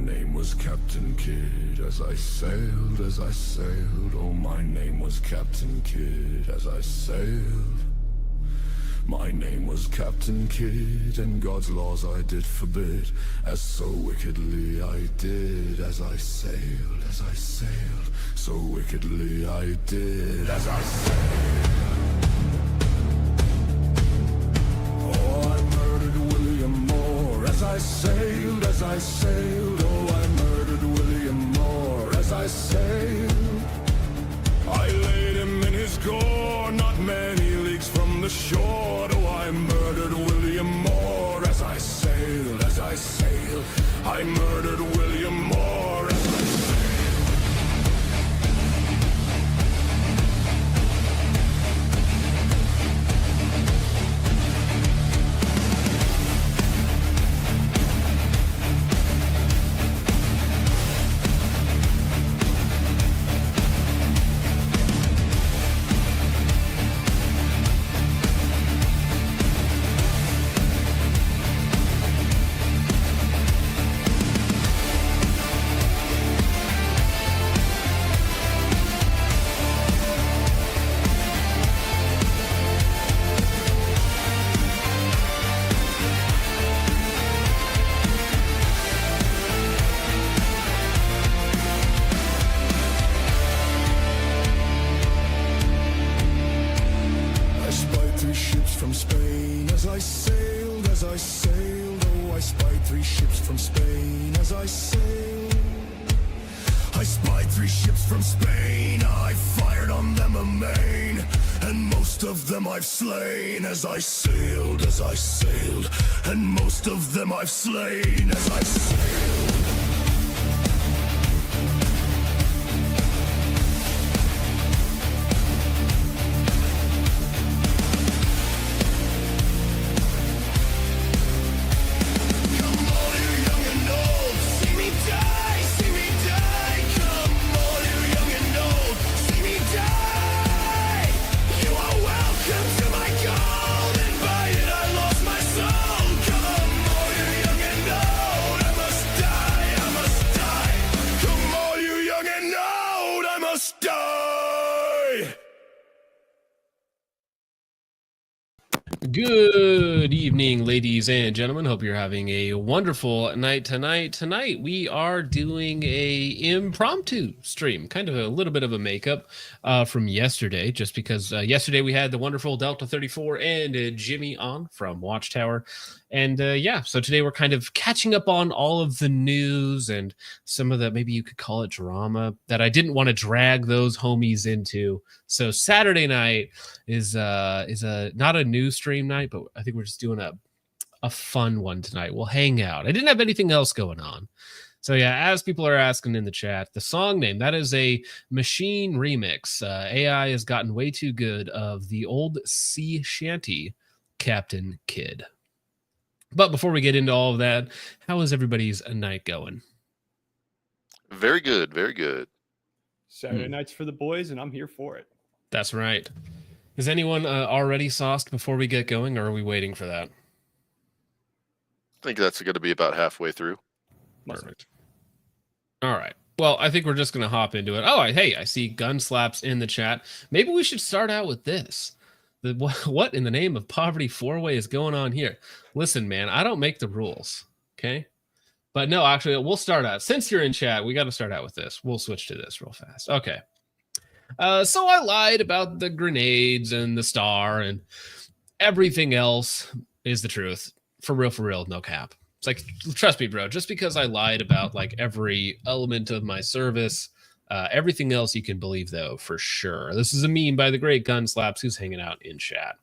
name was Captain Kidd as I sailed, oh my name was Captain Kidd as I sailed. My name was Captain Kidd, and God's laws I did forbid, as so wickedly I did as I sailed, so wickedly I did as I sailed. Oh, I murdered William Moore as I sailed, oh, I murdered William Moore as I sailed. I laid him in his gore, not many leagues from the shore. Oh, I murdered William Moore as I sailed, I murdered William Moore as I sailed. Oh, I spied 3 ships from Spain as I sailed. I spied 3 ships from Spain, I fired on them amain, and most of them I've slain as I sailed, and most of them I've slain as I sailed. Good evening, ladies and gentlemen. Hope you're having a wonderful night tonight. Tonight we are doing a impromptu stream, kind of a little bit of a makeup from yesterday, just because yesterday we had the wonderful Delta 34 and Jimmy on from Watchtower. And yeah, so today we're kind of catching up on all of the news and some of the, maybe you could call it drama, that I didn't want to drag those homies into. So Saturday night is a not a news stream night, but I think we're just doing a fun one tonight. We'll hang out. I didn't have anything else going on. So yeah, as people are asking in the chat, the song name, that is a machine remix. AI has gotten way too good of the old sea shanty, Captain Kidd. But before we get into all of that, how is everybody's night going? Very good, very good. Saturday night's for the boys, and I'm here for it. That's right. Is anyone already sauced before we get going, or are we waiting for that? I think that's going to be about halfway through. Perfect. All right. Well, I think we're just going to hop into it. Oh, hey, I see gun slaps in the chat. Maybe we should start out with this. What in the name of poverty 4-way is going on here? Listen, man, I don't make the rules, okay? But no, actually, we'll start out. Since you're in chat, we got to start out with this. We'll switch to this real fast. Okay. So I lied about the grenades and the star, and everything else is the truth. For real, no cap. It's like, trust me, bro, just because I lied about like every element of my service, everything else you can believe, though, for sure. This is a meme by the great Gun Slaps, who's hanging out in chat.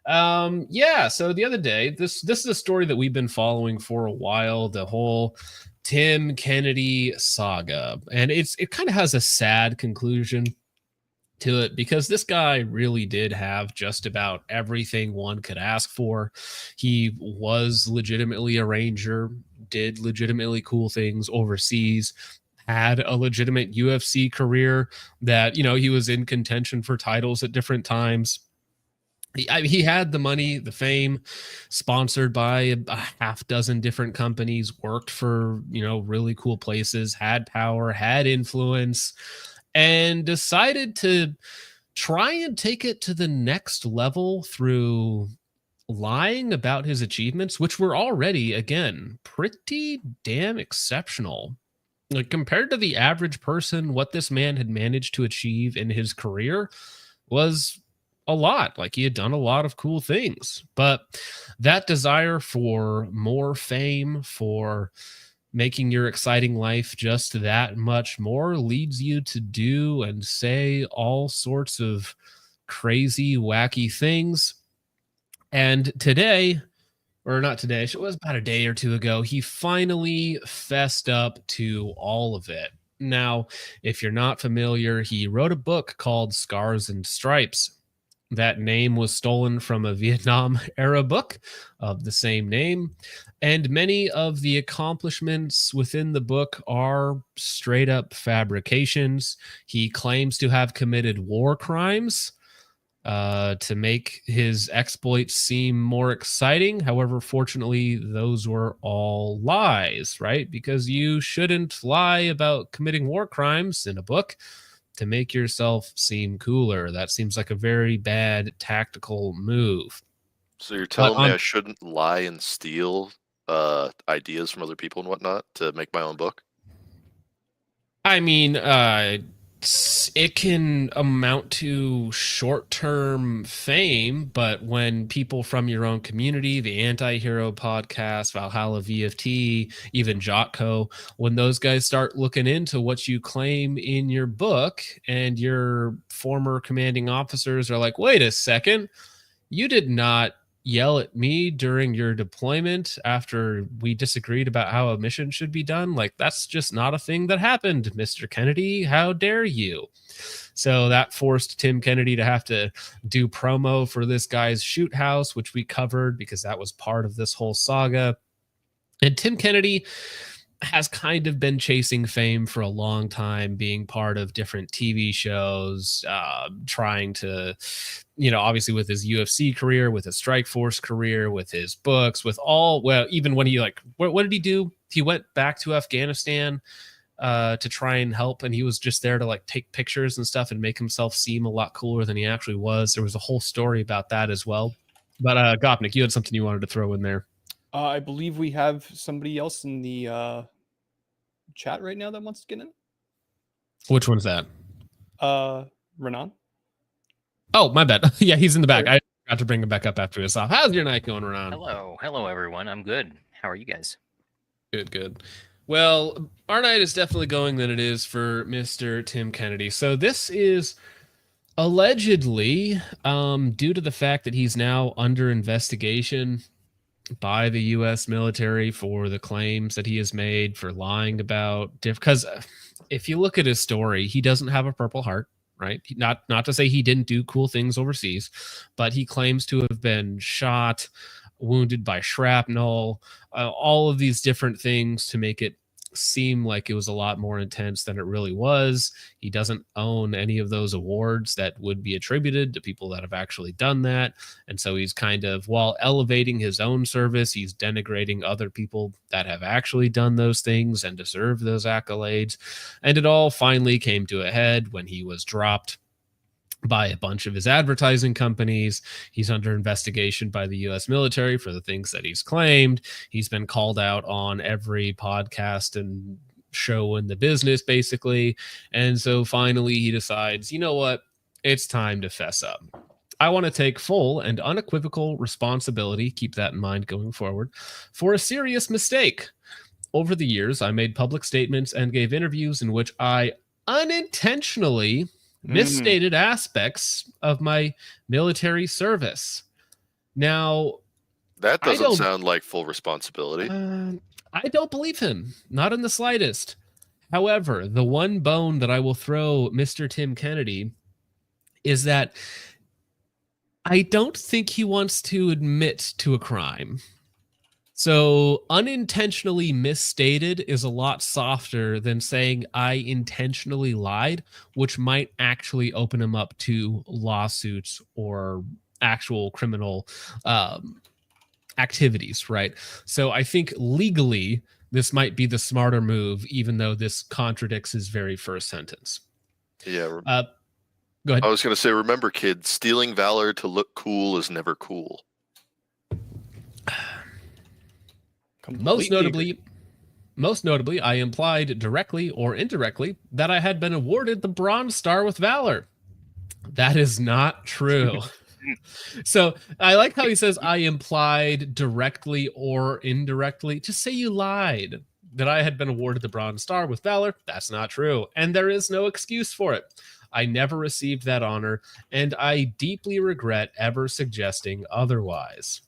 Yeah, so the other day, this is a story that we've been following for a while, the whole Tim Kennedy saga. And it kind of has a sad conclusion to it, because this guy really did have just about everything one could ask for. He was legitimately a ranger, did legitimately cool things overseas, had a legitimate UFC career that, you know, he was in contention for titles at different times. He had the money, the fame, sponsored by a half dozen different companies, worked for, really cool places, had power, had influence, and decided to try and take it to the next level through lying about his achievements, which were already, again, pretty damn exceptional. Like, compared to the average person, what this man had managed to achieve in his career was a lot. Like, he had done a lot of cool things, but that desire for more fame, for making your exciting life just that much more, leads you to do and say all sorts of crazy, wacky things. And today, or not today, it was about a day or two ago, he finally fessed up to all of it. Now, if you're not familiar, he wrote a book called Scars and Stripes. That name was stolen from a Vietnam era book of the same name. And many of the accomplishments within the book are straight up fabrications. He claims to have committed war crimes to make his exploits seem more exciting. However, fortunately, those were all lies, right? Because you shouldn't lie about committing war crimes in a book to make yourself seem cooler. That seems like a very bad tactical move. So you're telling me I shouldn't lie and steal ideas from other people and whatnot to make my own book? I mean, it can amount to short-term fame, but when people from your own community, the Anti-Hero podcast, Valhalla VFT, even Jotco, when those guys start looking into what you claim in your book, and your former commanding officers are like, wait a second, you did not yell at me during your deployment after we disagreed about how a mission should be done. Like, that's just not a thing that happened, Mr. Kennedy. How dare you? So that forced Tim Kennedy to have to do promo for this guy's shoot house, which we covered because that was part of this whole saga. And Tim Kennedy has kind of been chasing fame for a long time, being part of different TV shows, trying to, obviously with his UFC career, with his Strike Force career, with his books, with all, well, even when he what did he do? He went back to Afghanistan to try and help, and he was just there to take pictures and stuff and make himself seem a lot cooler than he actually was. There was a whole story about that as well. But Gopnik, you had something you wanted to throw in there. I believe we have somebody else in the chat right now that wants to get in. Which one's that? Renan. Oh, my bad. Yeah, he's in the back. I forgot to bring him back up after this off. How's your night going, Renan? Hello, everyone. I'm good. How are you guys? Good. Well, our night is definitely going than it is for Mr. Tim Kennedy. So this is allegedly due to the fact that he's now under investigation by the U.S. military for the claims that he has made for lying about because if you look at his story, he doesn't have a Purple Heart, right? Not to say he didn't do cool things overseas, but he claims to have been shot, wounded by shrapnel, all of these different things to make it seem like it was a lot more intense than it really was. He doesn't own any of those awards that would be attributed to people that have actually done that. And so he's kind of, while elevating his own service, he's denigrating other people that have actually done those things and deserve those accolades. And it all finally came to a head when he was dropped by a bunch of his advertising companies. He's under investigation by the U.S. military for the things that he's claimed. He's been called out on every podcast and show in the business, basically. And so finally he decides, you know what? It's time to fess up. I want to take full and unequivocal responsibility, keep that in mind going forward, for a serious mistake. Over the years, I made public statements and gave interviews in which I unintentionally misstated aspects of my military service. Now, that doesn't sound like full responsibility. I don't believe him, not in the slightest. However, the one bone that I will throw Mr. Tim Kennedy is that I don't think he wants to admit to a crime. So unintentionally misstated is a lot softer than saying I intentionally lied, which might actually open him up to lawsuits or actual criminal activities, right? So I think legally this might be the smarter move, even though this contradicts his very first sentence. Yeah. Go ahead. I was going to say, remember, kids, stealing valor to look cool is never cool. Most notably, I implied directly or indirectly that I had been awarded the Bronze Star with Valor. That is not true. So I like how he says I implied directly or indirectly. Just say you lied that I had been awarded the Bronze Star with Valor. That's not true. And there is no excuse for it. I never received that honor, and I deeply regret ever suggesting otherwise.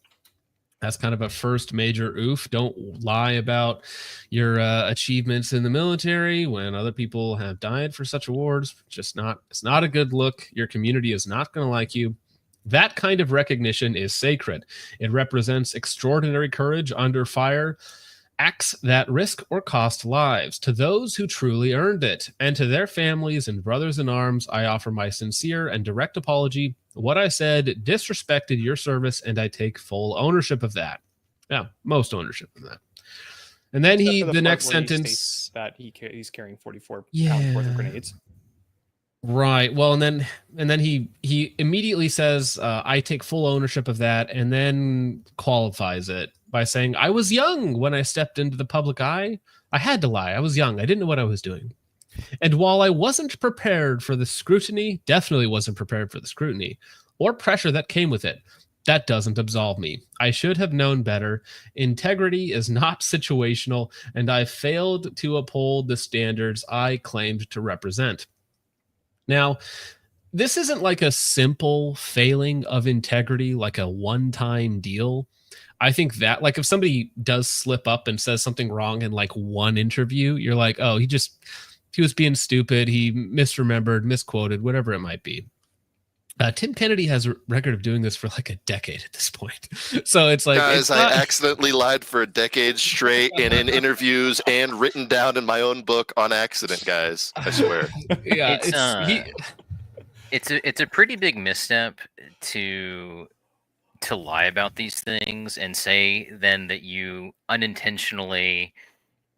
That's kind of a first major oof. Don't lie about your achievements in the military when other people have died for such awards. It's not a good look. Your community is not going to like you. That kind of recognition is sacred. It represents extraordinary courage under fire, acts that risk or cost lives to those who truly earned it, and to their families and brothers in arms, I offer my sincere and direct apology. What I said disrespected your service, and I take full ownership of that. Yeah, most ownership of that. And then the next sentence that he's carrying 44 Yeah. pounds worth of grenades. Right. Well, and then he immediately says, I take full ownership of that, and then qualifies it by saying, I was young when I stepped into the public eye. I had to lie. I was young. I didn't know what I was doing. And while I wasn't prepared for the scrutiny, definitely wasn't prepared for the scrutiny or pressure that came with it, that doesn't absolve me. I should have known better. Integrity is not situational, and I failed to uphold the standards I claimed to represent. Now, this isn't like a simple failing of integrity, like a one-time deal. I think that, like, if somebody does slip up and says something wrong in like one interview, you're like, oh, he was being stupid. He misremembered, misquoted, whatever it might be. Tim Kennedy has a record of doing this for like a decade at this point. So it's like, guys, I accidentally lied for a decade straight and in interviews and written down in my own book on accident, guys. I swear. Yeah, it's a pretty big misstep to lie about these things and say then that you unintentionally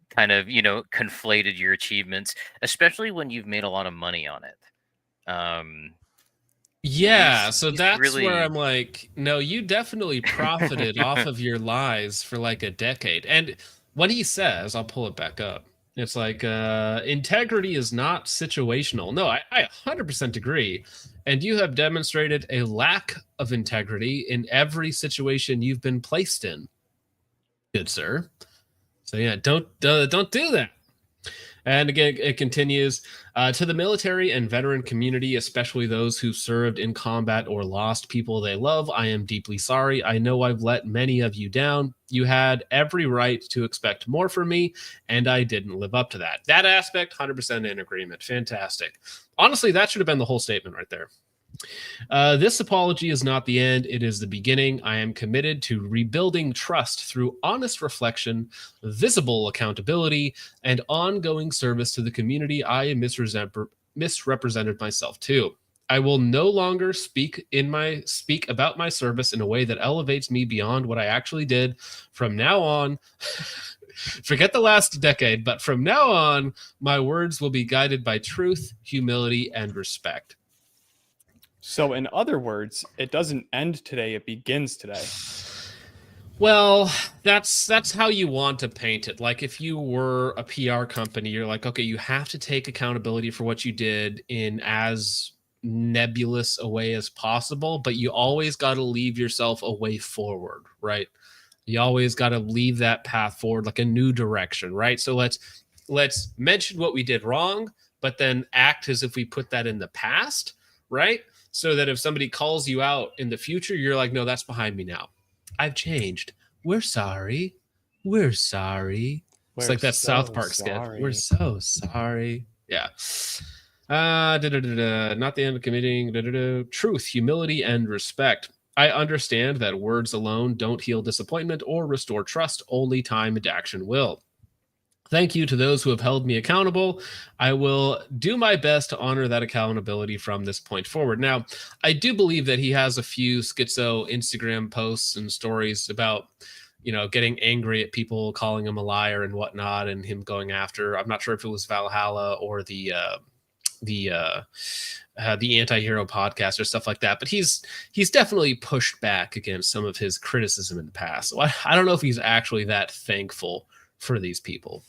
kind of, conflated your achievements, especially when you've made a lot of money on it. Yeah, so that's really... where I'm like, no, you definitely profited off of your lies for like a decade. And what he says, I'll pull it back up. It's like, integrity is not situational. No, I 100% agree. And you have demonstrated a lack of integrity in every situation you've been placed in, good sir. So yeah, don't do that. And again, it continues, to the military and veteran community, especially those who served in combat or lost people they love, I am deeply sorry. I know I've let many of you down. You had every right to expect more from me, and I didn't live up to that. That aspect, 100% in agreement. Fantastic. Honestly, that should have been the whole statement right there. This apology is not the end. It is the beginning. I am committed to rebuilding trust through honest reflection, visible accountability, and ongoing service to the community I misrepresented myself to. I will no longer speak about my service in a way that elevates me beyond what I actually did. From now on, forget the last decade, but from now on, my words will be guided by truth, humility, and respect. So in other words, it doesn't end today, it begins today. Well, that's how you want to paint it. Like if you were a PR company, you're like, okay, you have to take accountability for what you did in as nebulous a way as possible, but you always got to leave yourself a way forward, right? You always got to leave that path forward, like a new direction, right? So let's mention what we did wrong, but then act as if we put that in the past, right? So that if somebody calls you out in the future, you're like, no, that's behind me now. I've changed. We're sorry. We're sorry. It's like that South Park skit. We're so sorry. Yeah. Not the end of committing. Truth, humility, and respect. I understand that words alone don't heal disappointment or restore trust. Only time and action will. Thank you to those who have held me accountable. I will do my best to honor that accountability from this point forward. Now, I do believe that he has a few schizo Instagram posts and stories about, getting angry at people calling him a liar and whatnot, and him going after. I'm not sure if it was Valhalla or the anti-hero podcast or stuff like that, but he's definitely pushed back against some of his criticism in the past. So I don't know if he's actually that thankful for these people.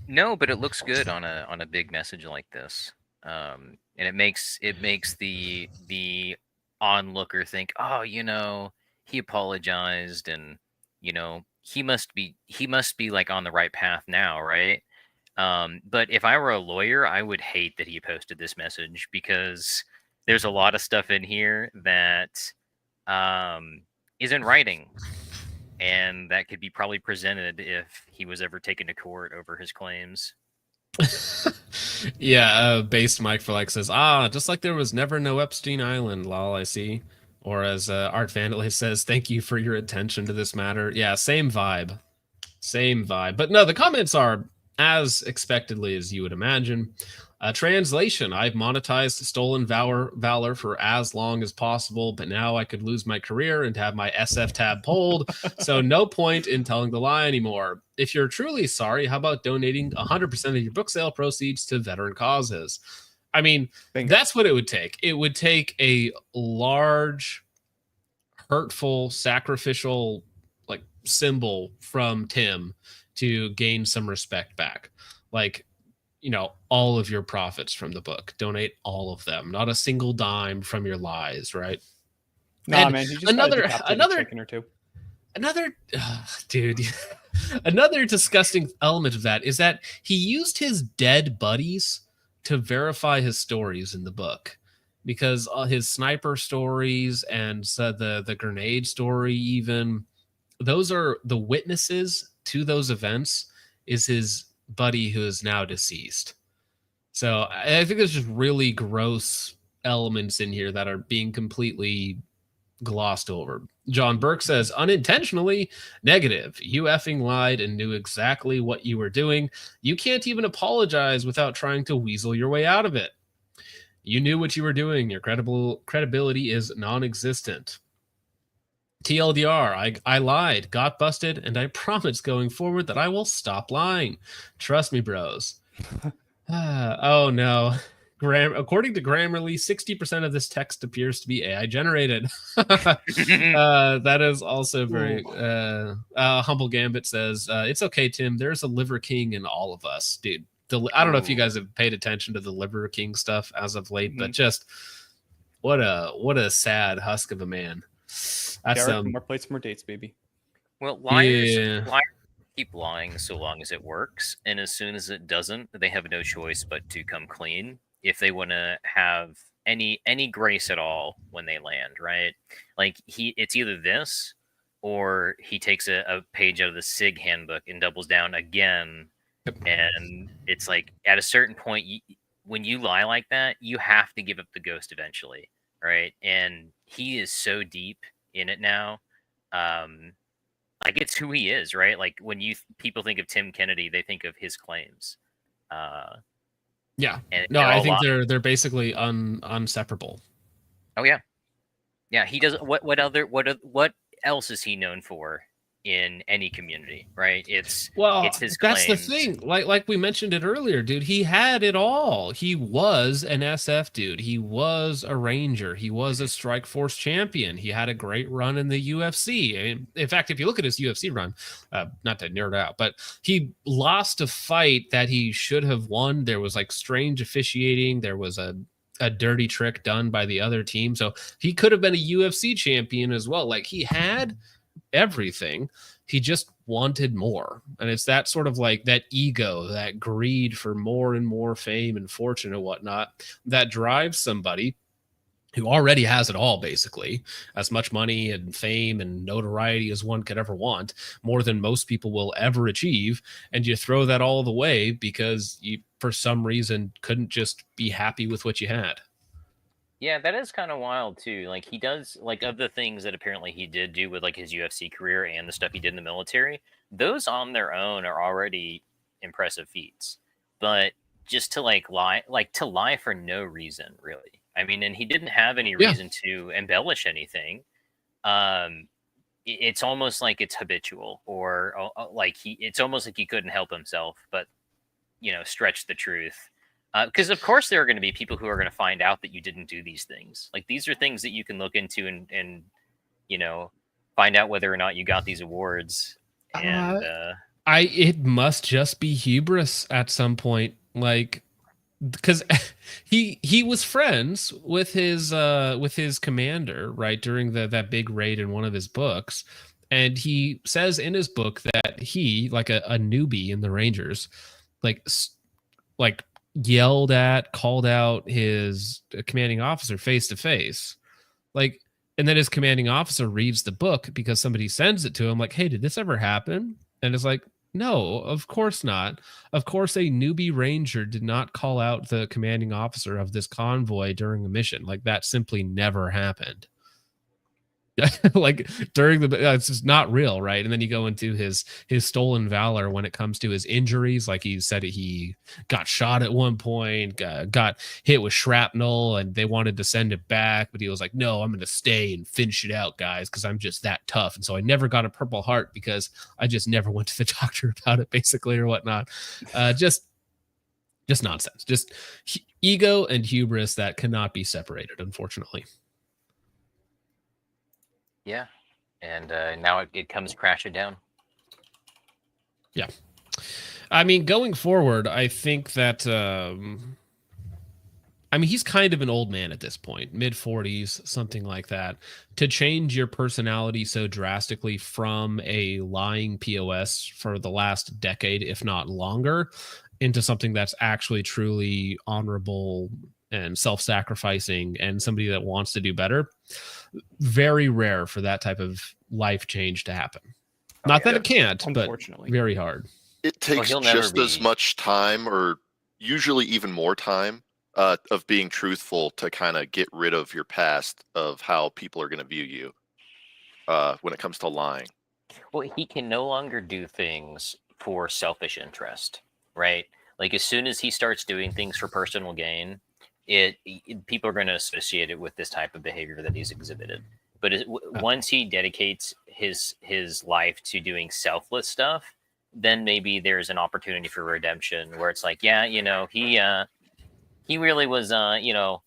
No, but it looks good on a big message like this, and it makes the onlooker think, oh, he apologized, and he must be like on the right path now, right? But if I were a lawyer, I would hate that he posted this message, because there's a lot of stuff in here that is in writing, and that could be probably presented if he was ever taken to court over his claims. Yeah, based Mike for like says, just like there was never no Epstein Island, lol, I see. Or as Art Vandalay says, thank you for your attention to this matter. Yeah, same vibe. But no, the comments are as expectedly as you would imagine. Translation: I've monetized stolen valor for as long as possible, but now I could lose my career and have my SF tab pulled, so no point in telling the lie anymore. If you're truly sorry, how about donating 100% of your book sale proceeds to veteran causes? I mean, that's what it would take. It would take a large, hurtful, sacrificial symbol from Tim to gain some respect back. All of your profits from the book, donate all of them, not a single dime from your lies, right? Nah, man, he just another chicken or two. Dude, another disgusting element of that is that he used his dead buddies to verify his stories in the book, because his sniper stories and the grenade story, even those are the witnesses to those events, is his buddy who is now deceased. So I think there's just really gross elements in here that are being completely glossed over. John Burke says, unintentionally negative. You effing lied and knew exactly what you were doing. You can't even apologize without trying to weasel your way out of it. You knew what you were doing. Your credibility is non-existent. TLDR, I lied, got busted, and I promise going forward that I will stop lying. Trust me, bros. Oh, no. According to Grammarly, 60% of this text appears to be AI generated. That is also very... Humble Gambit says, it's okay, Tim. There's a Liver King in all of us, dude. I don't know if you guys have paid attention to the Liver King stuff as of late, but just what a sad husk of a man. That's more plates, more dates, baby. Well, liars keep lying so long as it works, and as soon as it doesn't, they have no choice but to come clean if they want to have any grace at all when they land, right? It's either this, or he takes a page out of the Sig handbook and doubles down again. And it's like, at a certain point, when you lie like that, you have to give up the ghost eventually, right? And he is so deep in it now. It's who he is, right? Like, when people think of Tim Kennedy, they think of his claims. Yeah. No, I think they're basically inseparable. Oh yeah. Yeah, he does. What else is he known for in any community, right? It's his claims. That's the thing. Like we mentioned it earlier, dude. He had it all. He was an SF dude. He was a ranger. He was a Strike Force champion. He had a great run in the UFC. I mean, in fact, if you look at his UFC run, not to nerd out, but he lost a fight that he should have won. There was strange officiating. There was a dirty trick done by the other team. So he could have been a UFC champion as well. He had everything. He just wanted more. And it's that sort of that ego, that greed for more and more fame and fortune and whatnot that drives somebody who already has it all, basically, as much money and fame and notoriety as one could ever want, more than most people will ever achieve. And you throw that all the way because you, for some reason, couldn't just be happy with what you had. Yeah, that is kind of wild too. Like he does, like of the things that apparently he did do with like his UFC career and the stuff he did in the military, those on their own are already impressive feats. But just to to lie for no reason, really. I mean, and he didn't have any Yeah. reason to embellish anything. It's almost like it's habitual, or like it's almost like he couldn't help himself, but stretch the truth. Because of course there are going to be people who are going to find out that you didn't do these things. Like these are things that you can look into and find out whether or not you got these awards. And it must just be hubris at some point, like because he was friends with his commander, right, during that big raid in one of his books, and he says in his book that he, like a newbie in the Rangers, like yelled at, called out his commanding officer face to face, like, and then his commanding officer reads the book because somebody sends it to him, like, hey, did this ever happen? And it's like, no, of course not. Of course, a newbie ranger did not call out the commanding officer of this convoy during a mission. Like that simply never happened. Like during the, it's just not real, right? And then you go into his stolen valor when it comes to his injuries. Like he said he got shot at one point, got hit with shrapnel, and they wanted to send it back, but he was like, no, I'm going to stay and finish it out, guys, because I'm just that tough. And so I never got a Purple Heart because I just never went to the doctor about it, basically, or whatnot. Just nonsense. Just ego and hubris that cannot be separated, unfortunately. yeah, and now it comes crashing down. Yeah. I mean, going forward, I think that, I mean, he's kind of an old man at this point, mid-40s, something like that. To change your personality so drastically from a lying POS for the last decade, if not longer, into something that's actually truly honorable and self-sacrificing and somebody that wants to do better, very rare for that type of life change to happen. Not that it can't, but unfortunately, very hard. It takes just as much time, or usually even more time, of being truthful to kind of get rid of your past of how people are going to view you when it comes to lying. Well, he can no longer do things for selfish interest, right? Like as soon as he starts doing things for personal gain, people are going to associate it with this type of behavior that he's exhibited. But once he dedicates his life to doing selfless stuff, then maybe there's an opportunity for redemption where it's like, yeah, he really was, a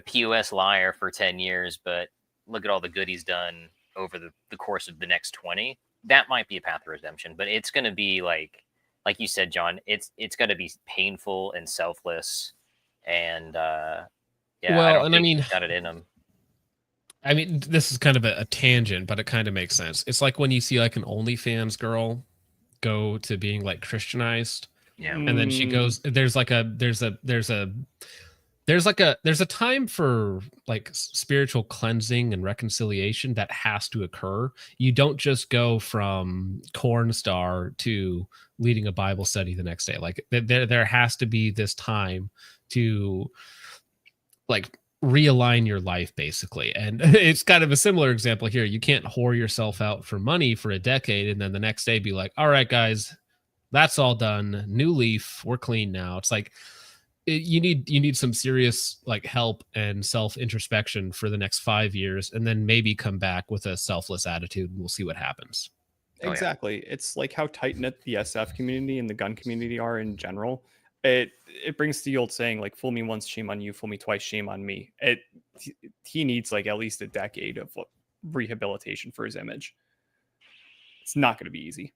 POS liar for 10 years, but look at all the good he's done over the course of the next 20. That might be a path of redemption, but it's going to be like you said, John, it's going to be painful and selfless. And well, and I mean, he's got it in him. I mean, this is kind of a tangent, but it kind of makes sense. It's like when you see like an OnlyFans girl go to being like Christianized, yeah, and then she goes. There's a time for like spiritual cleansing and reconciliation that has to occur. You don't just go from corn star to leading a Bible study the next day. Like there has to be this time to like realign your life, basically. And it's kind of a similar example here. You can't whore yourself out for money for a decade and then the next day be like, all right, guys, that's all done. New leaf. We're clean now. It's like you need some serious like help and self introspection for the next 5 years, and then maybe come back with a selfless attitude and we'll see what happens. Exactly. It's like how tight knit the SF community and the gun community are in general. It brings the old saying, like, fool me once, shame on you, fool me twice, shame on me. He needs like at least a decade of rehabilitation for his image. It's not going to be easy.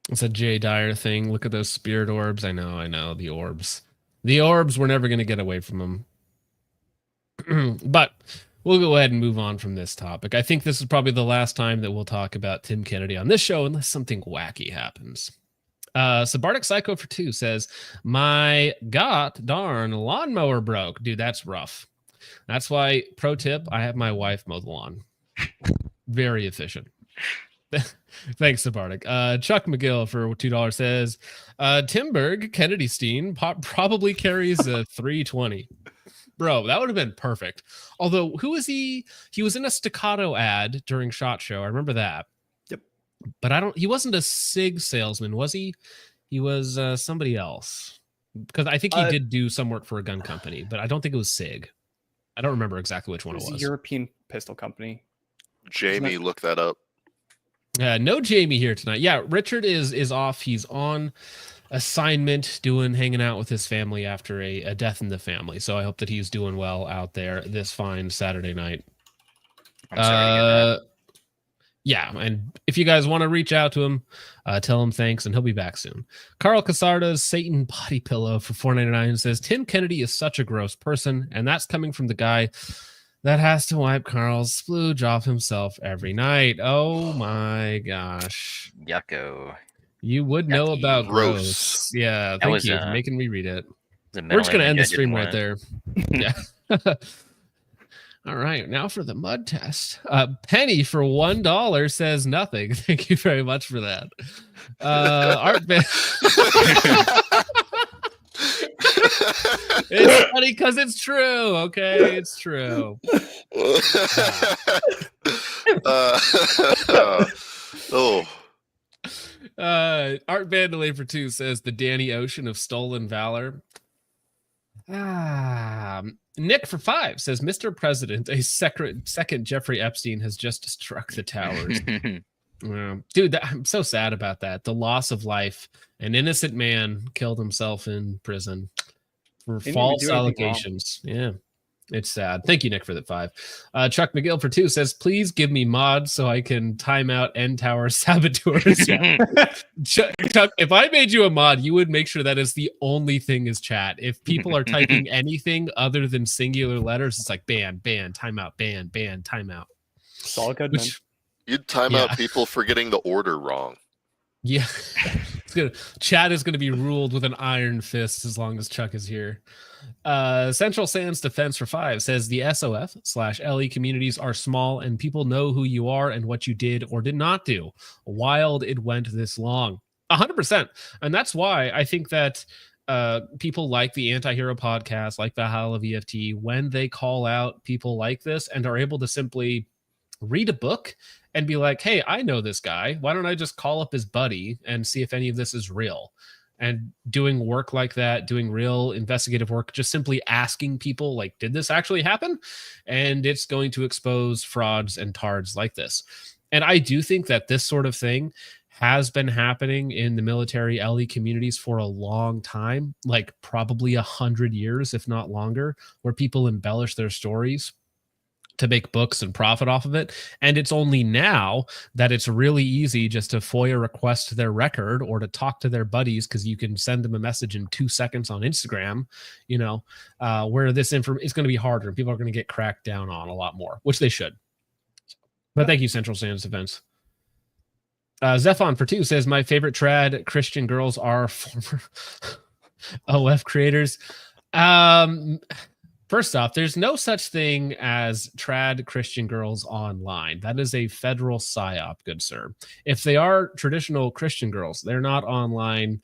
It's a Jay Dyer thing. Look at those spirit orbs. I know the orbs. The orbs, we're never going to get away from them. But we'll go ahead and move on from this topic. I think this is probably the last time that we'll talk about Tim Kennedy on this show, unless something wacky happens. So Bardic Psycho for 2 says, my god darn lawnmower broke. Dude, that's rough. That's why, pro tip, I have my wife mow the lawn. Very efficient. Thanks to Bardic. Chuck McGill for $2 says, Timberg Kennedy Steen probably carries a 320. Bro, that would have been perfect. Although, who was he? He was in a staccato ad during SHOT Show. I remember that. Yep. But he wasn't a Sig salesman, was he? He was somebody else. Because I think he did do some work for a gun company, but I don't think it was Sig. I don't remember exactly which one it was. A European pistol company. Jamie, look that up. No Jamie here tonight. Yeah, Richard is off. He's on assignment, hanging out with his family after a death in the family. So I hope that he's doing well out there this fine Saturday night. I'm sorry to hear that. Yeah, and if you guys want to reach out to him, tell him thanks, and he'll be back soon. Carl Casarda's Satan Body Pillow for $4.99 says, Tim Kennedy is such a gross person, and that's coming from the guy that has to wipe Carl's splooge off himself every night. Oh my gosh. Yucko. You would know Yucky. about Gross. gross. Yeah, thank you for making me read it. We're We're just going to end the stream right there. Yeah. All right, now for the mud test. Penny for $1 says nothing. Thank you very much for that. Art Band. It's funny because it's true. Okay, it's true. Art Vandalay for 2 says the Danny Ocean of stolen valor. Nick for 5 says, Mr. President, a second Jeffrey Epstein has just struck the towers. Dude, I'm so sad about that. The loss of life. An innocent man killed himself in prison for false allegations. Yeah, it's sad. Thank you, Nick, for that 5. Chuck McGill for 2 says, please give me mods so I can time out End Tower saboteurs. Chuck, if I made you a mod, you would make sure that is the only thing is chat. If people are typing anything other than singular letters, it's like ban, timeout, ban, timeout. It's all good, man. You'd time out people for getting the order wrong. Yeah. Chat is going to be ruled with an iron fist as long as Chuck is here. Central Sands Defense for 5 says the SOF/LE communities are small and people know who you are and what you did or did not do. Wild it went this long. 100%. And that's why I think that people like the Anti-Hero podcast, like Valhalla VFT, when they call out people like this and are able to simply read a book and be like, hey, I know this guy. Why don't I just call up his buddy and see if any of this is real? And doing work like that, doing real investigative work, just simply asking people, like, did this actually happen? And it's going to expose frauds and tards like this. And I do think that this sort of thing has been happening in the military LE communities for a long time, like probably 100 years, if not longer, where people embellish their stories to make books and profit off of it. And it's only now that it's really easy just to FOIA request their record or to talk to their buddies, because you can send them a message in 2 seconds on Instagram, where this information is going to be harder and people are going to get cracked down on a lot more, which they should. But thank you, Central Sands Defense. Zephon for 2 says, my favorite trad Christian girls are former OF creators. First off, there's no such thing as trad Christian girls online. That is a federal psyop, good sir. If they are traditional Christian girls, they're not online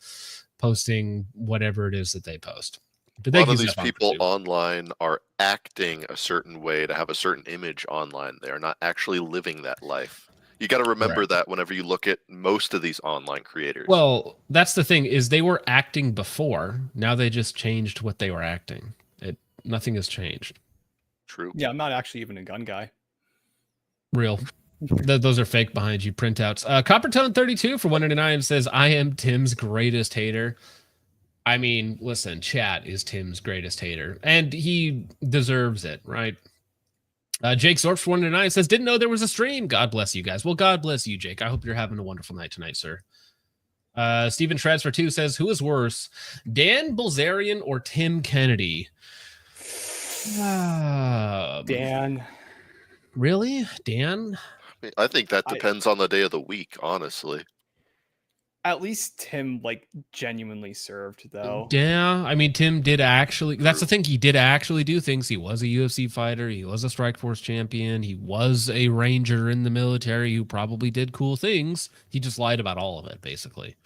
posting whatever it is that they post. But a lot of these people online are acting a certain way to have a certain image online. They are not actually living that life. You got to remember that whenever you look at most of these online creators. Well, that's the thing, is they were acting before. Now they just changed what they were acting. Nothing has changed. True. Yeah, I'm not actually even a gun guy. Real. Those are fake behind you printouts. Coppertone 32 for $1.99 says, I am Tim's greatest hater. I mean, listen, chat is Tim's greatest hater, and he deserves it, right? Jake Zorps for $1.99 says, didn't know there was a stream. God bless you guys. Well, God bless you, Jake. I hope you're having a wonderful night tonight, sir. Stephen Shreds for 2 says, who is worse, Dan Bilzerian or Tim Kennedy? Dan. Really? Dan? I think that depends on the day of the week, honestly. At least Tim, genuinely served, though. Yeah, I mean, Tim did actually... That's the thing. He did actually do things. He was a UFC fighter. He was a Strike Force champion. He was a ranger in the military who probably did cool things. He just lied about all of it, basically.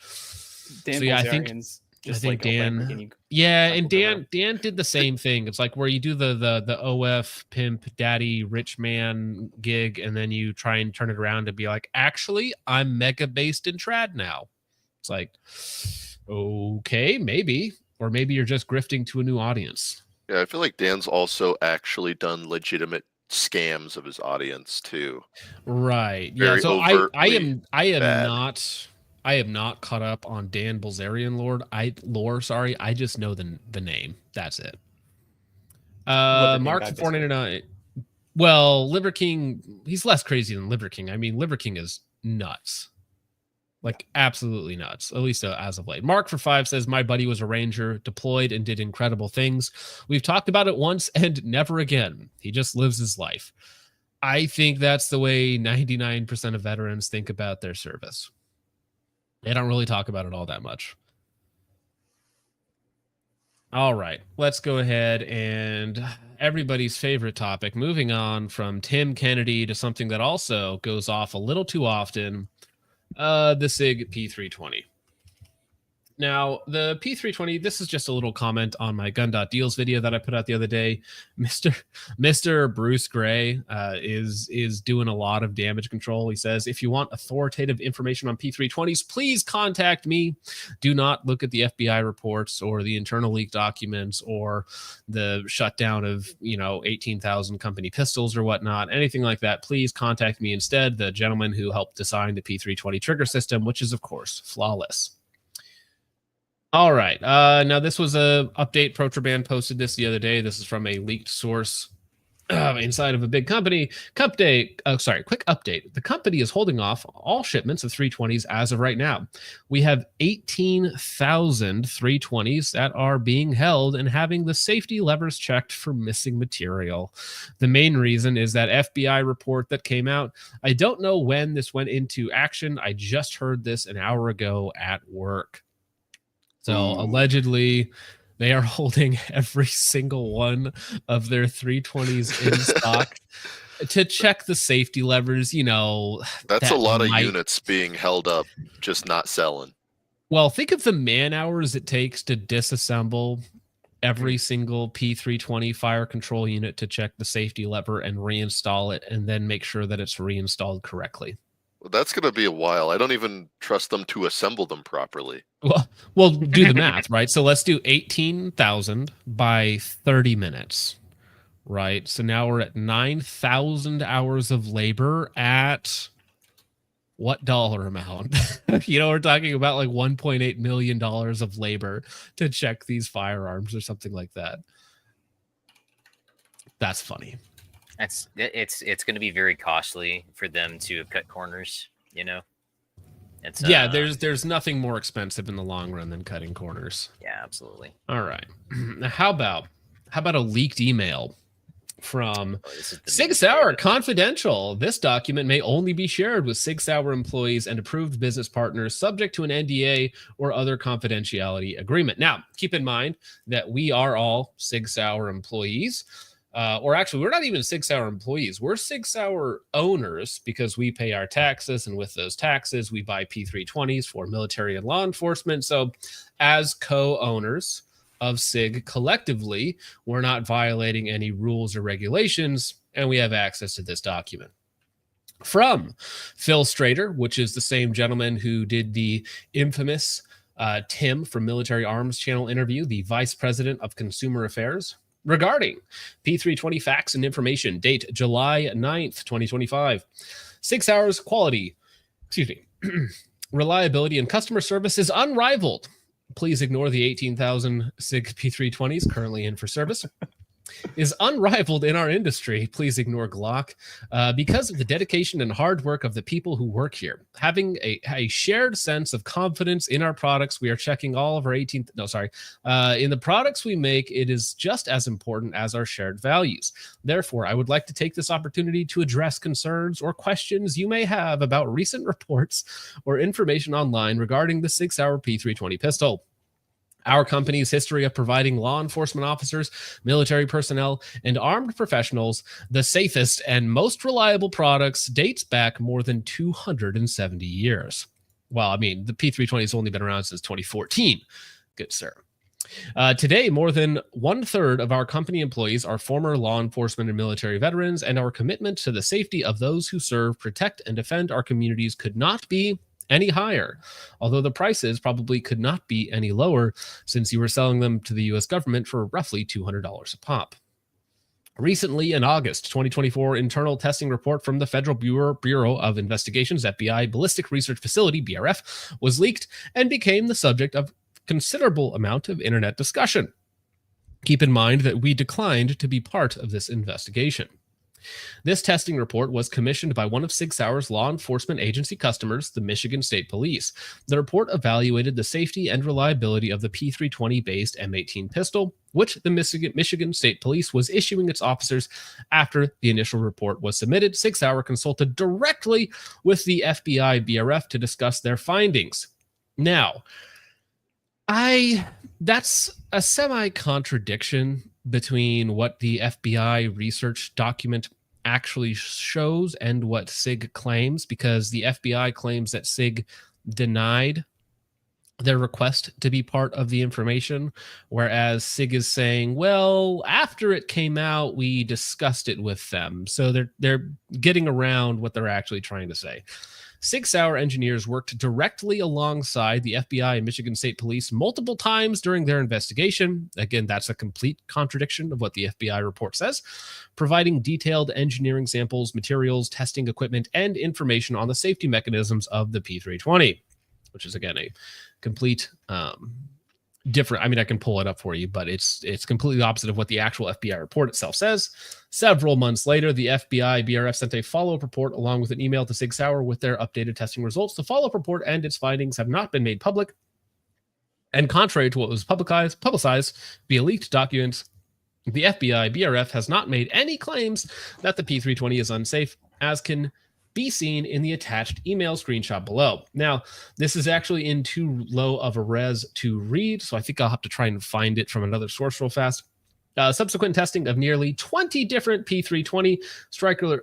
Dan Bilzerian's Just think like a Dan. Lamborghini Yeah, and cycle cover. Dan did the same thing. It's like where you do the OF pimp daddy rich man gig, and then you try and turn it around to be like, actually, I'm mega based in trad now. It's like, okay, maybe, or maybe you're just grifting to a new audience. Yeah, I feel like Dan's also actually done legitimate scams of his audience too. Right. Yeah. Very So I overtly am bad. not caught up on Dan Bilzerian lore. Sorry, I just know the name. That's it. Liver Mark King for guy, 499. Well, Liver King, he's less crazy than Liver King. I mean, Liver King is nuts. Like absolutely nuts, at least as of late. Mark for 5 says, my buddy was a ranger, deployed and did incredible things. We've talked about it once and never again. He just lives his life. I think that's the way 99% of veterans think about their service. They don't really talk about it all that much. All right, let's go ahead and everybody's favorite topic, moving on from Tim Kennedy to something that also goes off a little too often, the Sig P320. Now, the P320, this is just a little comment on my gun.deals video that I put out the other day. Mr. Bruce Gray is doing a lot of damage control. He says, if you want authoritative information on P320s, please contact me. Do not look at the FBI reports or the internal leak documents or the shutdown of, 18,000 company pistols or whatnot, anything like that. Please contact me instead, the gentleman who helped design the P320 trigger system, which is, of course, flawless. All right. Now, this was a update. Protraban posted this the other day. This is from a leaked source inside of a big company. Quick update. The company is holding off all shipments of 320s as of right now. We have 18,000 320s that are being held and having the safety levers checked for missing material. The main reason is that FBI report that came out. I don't know when this went into action. I just heard this an hour ago at work. So allegedly, they are holding every single one of their 320s in stock to check the safety levers. That's a lot of units being held up, just not selling. Well, think of the man hours it takes to disassemble every single P320 fire control unit to check the safety lever and reinstall it, and then make sure that it's reinstalled correctly. Well, that's going to be a while. I don't even trust them to assemble them properly. Well, do the math, right? So let's do 18,000 by 30 minutes, right? So now we're at 9,000 hours of labor at what dollar amount? We're talking about like $1.8 million of labor to check these firearms or something like that. That's funny. It's going to be very costly for them to cut corners. It's there's nothing more expensive in the long run than cutting corners. Yeah, absolutely. All right. Now, how about a leaked email from Sig Sauer Confidential? This document may only be shared with Sig Sauer employees and approved business partners, subject to an NDA or other confidentiality agreement. Now, keep in mind that we are all Sig Sauer employees. Or actually, we're not even Sig Sauer employees. We're Sig Sauer owners because we pay our taxes, and with those taxes, we buy P320s for military and law enforcement. So as co-owners of Sig collectively, we're not violating any rules or regulations, and we have access to this document. From Phil Strader, which is the same gentleman who did the infamous Tim from Military Arms Channel interview, the Vice President of Consumer Affairs, regarding P320 facts and information, date July 9th, 2025. 6 hours quality, reliability and customer service is unrivaled. Please ignore the 18,000 SIG P320s currently in for service. Is unrivaled in our industry. Please ignore Glock. Because of the dedication and hard work of the people who work here. Having a shared sense of confidence in our products, we are checking all of our in the products we make, it is just as important as our shared values. Therefore, I would like to take this opportunity to address concerns or questions you may have about recent reports or information online regarding the 6 Sauer P320 pistol. Our company's history of providing law enforcement officers, military personnel, and armed professionals the safest and most reliable products dates back more than 270 years. Well, I mean, the P320 has only been around since 2014, good sir. Today, more than 1/3 of our company employees are former law enforcement and military veterans, and our commitment to the safety of those who serve, protect, and defend our communities could not be any higher, although the prices probably could not be any lower since you were selling them to the U.S. government for roughly $200 a pop. Recently, in August 2024, internal testing report from the Federal Bureau of Investigation's FBI Ballistic Research Facility, BRF, was leaked and became the subject of considerable amount of internet discussion. Keep in mind that we declined to be part of this investigation. This testing report was commissioned by one of Sig Sauer's law enforcement agency customers, the Michigan State Police. The report evaluated the safety and reliability of the P320-based M18 pistol, which the Michigan State Police was issuing its officers after the initial report was submitted. Sig Sauer consulted directly with the FBI BRF to discuss their findings. Now, that's a semi-contradiction between what the FBI research document actually shows and what Sig claims, because the FBI claims that Sig denied their request to be part of the information, whereas Sig is saying, well, after it came out, we discussed it with them. So they're getting around what they're actually trying to say. Sig Sauer engineers worked directly alongside the FBI and Michigan State Police multiple times during their investigation. Again, that's a complete contradiction of what the FBI report says, providing detailed engineering samples, materials, testing equipment, and information on the safety mechanisms of the P320, which is, again, a complete different. I mean, I can pull it up for you, but it's completely opposite of what the actual FBI report itself says. Several months later, the FBI BRF sent a follow-up report along with an email to Sig Sauer with their updated testing results. The follow-up report and its findings have not been made public, and contrary to what was publicized via leaked documents, the FBI BRF has not made any claims that the P320 is unsafe, as can be seen in the attached email screenshot below. Now, this is actually in too low of a res to read, so I think I'll have to try and find it from another source real fast. Subsequent testing of nearly 20 different P320 Stryker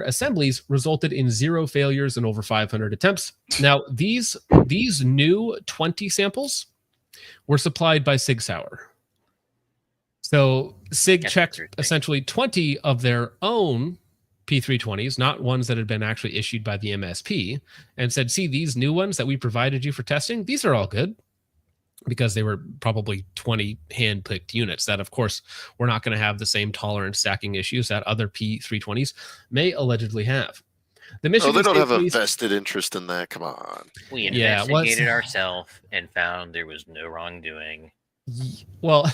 assemblies resulted in 0 failures and over 500 attempts. Now, these new 20 samples were supplied by Sig Sauer. So Sig checked essentially 20 of their own P320s, not ones that had been actually issued by the MSP, and said, see, these new ones that we provided you for testing, these are all good, because they were probably 20 hand-picked units that, of course, were not going to have the same tolerance stacking issues that other P320s may allegedly have. The Michigan they don't State have Police, a vested interest in that. Come on. We investigated ourselves and found there was no wrongdoing. Well,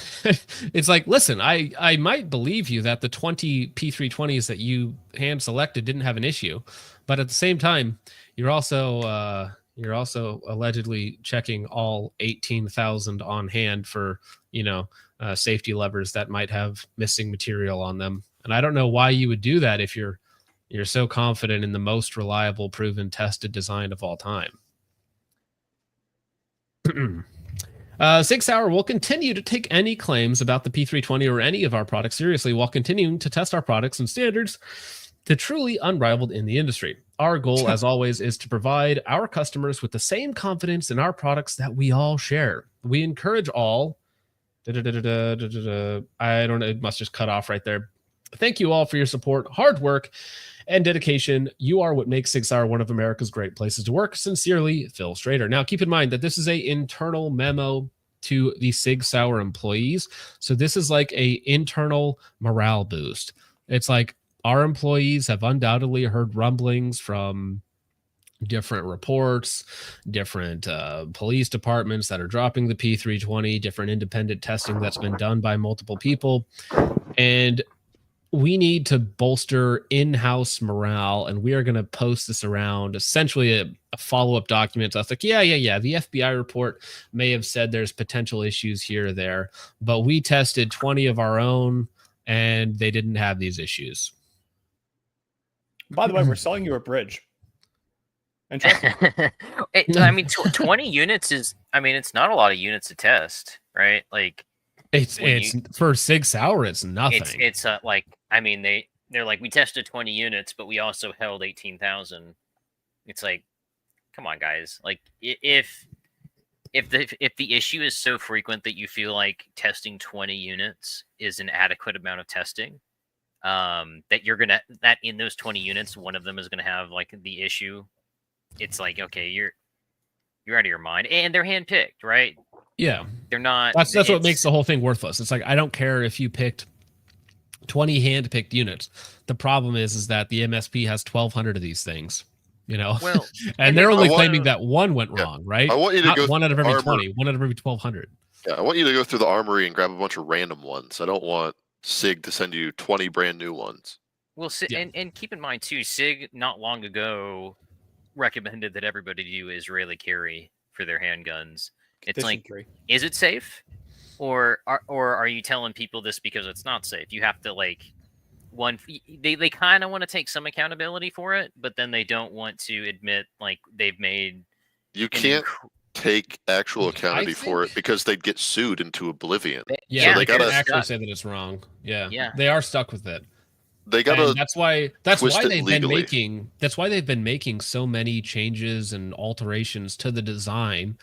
it's like, listen, I might believe you that the 20 P320s that you hand selected didn't have an issue, but at the same time, you're also allegedly checking all 18,000 on hand for, safety levers that might have missing material on them. And I don't know why you would do that if you're so confident in the most reliable, proven, tested design of all time. Sig Sauer will continue to take any claims about the P320 or any of our products seriously while continuing to test our products and standards to truly unrivaled in the industry. Our goal, as always, is to provide our customers with the same confidence in our products that we all share. We encourage all... I don't know, it must just cut off right there. Thank you all for your support, hard work, and dedication. You are what makes Sig Sauer one of America's great places to work. Sincerely, Phil Strader. Now, keep in mind that this is an internal memo to the Sig Sauer employees. So this is like a internal morale boost. It's like, our employees have undoubtedly heard rumblings from different reports, different police departments that are dropping the P320, different independent testing that's been done by multiple people. And we need to bolster in-house morale, and we are going to post this around, essentially a follow-up document. So I was like, yeah, the FBI report may have said there's potential issues here or there, but we tested 20 of our own, and they didn't have these issues. By the way, we're selling you a bridge. Interesting. 20 units is, it's not a lot of units to test, right? Like, it's for Sig Sauer, it's nothing. They're like, we tested 20 units, but we also held 18,000. It's like, come on, guys. Like, if if the issue is so frequent that you feel like testing 20 units is an adequate amount of testing, that in those 20 units, one of them is gonna have like the issue. It's like, okay, you're out of your mind, and they're handpicked, right? Yeah, They're not. that's what makes the whole thing worthless. It's like, I don't care if you picked 20 hand-picked units. The problem is that the MSP has 1,200 of these things, you know. Well, and they're only claiming that one went wrong, right? I want you to Not go one out of every armor. 20, one out of every 1,200. Yeah, I want you to go through the armory and grab a bunch of random ones. I don't want Sig to send you 20 brand new ones. Well, and keep in mind too, Sig not long ago recommended that everybody do Israeli carry for their handguns. It's like, is it safe, or are you telling people this because it's not safe? You have to they kind of want to take some accountability for it, but then they don't want to admit like they've made. You can't take actual accountability for it because they'd get sued into oblivion. Yeah, so they gotta actually say that it's wrong. Yeah, they are stuck with it. They gotta. And that's why they've legally. been making so many changes and alterations to the design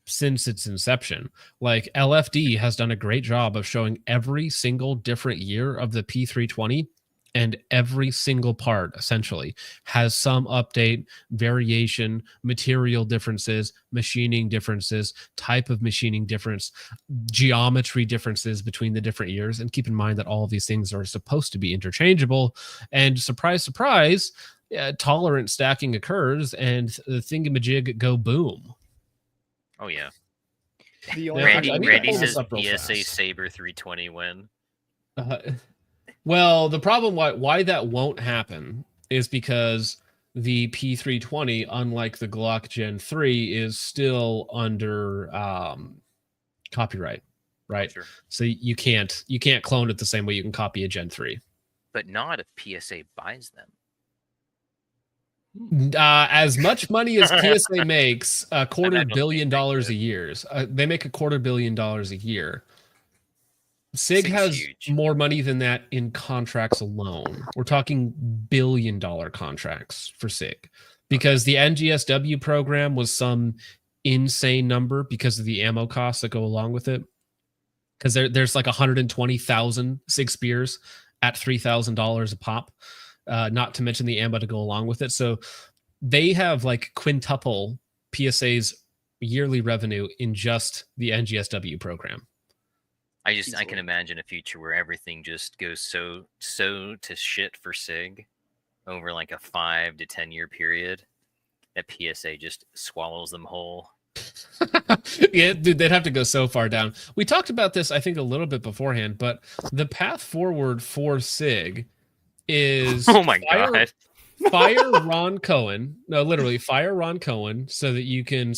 since its inception. Like LFD has done a great job of showing every single different year of the P320, and every single part essentially has some update, variation, material differences, machining differences, type of machining difference, geometry differences between the different years. And keep in mind that all of these things are supposed to be interchangeable. And surprise, surprise, tolerant stacking occurs and the thingamajig go boom. Oh yeah. Randy says PSA Saber 320 win. Well, the problem why that won't happen is because the P320, unlike the Glock Gen 3, is still under copyright, right? Sure. So you can't clone it the same way you can copy a Gen 3. But not if PSA buys them. As much money as PSA makes, $250 million a year. They make $250 million a year. Sig has huge. More money than that in contracts alone. We're talking billion-dollar contracts for Sig, because the NGSW program was some insane number because of the ammo costs that go along with it. Because there's like 120,000 Sig Spears at $3,000 a pop, not to mention the ammo to go along with it. So they have like quintuple PSA's yearly revenue in just the NGSW program. I can imagine a future where everything just goes so to shit for Sig over like a 5 to 10 year period that PSA just swallows them whole. Yeah, dude, they'd have to go so far down. We talked about this, I think, a little bit beforehand, but the path forward for Sig is God. Fire Ron Cohen. No, literally fire Ron Cohen so that you can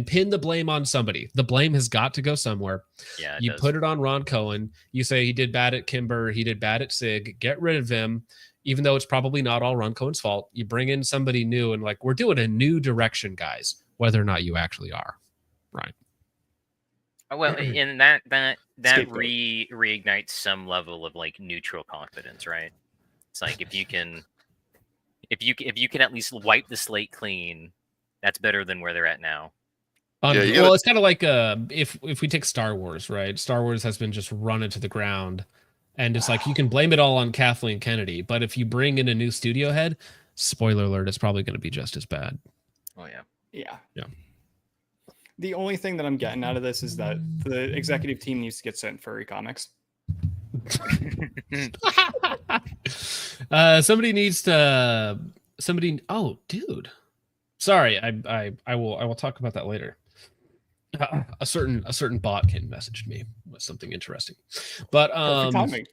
pin the blame on somebody. The blame has got to go somewhere. Yeah, you put it on Ron Cohen. You say he did bad at Kimber, he did bad at Sig. Get rid of him, even though it's probably not all Ron Cohen's fault. You bring in somebody new and like, we're doing a new direction, guys, whether or not you actually are. Right. Well, and that reignites some level of like neutral confidence, right? It's like if you can at least wipe the slate clean, that's better than where they're at now. Well, it's kind of like if we take Star Wars, right? Star Wars has been just run into the ground, and it's like you can blame it all on Kathleen Kennedy, but if you bring in a new studio head, spoiler alert, it's probably going to be just as bad. Oh yeah. Yeah. The only thing that I'm getting out of this is that the executive team needs to get sent furry comics. Oh, dude, sorry, I will talk about that later. A certain bot can message me with something interesting, but Perfect timing.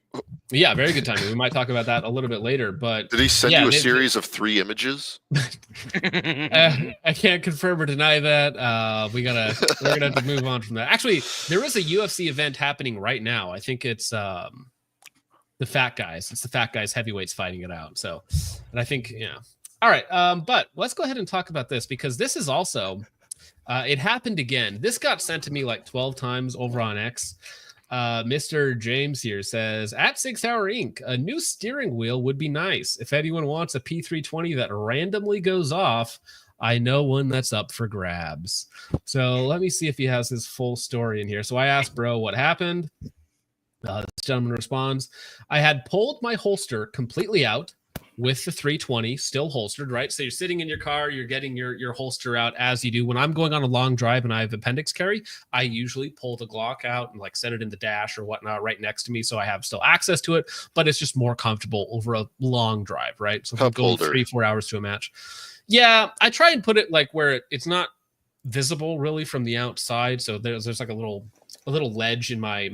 Yeah, very good timing. We might talk about that a little bit later. But did he send you a series of 3 images? I can't confirm or deny that. We're gonna have to move on from that. Actually, there is a UFC event happening right now. I think it's the Fat Guys. It's the Fat Guys heavyweights fighting it out. So, and I think all right. But let's go ahead and talk about this, because this is also it happened again. This got sent to me like 12 times over on X. Mr. James here says, at Sig Sauer Inc., a new steering wheel would be nice. If anyone wants a P320 that randomly goes off, I know one that's up for grabs. So let me see if he has his full story in here. So I asked bro what happened. This gentleman responds, I had pulled my holster completely out with the 320 still holstered, right? So you're sitting in your car, you're getting your holster out as you do. When I'm going on a long drive and I have appendix carry, I usually pull the Glock out and like set it in the dash or whatnot right next to me, so I have still access to it, but it's just more comfortable over a long drive, right? So if I'm going 3-4 hours to a match. Yeah, I try and put it like where it's not visible really from the outside. So there's like a little ledge in my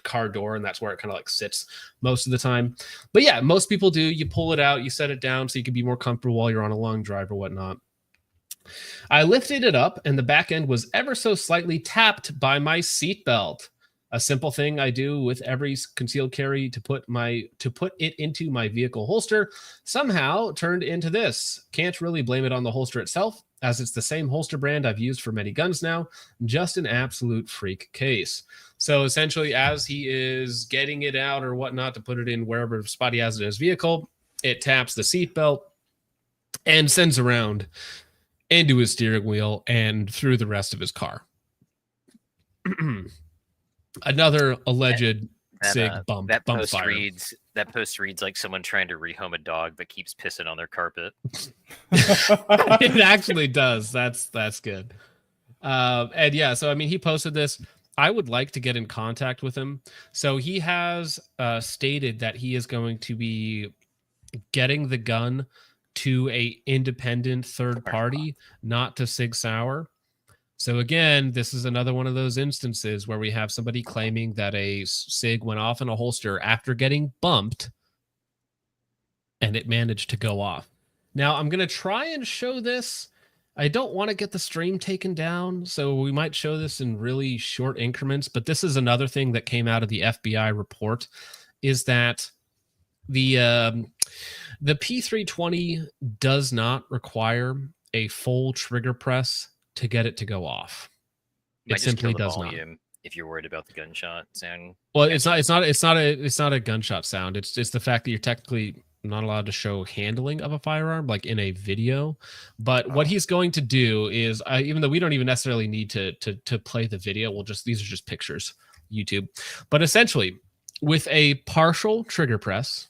car door, and that's where it kind of like sits most of the time. But yeah, most people do. You pull it out, you set it down so you can be more comfortable while you're on a long drive or whatnot. I lifted it up, and the back end was ever so slightly tapped by my seatbelt. A simple thing I do with every concealed carry to put it into my vehicle holster somehow turned into this. Can't really blame it on the holster itself, as it's the same holster brand I've used for many guns now. Just an absolute freak case. So essentially, as he is getting it out or whatnot to put it in wherever spot he has it in his vehicle, it taps the seatbelt and sends around into his steering wheel and through the rest of his car. Another alleged Sig bump post fire. That post reads like someone trying to rehome a dog that keeps pissing on their carpet. It actually does. That's good. And yeah, so I mean, he posted this. I would like to get in contact with him. So he has stated that he is going to be getting the gun to a independent third party, not to Sig Sauer. So again, this is another one of those instances where we have somebody claiming that a Sig went off in a holster after getting bumped and it managed to go off. Now, I'm going to try and show this. I don't want to get the stream taken down, so we might show this in really short increments, but this is another thing that came out of the FBI report, is that the P320 does not require a full trigger press to get it to go off. It simply does not. If you're worried about the gunshot sound. Well, it's not a gunshot sound. It's the fact that you're technically not allowed to show handling of a firearm like in a video. But what he's going to do is, even though we don't even necessarily need to play the video, these are just pictures, YouTube. But essentially, with a partial trigger press,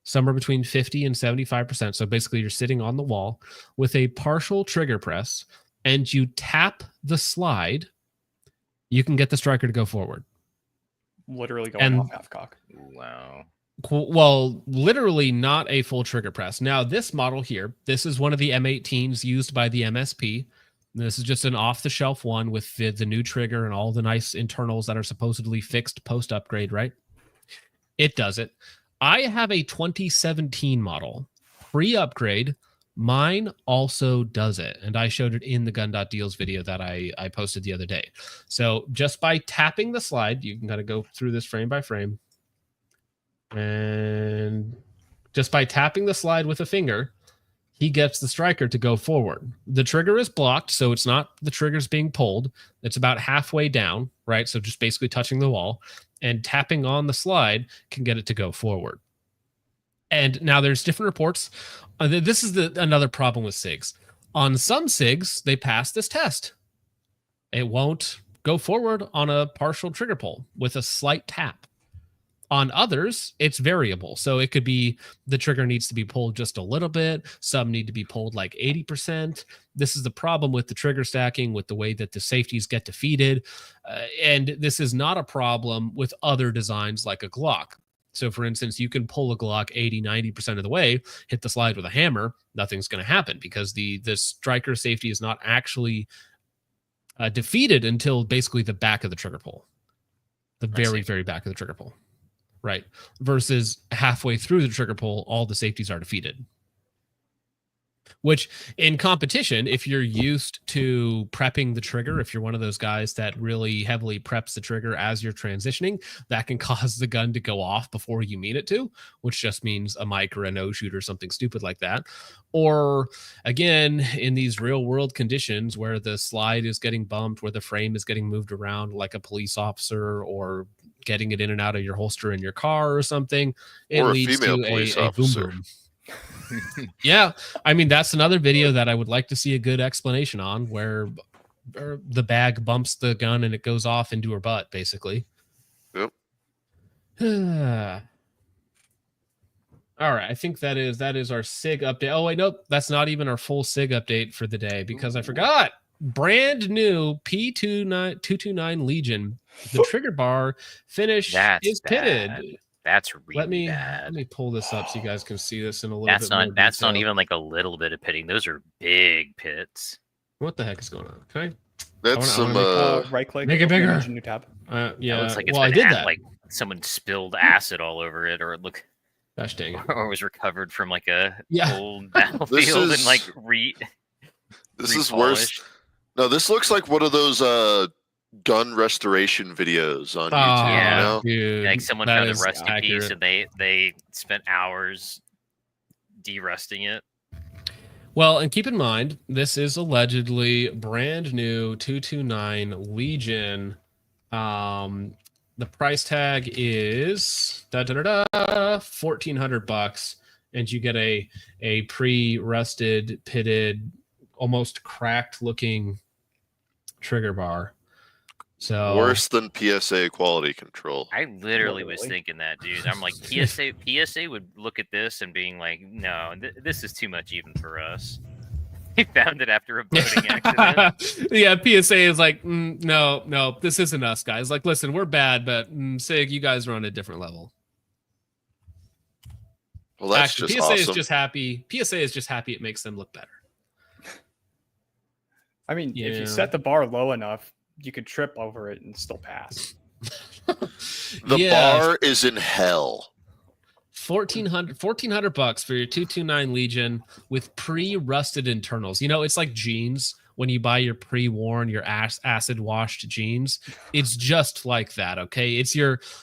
somewhere between 50 and 75%. So basically, you're sitting on the wall with a partial trigger press, and you tap the slide, you can get the striker to go forward. Literally going off half cock. Wow. Well, literally not a full trigger press. Now, this model here, this is one of the M18s used by the MSP. This is just an off-the-shelf one with the new trigger and all the nice internals that are supposedly fixed post-upgrade, right? It does it. I have a 2017 model, pre-upgrade. Mine also does it, and I showed it in the gun.deals video that I posted the other day. So just by tapping the slide, you can kind of go through this frame by frame, and just by tapping the slide with a finger, he gets the striker to go forward. The trigger is blocked, so it's not the trigger's being pulled. It's about halfway down, right? So just basically touching the wall, and tapping on the slide can get it to go forward. And now there's different reports. This is another problem with SIGs. On some SIGs, they pass this test. It won't go forward on a partial trigger pull with a slight tap. On others, it's variable. So it could be the trigger needs to be pulled just a little bit. Some need to be pulled like 80%. This is the problem with the trigger stacking, with the way that the safeties get defeated. And this is not a problem with other designs like a Glock. So for instance, you can pull a Glock 80-90% of the way, hit the slide with a hammer, nothing's going to happen because the striker safety is not actually defeated until basically the back of the trigger pull. The very, very back of the trigger pull. Right. Versus halfway through the trigger pull, all the safeties are defeated. Which in competition, if you're used to prepping the trigger, if you're one of those guys that really heavily preps the trigger as you're transitioning, that can cause the gun to go off before you mean it to, which just means a mic or a no shoot or something stupid like that. Or again, in these real world conditions where the slide is getting bumped, where the frame is getting moved around like a police officer, or getting it in and out of your holster in your car or something, it leads to a boom boom. Yeah, I mean that's another video that I would like to see a good explanation on, where the bag bumps the gun and it goes off into her butt, basically. Yep. All right, I think that is our SIG update. Oh wait, nope, that's not even our full SIG update for the day because I forgot. Brand new P229 Legion. The trigger bar finish is pitted. Bad. That's really bad. Let me pull this up so you guys can see this in a little bit more detail. That's not even like a little bit of pitting. Those are big pits. What the heck is going on? Okay. That's some right click. Make it bigger. New tab. Yeah. It looks like it's I been did that. like someone spilled acid all over it, or it looked, gosh dang it. or was recovered from like a Yeah. old battlefield and like This is worse. No, this looks like one of those gun restoration videos on YouTube. Yeah. You know? Dude, like someone that found a is rusty accurate. piece and they spent hours de-rusting it. Well, and keep in mind, this is allegedly brand new 229 Legion. The price tag is $1,400, and you get a pre-rusted, pitted, almost cracked looking trigger bar. So Worse than PSA quality control. I literally was thinking that, dude. I'm like, PSA would look at this and being like, no, this is too much even for us. He found it after a boating accident. Yeah, PSA is like, no, this isn't us, guys. Like, listen, we're bad, but Sig, you guys are on a different level. Well, that's Actually, just PSA awesome. is just happy. PSA is just happy it makes them look better. I mean, if Yeah. you set the bar low enough, you could trip over it and still pass. The bar is in hell. $1,400 for your 229 Legion with pre-rusted internals. You know, it's like jeans. When you buy your pre-worn, your acid washed jeans, it's just like that. Okay,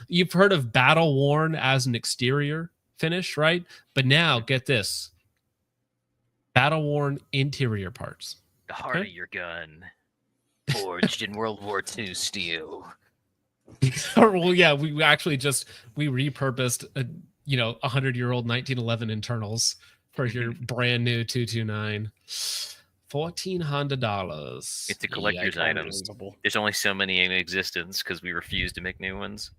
you've heard of battle worn as an exterior finish, right? But now get this: battle worn interior parts. The heart of your gun, forged in World War II steel. Well, yeah, we actually we repurposed 100-year-old 1911 internals for your brand new 229. $1,400. It's a collector's item. There's only so many in existence because we refuse to make new ones.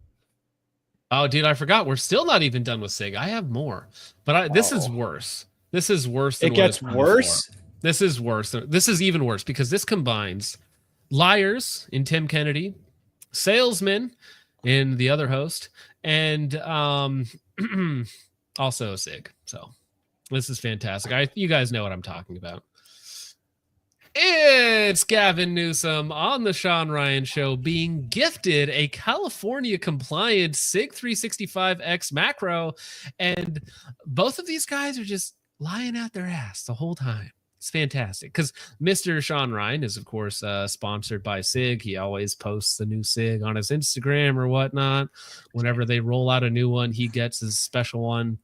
Oh, dude, I forgot. We're still not even done with SIG. I have more, but this is worse. This is worse. Than It gets worse. This is worse. This is even worse because this combines liars in Tim Kennedy, salesmen in the other host, and also SIG. So this is fantastic. You guys know what I'm talking about. It's Gavin Newsom on the Sean Ryan Show being gifted a California compliant SIG 365X macro, and both of these guys are just lying out their ass the whole time. It's fantastic because Mr. Sean Ryan is, of course, sponsored by SIG. He always posts the new SIG on his Instagram or whatnot. Whenever they roll out a new one, he gets his special one.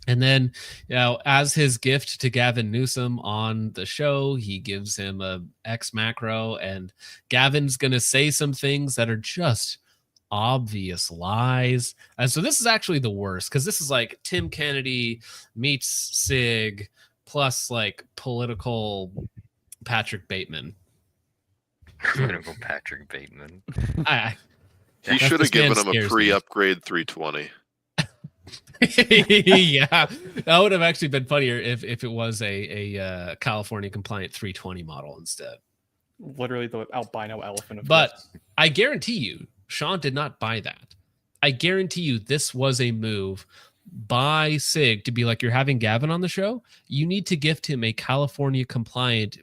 And then, as his gift to Gavin Newsom on the show, he gives him a X macro, and Gavin's going to say some things that are just obvious lies. And so this is actually the worst because this is like Tim Kennedy meets SIG plus like political Patrick Bateman. Political Patrick Bateman. He should have given him a pre-upgrade 320. Yeah, that would have actually been funnier if it was a California compliant 320 model instead. Literally the albino elephant of But gifts. I guarantee you, Sean did not buy that. I guarantee you this was a move by SIG to be like, you're having Gavin on the show, you need to gift him a California compliant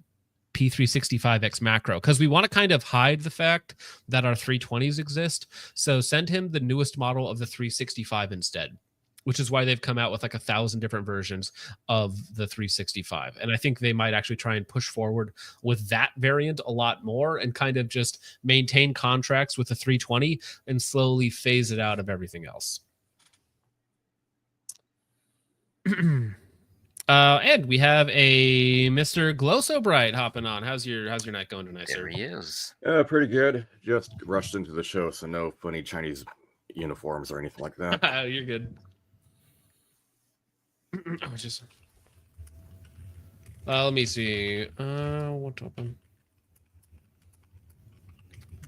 P365X macro because we want to kind of hide the fact that our 320s exist. So send him the newest model of the 365 instead, which is why they've come out with like 1,000 different versions of the 365. And I think they might actually try and push forward with that variant a lot more and kind of just maintain contracts with the 320 and slowly phase it out of everything else. And we have a Mr. Glow So Bright hopping on. How's your night going tonight, sir? There he is. Pretty good. Just rushed into the show, so no funny Chinese uniforms or anything like that. You're good. Just let me see. What open?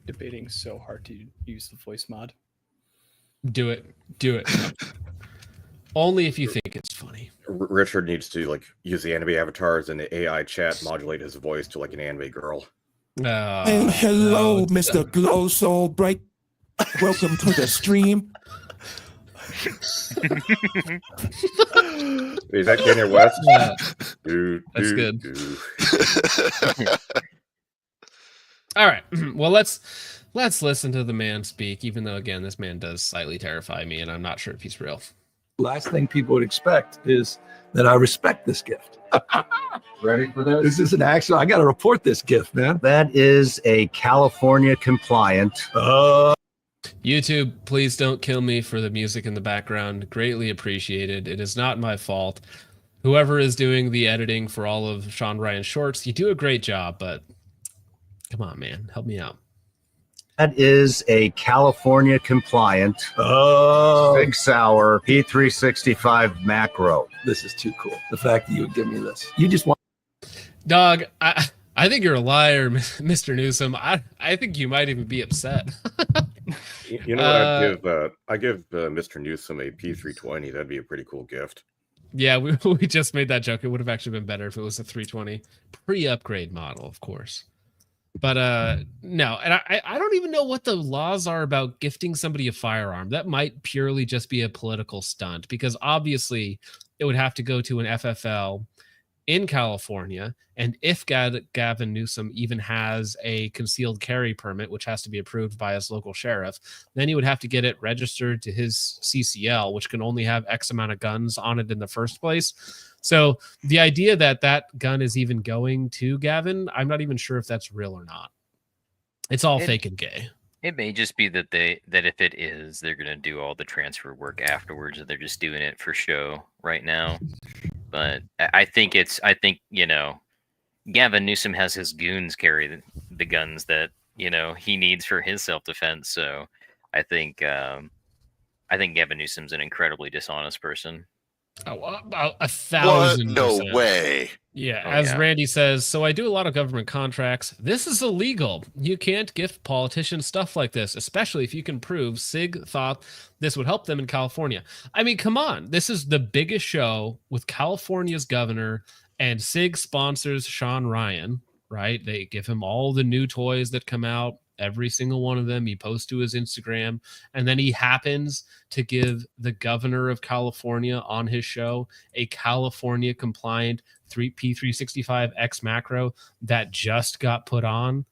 Debating so hard to use the voice mod. Do it. Do it. Only if you think it's funny. Richard needs to like use the anime avatars and the AI chat modulate his voice to like an anime girl. And hello, no, Mr. Glow Soul Break. Welcome to the stream. Is that Kanye West? Yeah, That's good. All right. Well, let's listen to the man speak, even though again this man does slightly terrify me, and I'm not sure if he's real. Last thing people would expect is that I respect this gift. Ready for this? This is an actual, I got to report this gift, man. That is a California compliant. YouTube, please don't kill me for the music in the background. Greatly appreciated. It is not my fault. Whoever is doing the editing for all of Sean Ryan's shorts, you do a great job, but come on, man, help me out. That is a California compliant Sig Sauer P365 macro. This is too cool. The fact that you would give me this. You just want. Dog, I think you're a liar, Mr. Newsom. I think you might even be upset. You know what? I'd give Mr. Newsom a P320. That'd be a pretty cool gift. Yeah, we just made that joke. It would have actually been better if it was a 320 pre-upgrade model, of course. But no, and I don't even know what the laws are about gifting somebody a firearm. That might purely just be a political stunt, because obviously it would have to go to an FFL in California. And if Gavin Newsom even has a concealed carry permit, which has to be approved by his local sheriff, then he would have to get it registered to his CCL, which can only have X amount of guns on it in the first place. So the idea that that gun is even going to Gavin, I'm not even sure if that's real or not. It's all fake and gay. It may just be that if it is, they're gonna do all the transfer work afterwards, and they're just doing it for show right now. But I think you know, Gavin Newsom has his goons carry the guns that he needs for his self-defense. So I think Gavin Newsom's an incredibly dishonest person. Oh, about 1,000%. No way. Yeah, as Randy says, so I do a lot of government contracts. This is illegal. You can't gift politicians stuff like this, especially if you can prove Sig thought this would help them in California. I mean, come on. This is the biggest show with California's governor, and Sig sponsors Sean Ryan, right? They give him all the new toys that come out. Every single one of them he posts to his Instagram, and then he happens to give the governor of California on his show a California compliant P365X macro that just got put on.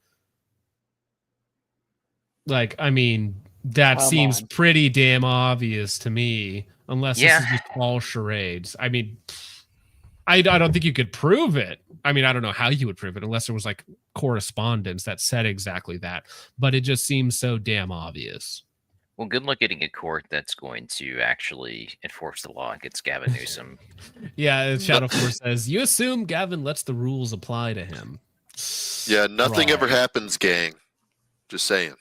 Like, I mean, that seems pretty damn obvious to me, unless this is just all charades. I mean, I don't think you could prove it. I mean, I don't know how you would prove it unless there was like correspondence that said exactly that, but it just seems so damn obvious. Well, good luck getting a court that's going to actually enforce the law against Gavin Newsom. Yeah, Shadow Force says, you assume Gavin lets the rules apply to him. Yeah, nothing ever happens, gang. Just saying.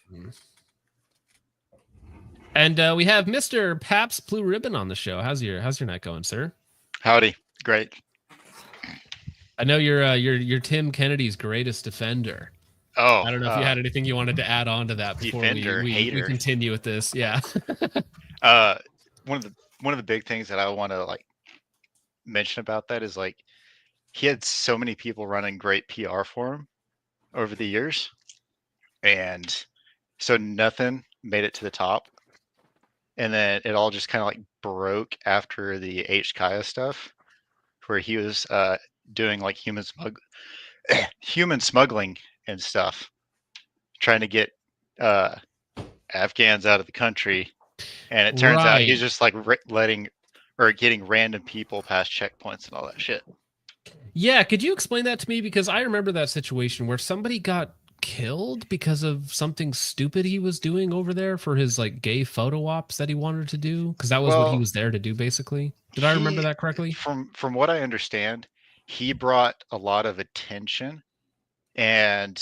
And we have Mr. Paps Blue Ribbon on the show. How's your night going, sir? Howdy. Great. I know you're Tim Kennedy's greatest defender. Oh, I don't know if you had anything you wanted to add on to that before we continue with this. Yeah. One of the big things that I want to like mention about that is like he had so many people running great PR for him over the years, and so nothing made it to the top, and then it all just kind of like broke after the H. Kaya stuff, where he was doing like human smuggling and stuff, trying to get Afghans out of the country, and it turns out he's just like getting random people past checkpoints and all that shit. Yeah, could you explain that to me? Because I remember that situation where somebody got killed because of something stupid he was doing over there for his like gay photo ops that he wanted to do, because that was what he was there to do, basically. Did I remember that correctly? From what I understand, he brought a lot of attention, and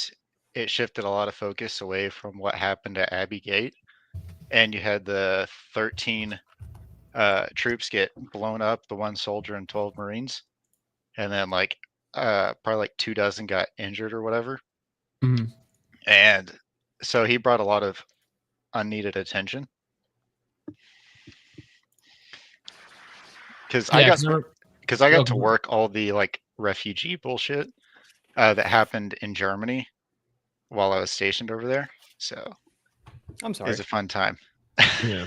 it shifted a lot of focus away from what happened at Abbey Gate. And you had the 13 troops get blown up, the 1 soldier and 12 Marines, and then like probably like 24 got injured or whatever. Mhm. And so he brought a lot of unneeded attention. Because I got to work all the like refugee bullshit that happened in Germany while I was stationed over there. So I'm sorry. it was a fun time. Yeah,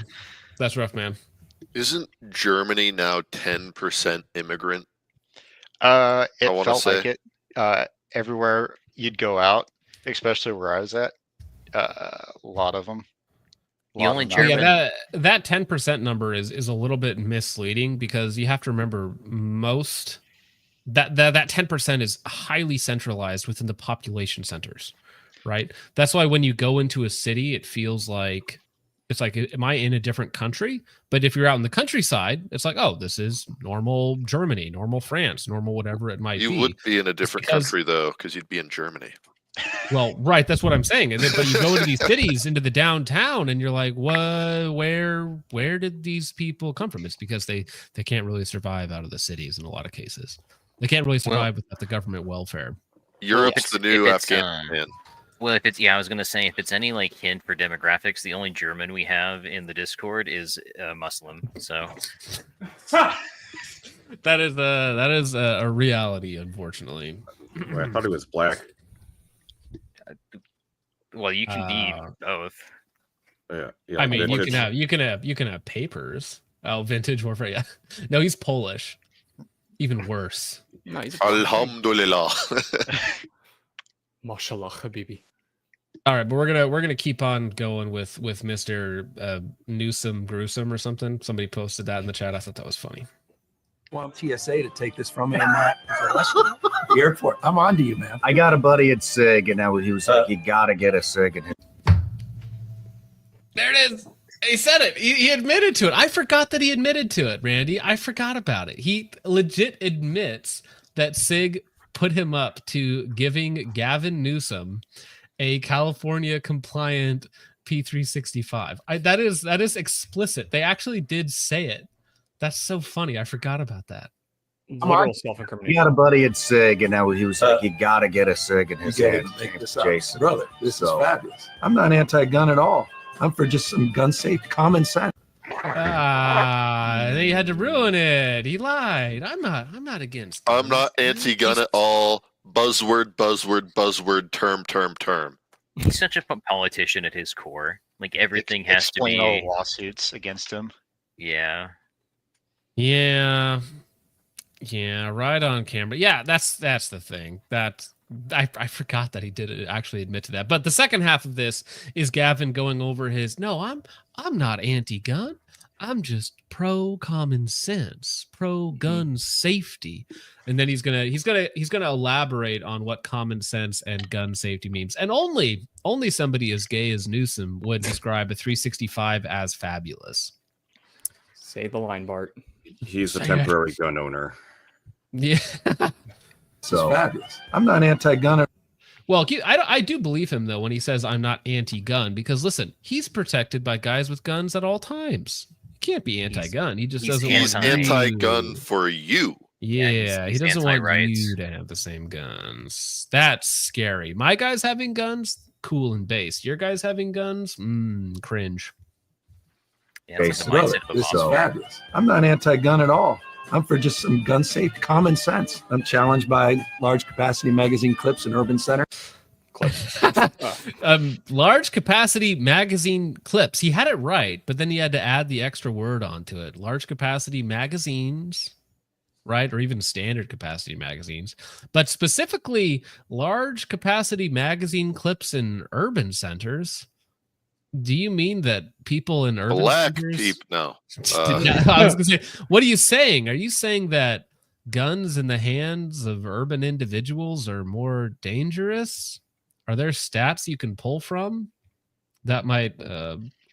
that's rough, man. Isn't Germany now 10% immigrant? It felt like it. Everywhere you'd go out, especially where I was at, a lot of them. The only Oh, German. yeah, that 10% number is a little bit misleading because you have to remember most that 10% is highly centralized within the population centers, right? That's why when you go into a city, it feels like it's like, am I in a different country? But if you're out in the countryside, it's like, oh, this is normal Germany, normal France, normal whatever it might be. You would be in a different country though, because you'd be in Germany. Well, right, that's what I'm saying. But you go into these cities, into the downtown, and you're like, what? Where did these people come from? It's because they can't really survive out of the cities in a lot of cases. They can't really survive without the government welfare. Europe's the new Afghanistan. Well, if it's I was gonna say if it's any like hint for demographics, the only German we have in the Discord is Muslim. So that is a reality, unfortunately. Well, I thought he was black. Well, you can be both. Yeah, I mean, vintage. you can have papers. Oh, vintage warfare. Yeah, no, he's Polish. Even worse. No, he's Alhamdulillah. Mashallah, Habibi. All right, but we're gonna keep on going with Mr. Newsom Gruesome or something. Somebody posted that in the chat. I thought that was funny. Want TSA to take this from me and that. The airport. I'm on to you, man. I got a buddy at Sig, and he was like, "You gotta get a Sig." And there it is. He said it. He admitted to it. I forgot that he admitted to it, Randy. I forgot about it. He legit admits that Sig put him up to giving Gavin Newsom a California compliant P365. That is explicit. They actually did say it. That's so funny. I forgot about that. Literal self-incrimination. He got a buddy at Sig, and he was like, "You gotta get a Sig." And his Jason, brother, this is fabulous. I'm not anti-gun at all. I'm for just some gun safe common sense. They had to ruin it. He lied. I'm not against guns. I'm not anti-gun at all. Buzzword, buzzword, buzzword, term. He's such a politician at his core. Like everything has to be all lawsuits against him. Yeah. Yeah, right on camera. Yeah, that's the thing. That I forgot that he did actually admit to that. But the second half of this is Gavin going over his, no, I'm not anti-gun. I'm just pro common sense, pro gun safety. And then he's gonna elaborate on what common sense and gun safety means. And only somebody as gay as Newsom would describe a 365 as fabulous. Say the line, Bart. He's a temporary gun owner. Yeah. So fabulous. I'm not anti-gun. Well, I do believe him though when he says I'm not anti-gun, because listen, he's protected by guys with guns at all times. He can't be anti-gun. He just doesn't want anti-gun for you. Yeah, he doesn't want you to have the same guns. That's scary. My guys having guns, cool and based. Your guys having guns, cringe. Yeah, it's Brother, this is fabulous. I'm not anti-gun at all. I'm for just some gun safe common sense. I'm challenged by large capacity magazine clips in urban center. Large capacity magazine clips. He had it right, but then he had to add the extra word onto it. Large capacity magazines, right? Or even standard capacity magazines. But specifically, large capacity magazine clips in urban centers. Do you mean that people in urban centers? No. I was going to say, what are you saying? Are you saying that guns in the hands of urban individuals are more dangerous? Are there stats you can pull from that might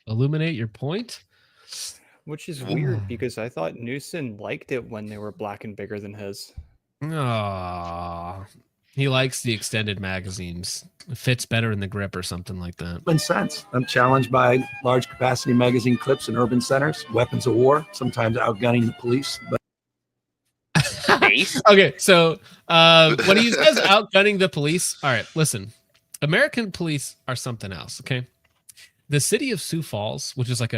illuminate your point? Which is weird because I thought Newsom liked it when they were black and bigger than his. Aww. He likes the extended magazines. It fits better in the grip or something like that. Common sense. I'm challenged by large capacity magazine clips in urban centers, weapons of war, sometimes outgunning the police. But Okay, so when he says outgunning the police, all right, listen. American police are something else, okay? The city of Sioux Falls, which is like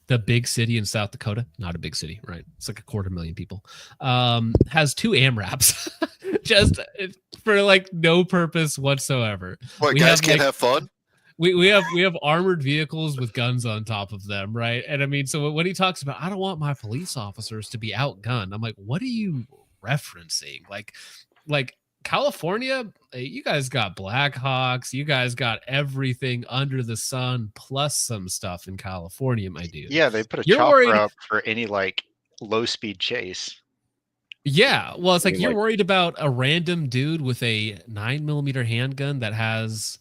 the big city in South Dakota, not a big city, right? It's like 250,000 people, has 2 AMRAPs just for like no purpose whatsoever. What, guys can't have fun? We have armored vehicles with guns on top of them, right? And I mean, so when he talks about, I don't want my police officers to be outgunned, I'm like, what are you referencing? Like California, you guys got Blackhawks, you guys got everything under the sun, plus some stuff in California, my dude. Yeah, they put a You're chopper worried- up for any like low speed chase. Yeah, well, it's I like mean, you're like- worried about a random dude with a 9mm handgun that has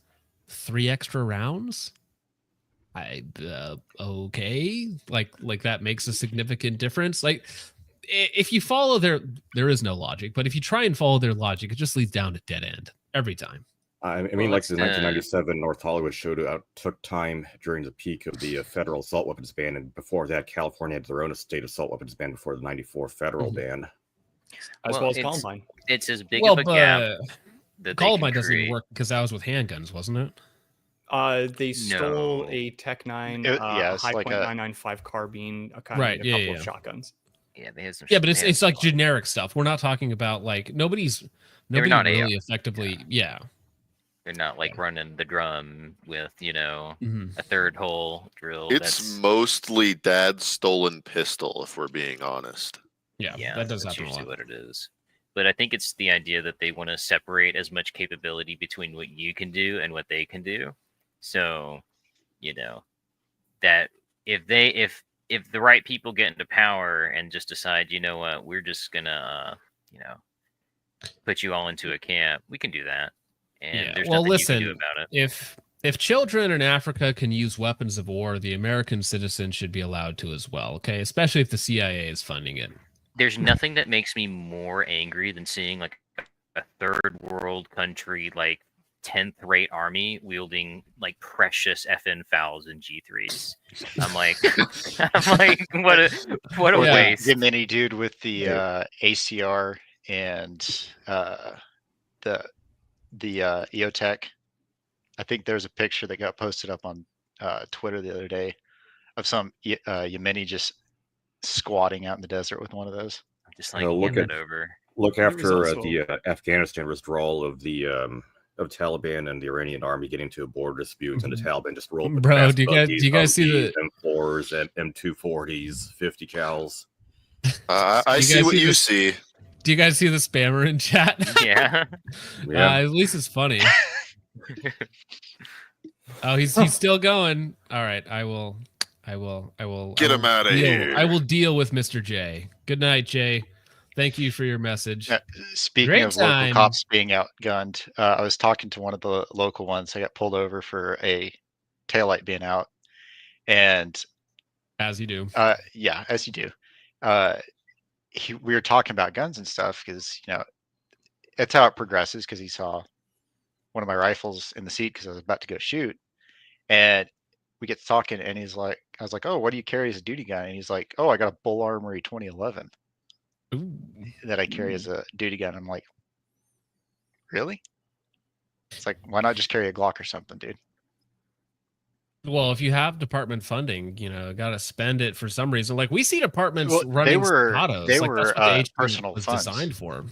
3 extra rounds. Okay, like that makes a significant difference. Like, if you follow there is no logic, but if you try and follow their logic, it just leads down to dead end every time. I mean, Well, like the that's, 1997 North Hollywood showdown took time during the peak of the federal assault weapons ban, and before that, California had their own state assault weapons ban before the '94 federal ban. As well as Columbine. It's as big Well, of a gap but that they Columbine can doesn't even create. work because that was with handguns, wasn't it? They stole No. a Tech 9 yeah, it's high like point a- 995 carbine, a kind Right, of a yeah, couple yeah. of shotguns. Yeah, they have some. Yeah, but they it's have it's like some- generic stuff. We're not talking about like nobody not really AR. effectively. Yeah. They're not like running the drum with Mhm. a 3rd hole drill. It's That's, mostly dad's stolen pistol, if we're being honest. Yeah, yeah, that does that's happen a usually lot. what it is. But I think it's the idea that they want to separate as much capability between what you can do and what they can do. So, that if the right people get into power and just decide, you know what, we're just gonna put you all into a camp, we can do that. And Yeah, there's well, nothing you can do listen, about it. if children in Africa can use weapons of war, the American citizens should be allowed to as well. Okay, especially if the CIA is funding it. There's nothing that makes me more angry than seeing like a 3rd world country like 10th rate army wielding like precious FN fouls and G3s. I'm like, what a Yeah. waste. The mini dude with the ACR and the EOTech. I think there's a picture that got posted up on Twitter the other day of some Yemeni just squatting out in the desert with one of those. I'm just like, look hand at- it over. Look There was after also- the Afghanistan withdrawal of the of Taliban and the Iranian army getting to a border dispute, and the Taliban just rolled. with Bro, fast do you guys see buggies, the- M4s and M240s, 50 cals? I You see guys what see you this- see. Do you guys see the spammer in chat? Yeah. Yeah, At least it's funny. Oh, he's still going. All right, I will Get him outta here. I will deal with Mr. J. Good night, Jay. Thank you for your message. Speaking Great of time. local cops being outgunned, I was talking to one of the local ones. I got pulled over for a taillight being out, and As you do. yeah, as you do. We were talking about guns and stuff because that's how it progresses. Because he saw one of my rifles in the seat because I was about to go shoot, and we get to talking, and he's like, I was like, "Oh, what do you carry as a duty gun?" And he's like, "Oh, I got a Bull Armory 2011 Ooh. that I carry as a duty gun." I'm like, "Really?" It's like, why not just carry a Glock or something, dude? Well, if you have department funding, got to spend it for some reason. Like we see departments Well, running they were stacatos. they Like, were that's what the HP personal was funds. designed for.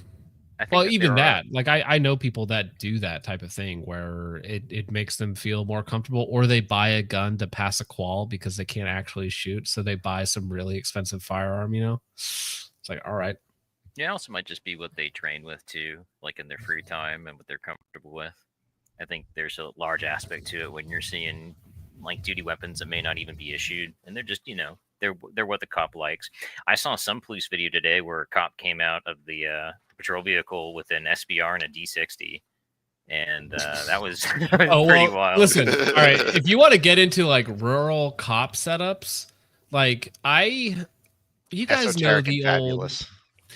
I think Well, that even there are- that, like I know people that do that type of thing where it makes them feel more comfortable, or they buy a gun to pass a qual because they can't actually shoot, so they buy some really expensive firearm. It's like, all right, Yeah, it also might just be what they train with too, like in their free time and what they're comfortable with. I think there's a large aspect to it when you're seeing like duty weapons that may not even be issued, and they're just they're what the cop likes. I saw some police video today where a cop came out of the patrol vehicle with an SBR and a D60, and that was, pretty wild. Listen, all right, if you want to get into like rural cop setups, like you guys know Esoteric the and old. fabulous.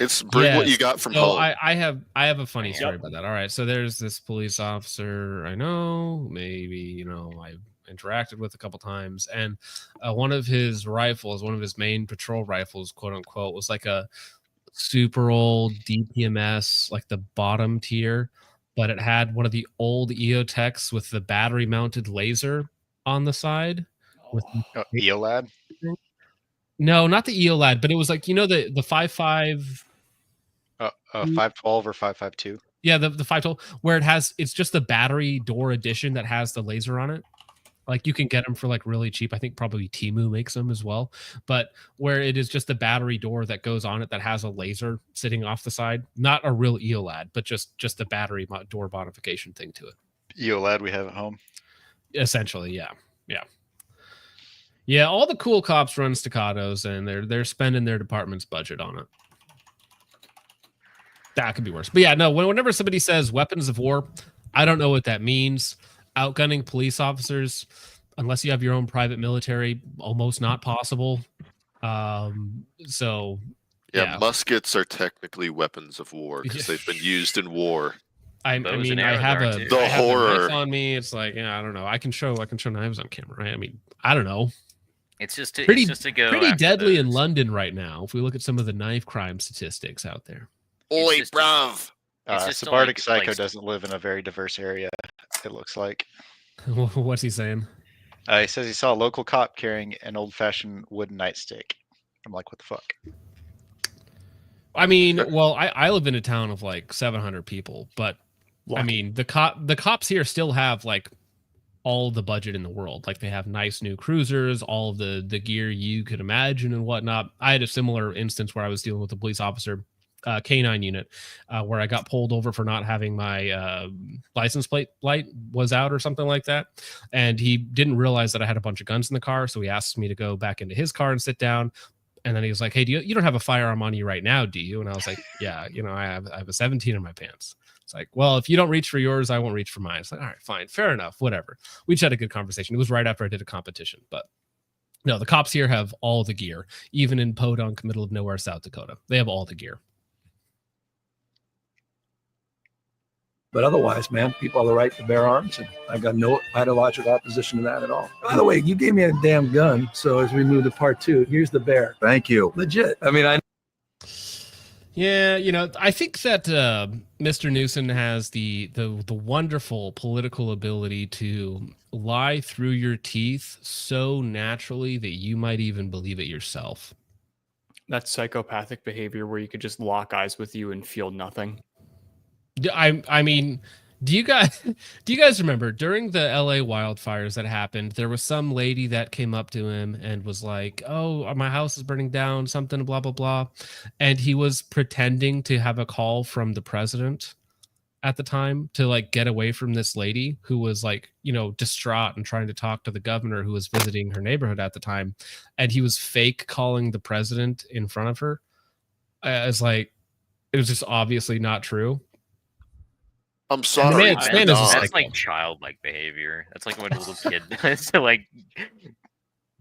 It's bring what you Yes. got from So home. I have a funny Yep. story about that. All right. So there's this police officer I know, maybe, I've interacted with a couple times, and one of his rifles, one of his main patrol rifles, quote unquote, was like a super old DPMS, like the bottom tier, but it had one of the old EOTechs with the battery mounted laser on the side. With EOLAD. no, not the EOLAD, but it was like the 5.5. 512 or 552. Yeah, the 512, where it's just the battery door edition that has the laser on it. Like you can get them for like really cheap. I think probably Temu makes them as well. But where it is just the battery door that goes on it that has a laser sitting off the side, not a real EOLAD, but just the battery door modification thing to it. EOLAD we have at home. Essentially, yeah. Yeah, all the cool cops run staccatos, and they're spending their department's budget on it. That could be worse. But yeah, no, whenever somebody says weapons of war, I don't know what that means. Outgunning police officers, unless you have your own private military, almost not possible. So yeah, muskets are technically weapons of war because they've been used in war. I have a horror knife on me. It's like, I don't know. I can show knives on camera, right? I mean, I don't know. It's just pretty go deadly in London right now. If we look at some of the knife crime statistics out there. Oi, bruv. Subarctic Psycho doesn't live in a very diverse area, it looks like. What's he saying? He says he saw a local cop carrying an old-fashioned wooden nightstick. I'm like, what the fuck? I mean, well, I live in a town of like 700 people, but I mean, the cops here still have like all the budget in the world. Like they have nice new cruisers, all of the gear you could imagine and whatnot. I had a similar instance where I was dealing with a police officer, K9 unit, where I got pulled over for not having my license plate light was out or something like that. And he didn't realize that I had a bunch of guns in the car. So he asked me to go back into his car and sit down. And then he was like, hey, you don't have a firearm on you right now, do you? And I was like, yeah, I have a 17 in my pants. It's like, well, if you don't reach for yours, I won't reach for mine. It's like, all right, fine, fair enough, whatever. We just had a good conversation. It was right after I did a competition. But no, the cops here have all the gear, even in Podunk, middle of nowhere, South Dakota. They have all the gear. But otherwise, man, people have the right to bear arms, and I've got no ideological opposition to that at all. By the way, you gave me a damn gun, so as we move to part 2, here's the bear. Thank you. Legit. I mean, Yeah, I think that Mr. Newsom has the wonderful political ability to lie through your teeth so naturally that you might even believe it yourself. That's psychopathic behavior where you could just lock eyes with you and feel nothing. I mean, do you guys remember during the LA wildfires that happened, there was some lady that came up to him and was like, oh, my house is burning down, something, blah, blah, blah. And he was pretending to have a call from the president at the time to like get away from this lady who was like, distraught and trying to talk to the governor who was visiting her neighborhood at the time. And he was fake calling the president in front of her. As like, it was just obviously not true. I'm sorry. That's like childlike behavior. That's like what a little kid does. So like,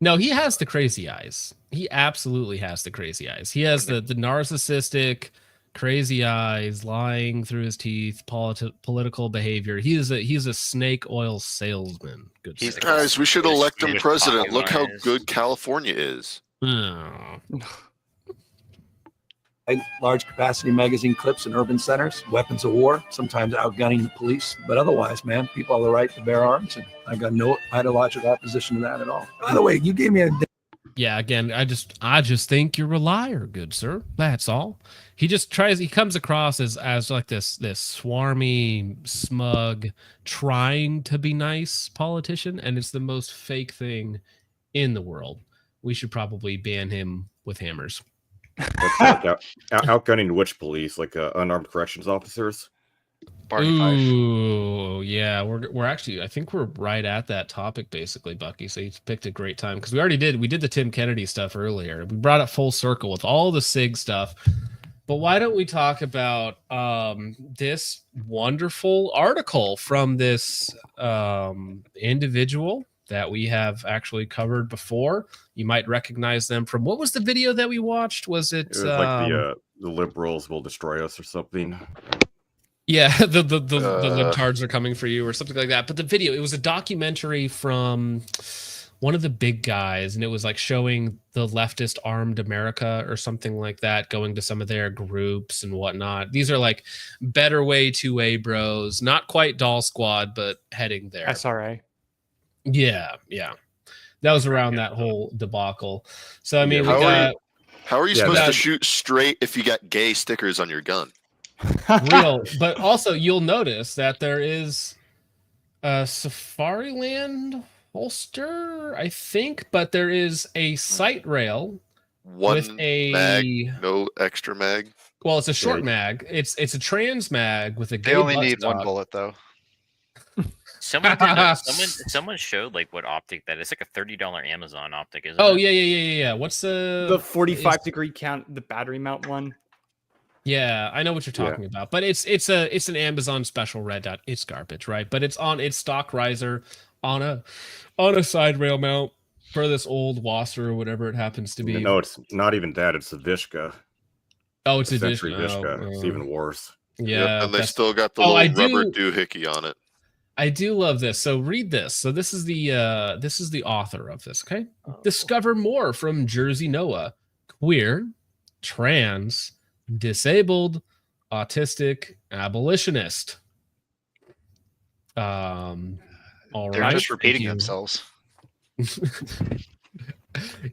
no, he has the crazy eyes. He absolutely has the crazy eyes. He has the narcissistic, crazy eyes, lying through his teeth, political behavior. He's a snake oil salesman. Good. Guys, we should elect him president. Look how good California is. Oh. large capacity magazine clips in urban centers, weapons of war, sometimes outgunning the police. But otherwise, man, people have the right to bear arms, and I've got no ideological opposition to that at all. By the way, you gave me a... Yeah, again, I just think you're a liar, good sir. That's all. He comes across as like this swarmy, smug, trying to be nice politician, and it's the most fake thing in the world. We should probably ban him with hammers. Outgunning which police, like unarmed corrections officers? Ooh, yeah, we're actually, I think we're right at that topic basically, Bucky. So you picked a great time because we did the Tim Kennedy stuff earlier. We brought it full circle with all the SIG stuff. But why don't we talk about this wonderful article from this individual that we have actually covered before. You might recognize them from, what was the video that we watched? Was it? It was like the liberals will destroy us or something. Yeah, the libtards are coming for you or something like that. But the video, it was a documentary from one of the big guys, and it was like showing the leftist armed America or something like that, going to some of their groups and whatnot. These are like better way 2A bros, not quite Doll Squad, but heading there. SRA. Yeah. That was around that whole debacle. So I mean, how are you supposed to shoot straight if you got gay stickers on your gun? Real, but also you'll notice that there is a Safariland holster, I think, but there is a sight rail with a mag, no extra mag. Well, it's a short mag. It's a trans mag with a. They only need one bullet though. Someone showed like what optic that is. Like a $30 Amazon optic, isn't it? Oh yeah. What's the 45-degree count, the battery mount one? Yeah, I know what you're talking about, but it's an Amazon special red dot. It's garbage, right? But it's on its stock riser on a side rail mount for this old Wasser or whatever it happens to be. No, it's not even that. It's a Vishka. Oh, it's a Vishka. It's even worse. Yeah, and they still got the little rubber doohickey on it. I do love this. So read this. So this is the author of this. Okay, discover more from Jersey Noah, queer, trans, disabled, autistic, abolitionist. All They're right. just repeating themselves.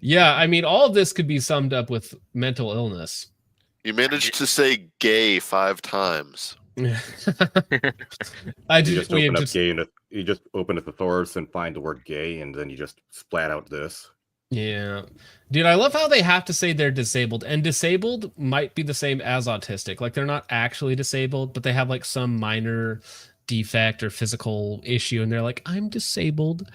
Yeah, I mean, all of this could be summed up with mental illness. You managed to say gay 5 times. I you just open up gay, and you just open a thesaurus and find the word gay, and then you just splat out this. Yeah, dude, I love how they have to say they're disabled, and disabled might be the same as autistic. Like they're not actually disabled, but they have like some minor defect or physical issue, and they're like, I'm disabled,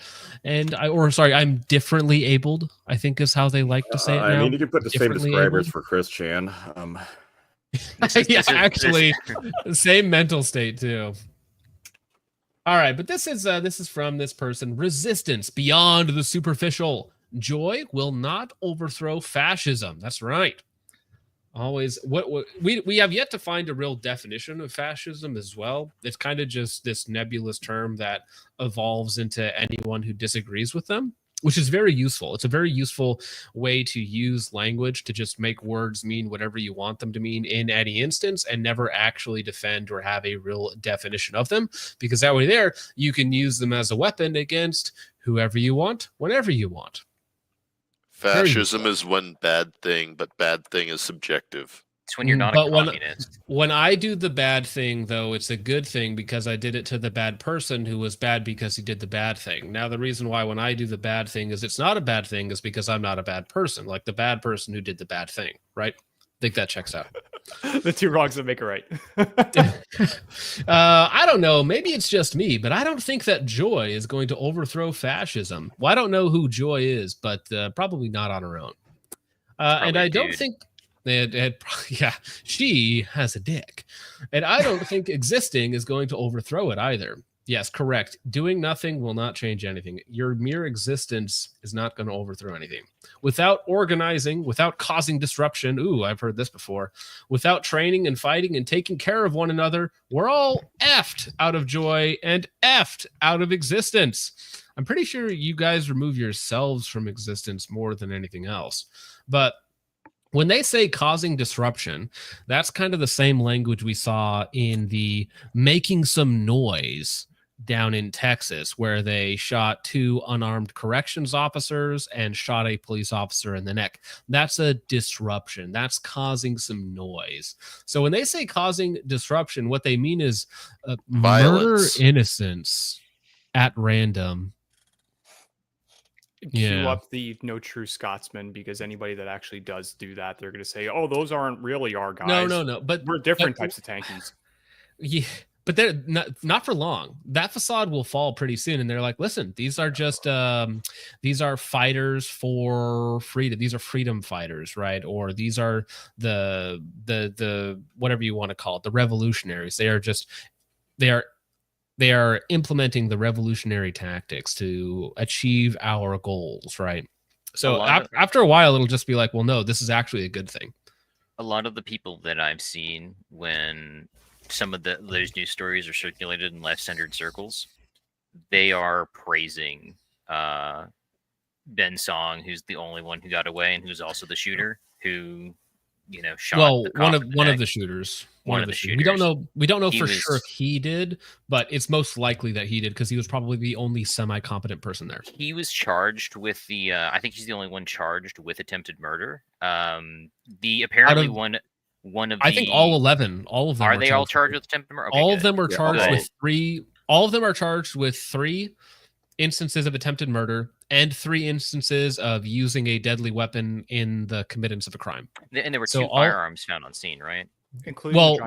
and I'm differently abled, I think is how they like to say it now. I mean, you can put the same describers for Chris Chan. Yeah, actually, same mental state too. All right, but this is from this person. Resistance beyond the superficial. Joy will not overthrow fascism. That's right. Always, what we have yet to find a real definition of fascism as well. It's kind of just this nebulous term that evolves into anyone who disagrees with them, which is very useful. It's a very useful way to use language to just make words mean whatever you want them to mean in any instance and never actually defend or have a real definition of them, because that way there you can use them as a weapon against whoever you want, whenever you want. Fascism is one bad thing, but bad thing is subjective. It's when you're not a communist. When I do the bad thing, though, it's a good thing because I did it to the bad person who was bad because he did the bad thing. Now, the reason why when I do the bad thing is it's not a bad thing is because I'm not a bad person, like the bad person who did the bad thing, right? I think that checks out. The two wrongs that make a right. I don't know. Maybe it's just me, but I don't think that Joy is going to overthrow fascism. Well, I don't know who Joy is, but probably not on her own. And I don't think... yeah, she has a dick. And I don't think existing is going to overthrow it either. Yes, correct. Doing nothing will not change anything. Your mere existence is not going to overthrow anything. Without organizing, without causing disruption, ooh, I've heard this before, without training and fighting and taking care of one another, we're all effed out of joy and effed out of existence. I'm pretty sure you guys remove yourselves from existence more than anything else. But when they say causing disruption, that's kind of the same language we saw in the making some noise down in Texas, where they shot 2 unarmed corrections officers and shot a police officer in the neck. That's a disruption. That's causing some noise. So when they say causing disruption, what they mean is murder innocents at random. Cue up the no true Scotsman, because anybody that actually does do that, they're going to say, oh, those aren't really our guys. No. But we're different types of tankies. Yeah, but they're not for long. That facade will fall pretty soon. And they're like, listen, these are just these are fighters for freedom. These are freedom fighters, right? Or these are the whatever you want to call it, the revolutionaries. They are they are implementing the revolutionary tactics to achieve our goals, right? So after a while, it'll just be like, well, no, this is actually a good thing. A lot of the people that I've seen when some of those news stories are circulated in left-centered circles, they are praising Ben Song, who's the only one who got away and who's also the shooter who, shot one of the shooters. One of the shooters. We don't know for sure if he did, but it's most likely that he did because he was probably the only semi-competent person there. He was charged with the I think he's the only one charged with attempted murder. The apparently one of I think all 11, all of them are they all charged with attempted murder? Okay, all of them were charged with 3. All of them are charged with 3 instances of attempted murder and 3 instances of using a deadly weapon in the committance of a crime. And there were 2 firearms found on scene, right?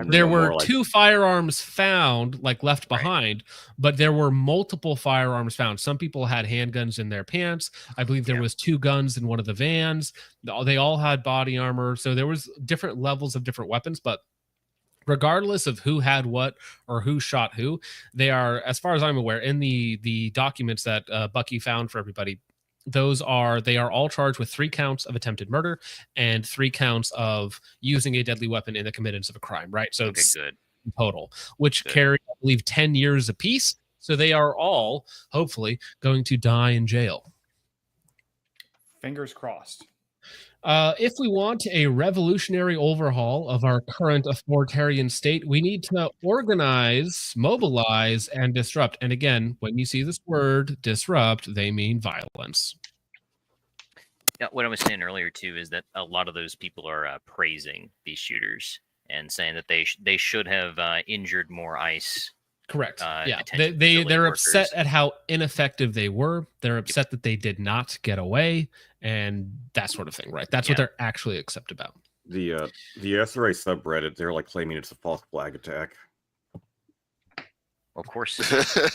There were 2 firearms found, left behind, but there were multiple firearms found. Some people had handguns in their pants. I believe there was 2 guns in one of the vans. They all had body armor. So there was different levels of different weapons, but regardless of who had what or who shot who, they are, as far as I'm aware, in the documents that Bucky found for everybody, they are all charged with 3 counts of attempted murder and 3 counts of using a deadly weapon in the committance of a crime, right? So it's good total, which carry, I believe, 10 years apiece. So they are all hopefully going to die in jail. Fingers crossed. If we want a revolutionary overhaul of our current authoritarian state, we need to organize, mobilize, and disrupt. And again, when you see this word disrupt, they mean violence. Yeah, what I was saying earlier too is that a lot of those people are praising these shooters and saying that they should have injured more ICE. Correct. They're upset at how ineffective they were. They're upset that they did not get away, and that sort of thing, right? That's what they're actually upset about. The SRA subreddit, they're claiming it's a false flag attack. Of course. Let's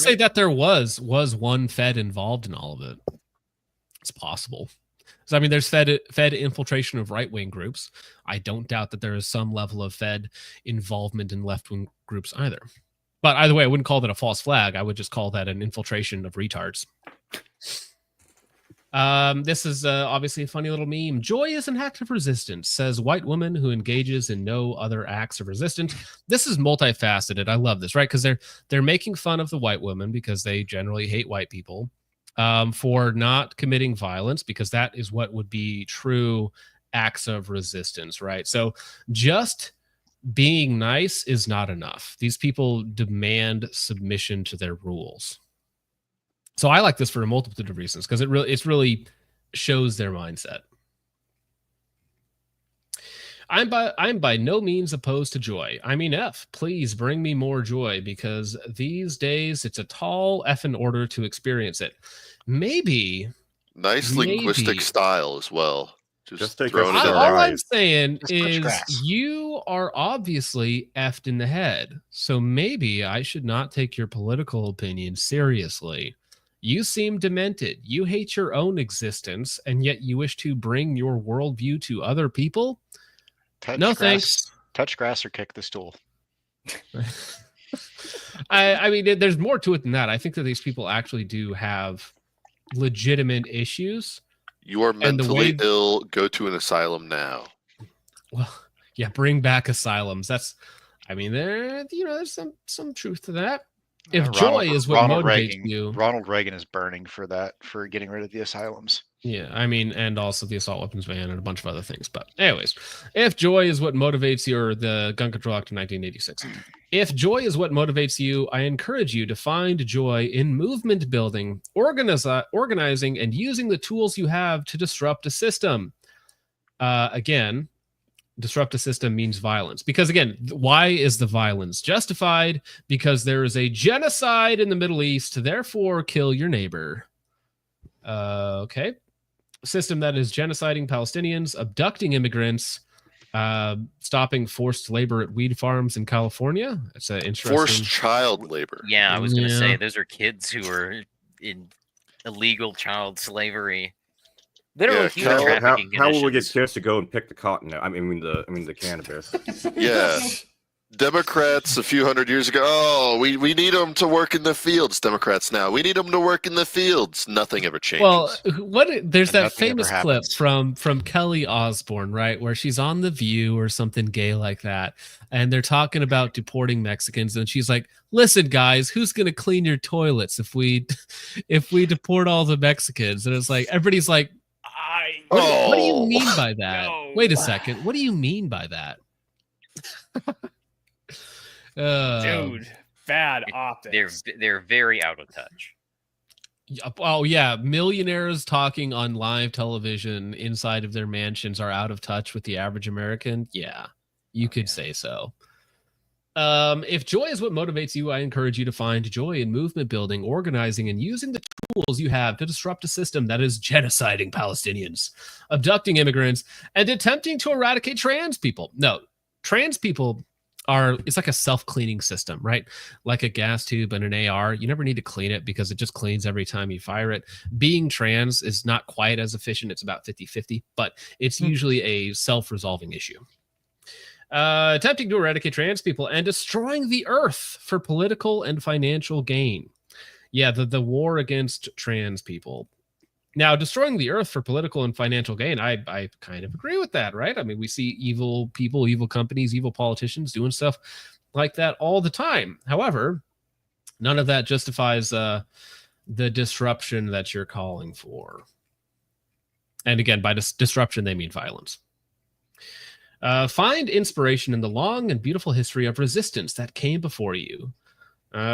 say that there was one Fed involved in all of it. It's possible. So, I mean, there's Fed infiltration of right-wing groups. I don't doubt that there is some level of Fed involvement in left-wing groups either. But either way, I wouldn't call that a false flag. I would just call that an infiltration of retards. This is obviously a funny little meme. Joy is an act of resistance, says white woman who engages in no other acts of resistance. This is multifaceted. I love this, right? Because they're making fun of the white women because they generally hate white people. For not committing violence, because that is what would be true acts of resistance, right? So just being nice is not enough. These people demand submission to their rules. So I like this for a multitude of reasons, because it really shows their mindset. I'm by no means opposed to joy. I mean, please bring me more joy, because these days it's a tall effing order to experience it. Maybe. Nice linguistic style as well. Just take throwing it in. All I'm saying is you are obviously effed in the head. So maybe I should not take your political opinion seriously. You seem demented. You hate your own existence, and yet you wish to bring your worldview to other people? Thanks. Touch grass or kick the stool. I mean, there's more to it than that. I think that these people actually do have legitimate issues. You are mentally ill. Go to an asylum now. Well, yeah, bring back asylums. There's some truth to that. If joy is what motivates you, Ronald Reagan is burning for getting rid of the asylums. Yeah, I mean, and also the assault weapons ban and a bunch of other things. But anyways, if joy is what motivates you, or the Gun Control Act of 1986, if joy is what motivates you, I encourage you to find joy in movement building, organizing, and using the tools you have to disrupt a system. Again, disrupt a system means violence. Because again, why is the violence justified? Because there is a genocide in the Middle East, therefore kill your neighbor. Okay. System that is genociding Palestinians, abducting immigrants, stopping forced labor at weed farms in California. It's an interesting... Forced child labor. Yeah, I was going to say, those are kids who are in illegal child slavery. Literally human trafficking. How will we get kids to go and pick the cotton? I mean the cannabis. Yeah. Democrats a few hundred years ago, oh, we need them to work in the fields. Democrats now, we need them to work in the fields. Nothing ever changes. Well, there's And that nothing ever famous clip happens. from Kelly Osbourne, right, where she's on The View or something gay like that, and they're talking about deporting Mexicans, and she's like, "Listen, guys, who's gonna clean your toilets if we deport all the Mexicans?" And it's like everybody's like, what do you mean by that? No. Wait a second, what do you mean by that? Dude, bad optics. They're very out of touch. Oh yeah, millionaires talking on live television inside of their mansions are out of touch with the average American. Yeah, you could say so. If joy is what motivates you, I encourage you to find joy in movement building, organizing, and using the tools you have to disrupt a system that is genociding Palestinians, abducting immigrants, and attempting to eradicate trans people. No, trans people it's like a self-cleaning system, right? Like a gas tube and an AR. You never need to clean it because it just cleans every time you fire it. Being trans is not quite as efficient. It's about 50-50, but it's usually a self-resolving issue. Attempting to eradicate trans people and destroying the earth for political and financial gain. Yeah, the war against trans people. Now, destroying the earth for political and financial gain, I kind of agree with that, right? I mean, we see evil people, evil companies, evil politicians doing stuff like that all the time. However, none of that justifies the disruption that you're calling for. And again, by disruption, they mean violence. Find inspiration in the long and beautiful history of resistance that came before you.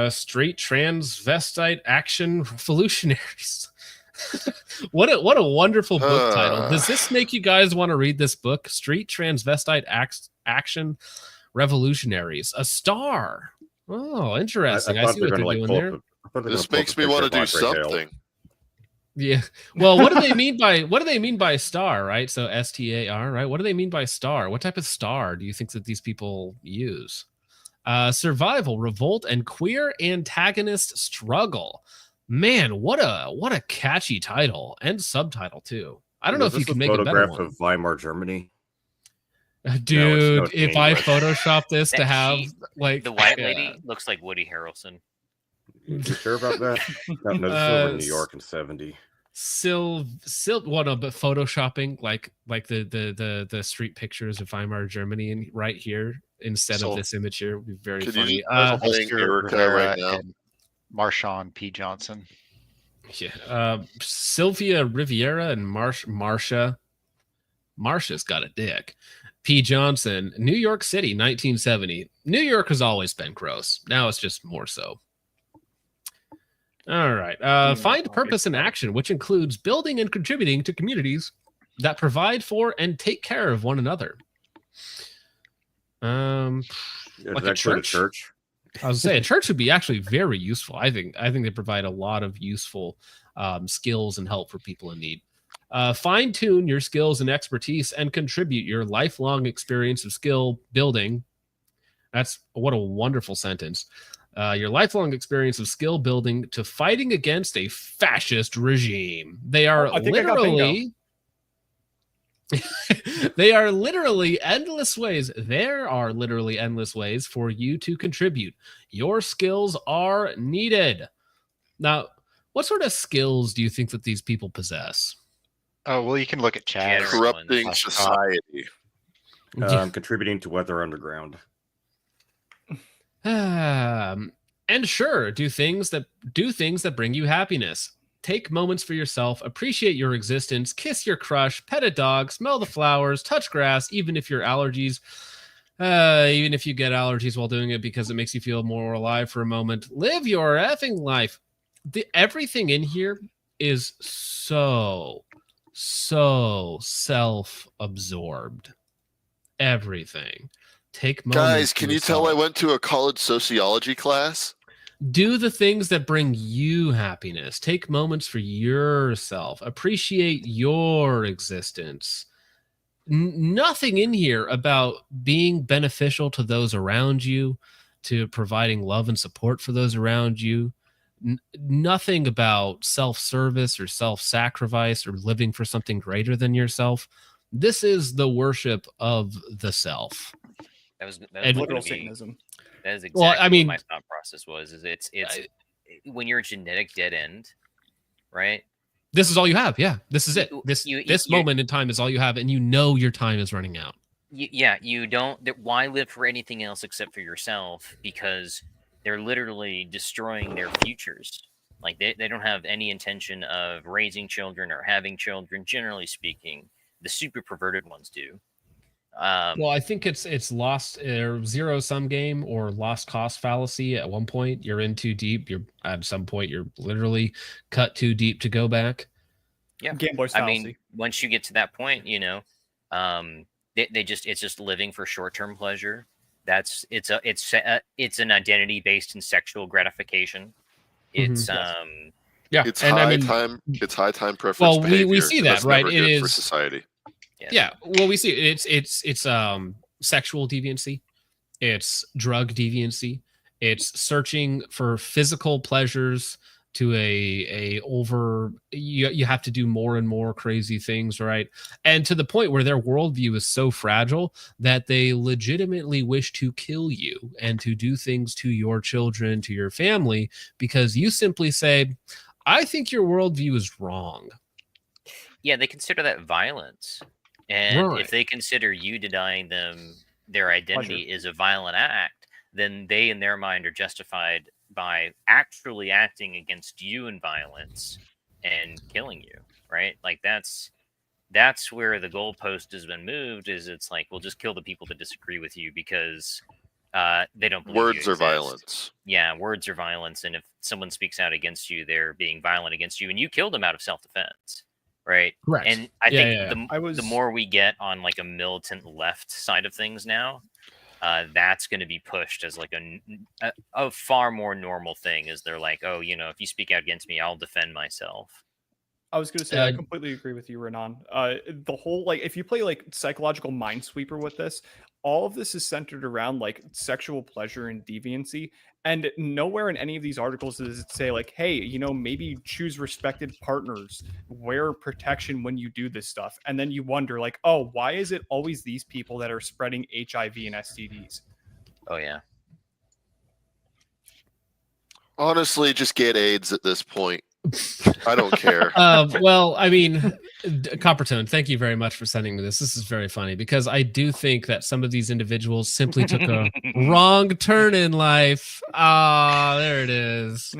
Straight transvestite action revolutionaries. What a wonderful book title. Does this make you guys want to read this book? Street Transvestite Action Revolutionaries. A star. Oh, interesting. I see what they're doing there. This makes me want to do something. Yeah. Well, what do they mean by star, right? So STAR, right? What do they mean by star? What type of star do you think that these people use? Survival, revolt, and queer antagonist struggle. Man, what a catchy title and subtitle too. I don't know if you can make a better one. Of Weimar, Germany. Dude, if I Photoshop this to have like the white lady looks like Woody Harrelson. You sure about that? No, this is over in New York in 70. Well, no, but photoshopping like the street pictures of Weimar, Germany, and right here instead of this image here would be very funny. Right now. Marshawn P. Johnson. Yeah. Sylvia Riviera and Marsha's got a dick. P. Johnson, New York City, 1970. New York has always been gross. Now it's just more so. All right. Find purpose in action, which includes building and contributing to communities that provide for and take care of one another. Like a church. I was saying, a church would be actually very useful. I think they provide a lot of useful skills and help for people in need. Fine tune your skills and expertise and contribute your lifelong experience of skill building. What a wonderful sentence. Your lifelong experience of skill building to fighting against a fascist regime. They are literally. There are literally endless ways for you to contribute. Your skills are needed. Now, what sort of skills do you think that these people possess? Oh, well, you can look at chat. Corrupting society. Contributing to Weather Underground. And sure, do things that bring you happiness. Take moments for yourself, appreciate your existence, kiss your crush, pet a dog, smell the flowers, touch grass, even if you get allergies while doing it because it makes you feel more alive for a moment. Live your effing life. Everything in here is so self-absorbed. Everything. Take moments. Guys, can you tell I went to a college sociology class? Do the things that bring you happiness. Take moments for yourself. Appreciate your existence. Nothing in here about being beneficial to those around you, to providing love and support for those around you. Nothing about self-service or self-sacrifice or living for something greater than yourself. This is the worship of the self. That was And- gonna Literal be- Satanism. That is exactly Well, I mean- what my thought process was. Is it's when you're a genetic dead end, right? This is all you have. Yeah, this is it. This You- moment in time is all you have, and you know your time is running out. You don't. Why live for anything else except for yourself? Because they're literally destroying their futures. Like they don't have any intention of raising children or having children. Generally speaking, the super perverted ones do. Well, I think it's lost or zero sum game or lost cost fallacy. At one point, you're in too deep. You're at some point you're literally cut too deep to go back. Yeah, Gambler's I fallacy. mean, once you get to that point, it's just living for short-term pleasure. It's an identity based in sexual gratification. It's Yeah, It's and high I mean, time. It's high time preference. well, we behavior, see and that, that's right? never It good for is- society. yeah. Well, we see it's sexual deviancy, it's drug deviancy, it's searching for physical pleasures to a over. You have to do more and more crazy things, right? And to the point where their worldview is so fragile that they legitimately wish to kill you and to do things to your children, to your family, because you simply say, "I think your worldview is wrong." Yeah, they consider that violence. And Right. if they consider you denying them their identity is a violent act, then they, in their mind, are justified by actually acting against you in violence and killing you, right? Like that's where the goalpost has been moved. Is it's like, we'll just kill the people that disagree with you because they don't believe you Words are exist. violence. Yeah, words are violence, and if someone speaks out against you, they're being violent against you, and you killed them out of self-defense, right? Correct. And I Yeah, think yeah, the more we get on like a militant left side of things now, that's going to be pushed as like a far more normal thing. Is they're like, oh, if you speak out against me, I'll defend myself. I was going to say, I completely agree with you, Renan. The whole, like, if you play like psychological minesweeper with this, all of this is centered around like sexual pleasure and deviancy. And nowhere in any of these articles does it say like, hey, maybe choose respected partners, wear protection when you do this stuff. And then you wonder like, oh, why is it always these people that are spreading HIV and STDs? Oh yeah. Honestly, just get AIDS at this point. I don't care. Well, I mean, Coppertone, thank you very much for sending me this. This is very funny because I do think that some of these individuals simply took a wrong turn in life. Ah, there it is.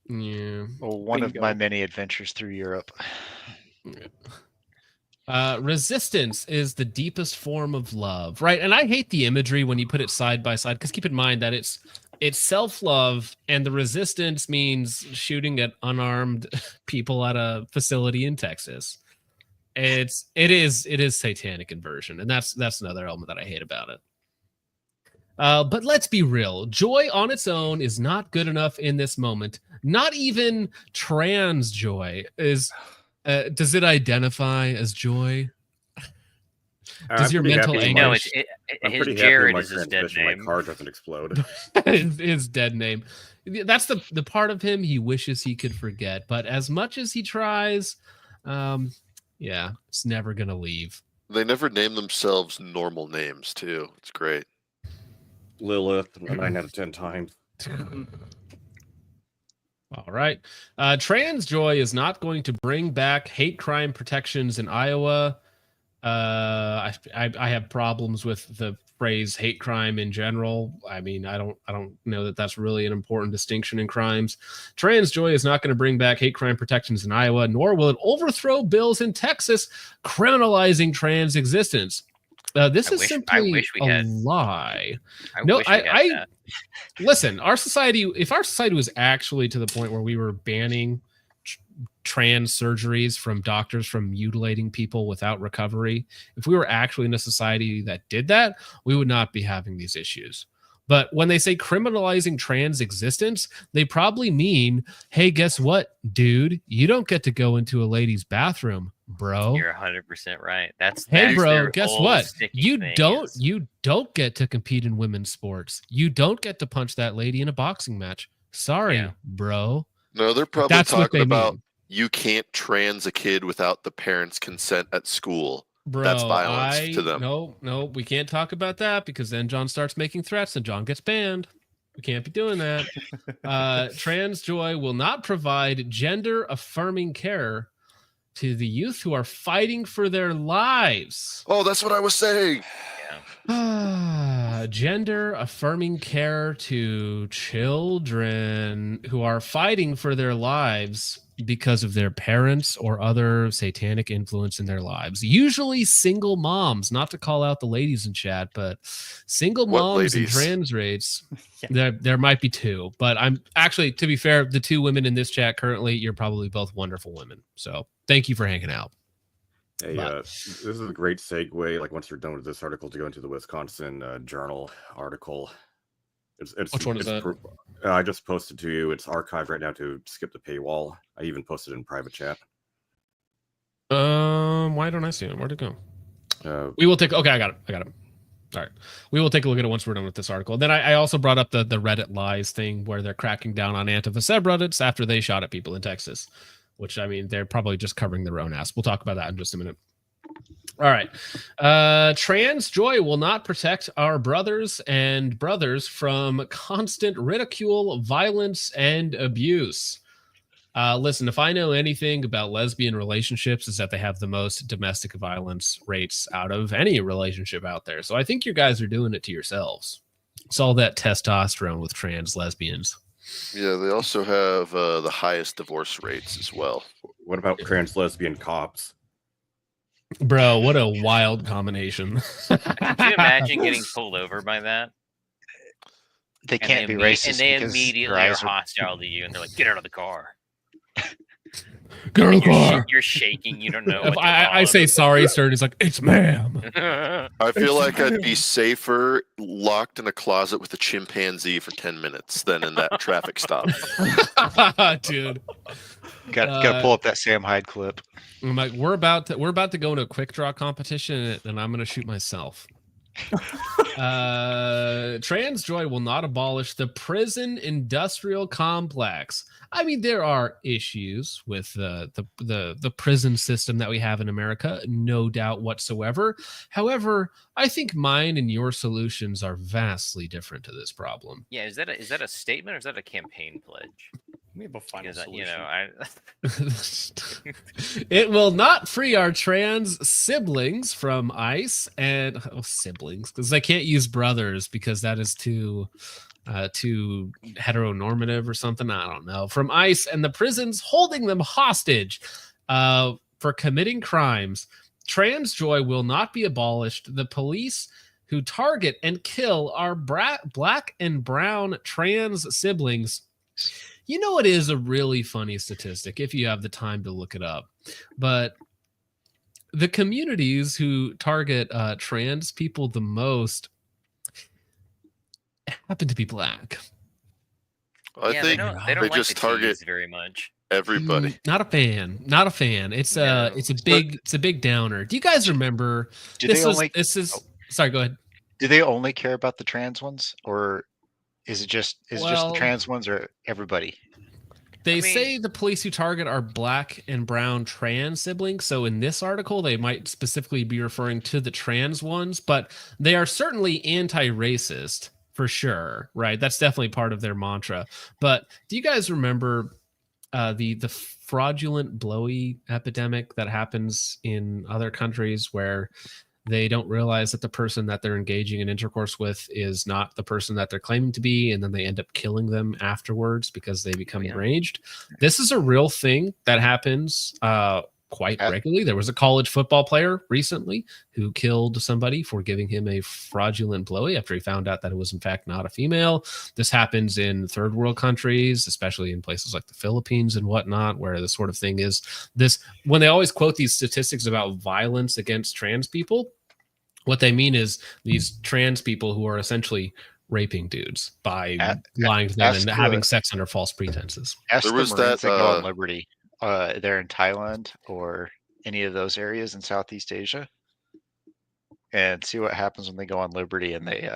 Yeah. Well, one of Bingo. my many adventures through Europe. Resistance is the deepest form of love, right? And I hate the imagery when you put it side by side because keep in mind that it's self-love, and the resistance means shooting at unarmed people at a facility in Texas. It is satanic inversion, and that's another element that I hate about it. But let's be real. Joy on its own is not good enough in this moment. Not even trans joy is. Does it identify as joy? Does your mental anguish? I'm his pretty happy Jared with is my his dead transmission. name. My car doesn't explode. his dead name. That's the part of him he wishes he could forget. But as much as he tries, yeah, it's never gonna leave. They never name themselves normal names too. It's great. Lilith 9 out of 10 times. All right. Trans joy is not going to bring back hate crime protections in Iowa. I have problems with the phrase hate crime in general. I mean, I don't know that that's really an important distinction in crimes. Trans joy is not going to bring back hate crime protections in Iowa, nor will it overthrow bills in Texas criminalizing trans existence. This is simply a lie. Listen, if our society was actually to the point where we were banning trans surgeries from doctors from mutilating people without recovery, if we were actually in a society that did that, we would not be having these issues. But when they say criminalizing trans existence, they probably mean, hey, guess what, dude? You don't get to go into a lady's bathroom, bro. You're 100% right. That's bro. their Guess whole what? sticky You thing don't get to compete in women's sports. You don't get to punch that lady in a boxing match. Sorry, bro. No, they're probably That's what talking they about mean. you can't trans a kid without the parents' consent at school. Bro, That's violence to them. No, we can't talk about that because then John starts making threats and John gets banned. We can't be doing that. Trans Joy will not provide gender affirming care to the youth who are fighting for their lives. Oh, that's what I was saying. Gender affirming care to children who are fighting for their lives because of their parents or other satanic influence in their lives. Usually single moms, not to call out the ladies in chat, but single What moms and ladies? trans rates. There might be two, but I'm actually, to be fair, the two women in this chat currently, you're probably both wonderful women. So thank you for hanging out. Hey, this is a great segue. Like once you're done with this article, to go into the Wisconsin Journal article. Which one is that? I just posted to you. It's archived right now to skip the paywall. I even posted it in private chat. Why don't I see it? Where'd it go? We will take. Okay, I got it. All right, we will take a look at it once we're done with this article. Then I also brought up the Reddit lies thing where they're cracking down on Antifa subreddits after they shot at people in Texas. Which, I mean, they're probably just covering their own ass. We'll talk about that in just a minute. All right. Trans Joy will not protect our brothers from constant ridicule, violence, and abuse. Listen, if I know anything about lesbian relationships, is that they have the most domestic violence rates out of any relationship out there. So I think you guys are doing it to yourselves. It's all that testosterone with trans lesbians. Yeah, they also have the highest divorce rates as well. What about trans lesbian cops? Bro, what a wild combination. Could you imagine getting pulled over by that? They can't be racist. And they because immediately their are eyes are- hostile to you, and they're like, "Get out of the car." Get out of the car. You're shaking. You don't know. If What to I call say them. sorry, sir, and he's like, it's ma'am. I feel like I'd be safer locked in a closet with a chimpanzee for 10 minutes than in that traffic stop. Dude. Gotta pull up that Sam Hyde clip. I'm like, we're about to go into a quick draw competition, and I'm gonna shoot myself. Trans Joy will not abolish the prison industrial complex. I mean, there are issues with the prison system that we have in America, no doubt whatsoever. However, I think mine and your solutions are vastly different to this problem. Yeah, is that a statement or is that a campaign pledge? We have a final Because solution. It will not free our trans siblings from ICE and siblings, because they can't use brothers because that is too heteronormative or something. I don't know. From ICE and the prisons holding them hostage for committing crimes. Trans Joy will not be abolished. The police who target and kill our black and brown trans siblings. You know, it is a really funny statistic if you have the time to look it up. But the communities who target trans people the most happen to be black. I think they don't they like just the target T's very much. everybody. Not a fan. It's a big downer. Do you guys remember? Sorry, go ahead. Do they only care about the trans ones, or is it just the trans ones, or everybody? They say the police who target are black and brown trans siblings. So in this article, they might specifically be referring to the trans ones, but they are certainly anti-racist for sure, right? That's definitely part of their mantra. But do you guys remember the fraudulent blowy epidemic that happens in other countries where they don't realize that the person that they're engaging in intercourse with is not the person that they're claiming to be, and then they end up killing them afterwards because they become enraged? This is a real thing that happens quite regularly. There was a college football player recently who killed somebody for giving him a fraudulent blowy after he found out that it was in fact not a female. This happens in third world countries, especially in places like the Philippines and whatnot, where the sort of thing is this. When they always quote these statistics about violence against trans people, what they mean is these trans people who are essentially raping dudes by lying to them and having sex under false pretenses. Ask the Marines that go on Liberty. They're in Thailand or any of those areas in Southeast Asia, and see what happens when they go on Liberty and they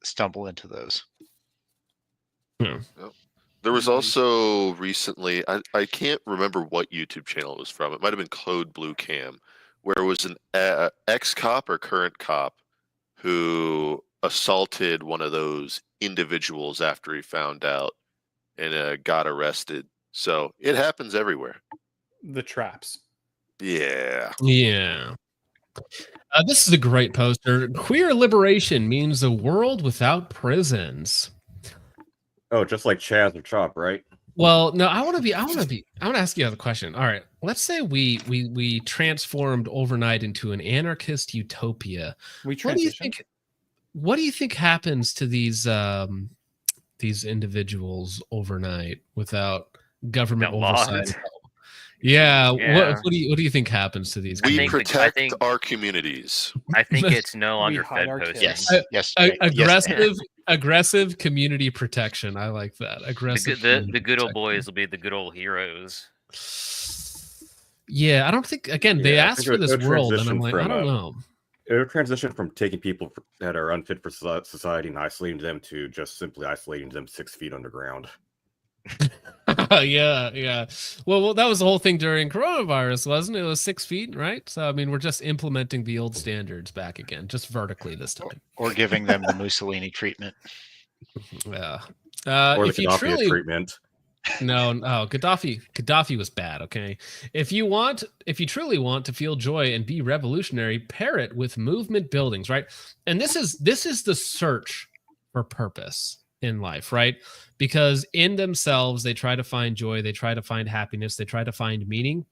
stumble into those. Yep. There was also recently, I can't remember what YouTube channel it was from. It might have been Code Blue Cam, where it was an ex-cop or current cop who assaulted one of those individuals after he found out and got arrested. So it happens everywhere. The traps. Yeah. Yeah. This is a great poster. Queer liberation means a world without prisons. Oh, just like Chaz or Chop, right? Well, no, I want to ask you a question. All right. Let's say we transformed overnight into an anarchist utopia. What do you think happens to these individuals overnight without government oversight? Yeah. What do you think happens to these? We protect our communities. I think it's no longer Fed posting. Aggressive community protection. I like that. Aggressive. The good old boys will be the good old heroes. Yeah, I don't think. Again, they asked for this world, and I'm like, I don't know. It would transition from taking people that are unfit for society and isolating them to just simply isolating them 6 feet underground. Yeah. Well, that was the whole thing during coronavirus, wasn't it? It was 6 feet, right? So, I mean, we're just implementing the old standards back again, just vertically this time. Or giving them the Mussolini treatment. Yeah. Or the Gaddafi treatment. No, Gaddafi was bad, okay? If you truly want to feel joy and be revolutionary, pair it with movement buildings, right? And this is the search for purpose in life, right? Because in themselves, they try to find joy, they try to find happiness, they try to find meaning,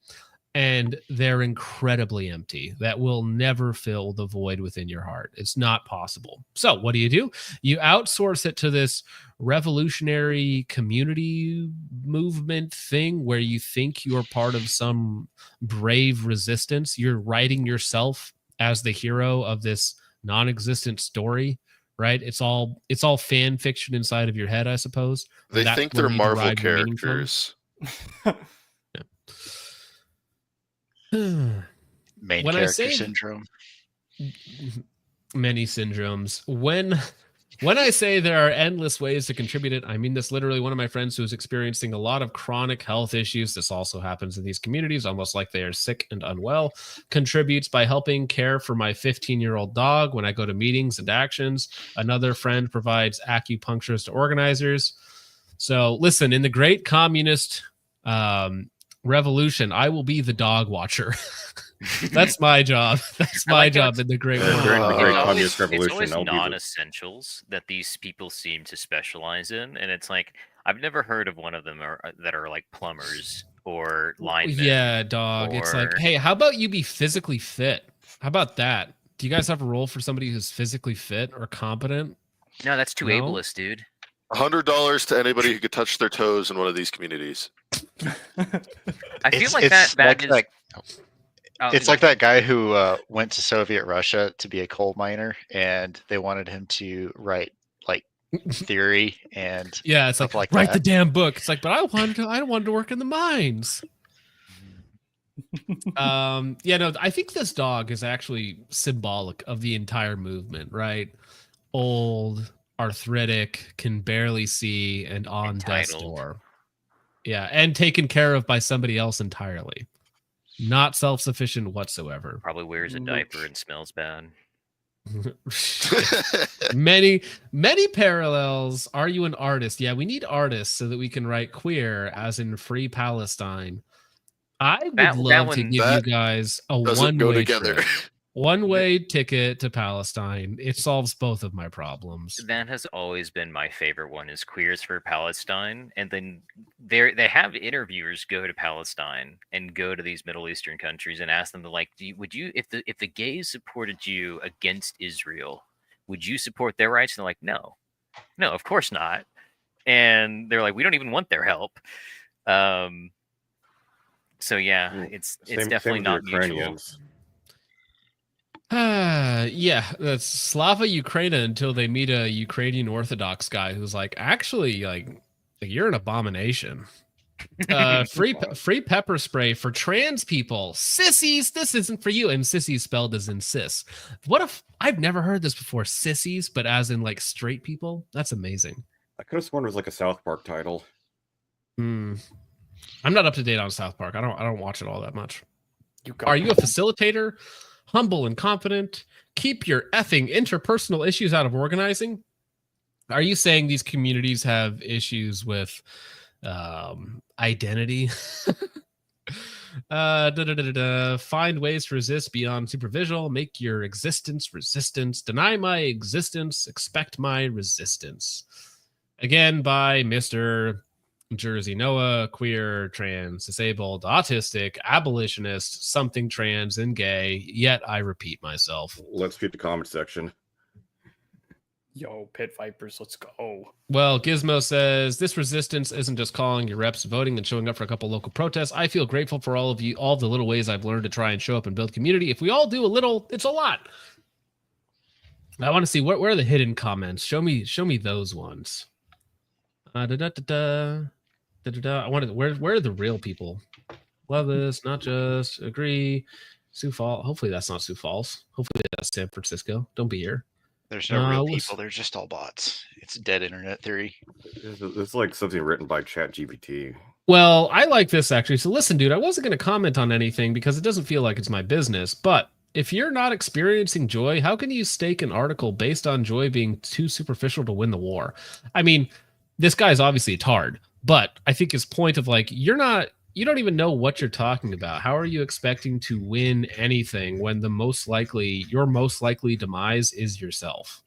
and they're incredibly empty. That will never fill the void within your heart. It's not possible. So what do? You outsource it to this revolutionary community movement thing where you think you're part of some brave resistance. You're writing yourself as the hero of this non-existent story. Right, it's all fan fiction inside of your head, I suppose. They think they're Marvel characters. Main character syndrome. Many syndromes. When I say there are endless ways to contribute it, I mean this literally. One of my friends who is experiencing a lot of chronic health issues, this also happens in these communities, almost like they are sick and unwell, contributes by helping care for my 15-year-old dog when I go to meetings and actions. Another friend provides acupuncturists to organizers. So listen, in the great communist revolution, I will be the dog watcher. That's my job. That's my job in the great world. Communist revolution. It's always non-essentials that these people seem to specialize in, and it's like I've never heard of one of them that are like plumbers or linemen. Yeah, dog. It's like, hey, how about you be physically fit? How about that? Do you guys have a role for somebody who's physically fit or competent? No, that's too ableist, dude. $100 to anybody who could touch their toes in one of these communities. I feel like that is. It's like that guy who went to Soviet Russia to be a coal miner, and they wanted him to write like theory and it's like write the damn book. It's like, but I wanted to work in the mines. I think this dog is actually symbolic of the entire movement, right? Old, arthritic, can barely see, and on death's door. Yeah, and taken care of by somebody else entirely. Not self-sufficient whatsoever. Probably wears a diaper and smells bad. many parallels. Are you an artist? Yeah, we need artists so that we can write queer, as in free Palestine. I would love to give you guys a one-way trip. One-way ticket to Palestine. It solves both of my problems. That has always been my favorite one, is Queers for Palestine. And then they have interviewers go to Palestine and go to these Middle Eastern countries and ask them to, like, would you if the gays supported you against Israel, would you support their rights? And they're like, no, of course not. And they're like, we don't even want their help. So yeah, it's definitely not mutual. That's Slava Ukraine until they meet a Ukrainian Orthodox guy who's like, actually, like you're an abomination. Free pepper spray for trans people. Sissies, this isn't for you. And sissies spelled as in cis. What if I've never heard this before? Sissies, but as in like straight people? That's amazing. I could have sworn it was like a South Park title. I'm not up to date on South Park. I don't watch it all that much. Are you a facilitator? Humble and confident? Keep your effing interpersonal issues out of organizing? Are you saying these communities have issues with identity? Find ways to resist beyond superficial. Make your existence resistance. Deny my existence. Expect my resistance. Again, by Mr. Jersey Noah, queer, trans, disabled, autistic, abolitionist, something trans, and gay. Yet I repeat myself. Let's read the comment section. Yo, Pit Vipers, let's go. Well, Gizmo says, this resistance isn't just calling your reps, voting, and showing up for a couple local protests. I feel grateful for all of you, all the little ways I've learned to try and show up and build community. If we all do a little, it's a lot. I want to see where are the hidden comments. Show me those ones. I wanted where are the real people? Love this, not just agree. Sioux Falls. Hopefully that's not Sioux Falls. Hopefully that's San Francisco. Don't be here. There's no real people. They're just all bots. It's dead internet theory. It's like something written by ChatGPT. Well, I like this actually. So listen, dude, I wasn't going to comment on anything because it doesn't feel like it's my business. But if you're not experiencing joy, how can you stake an article based on joy being too superficial to win the war? I mean, this guy's obviously a tard, but I think his point of like, you don't even know what you're talking about. How are you expecting to win anything when your most likely demise is yourself?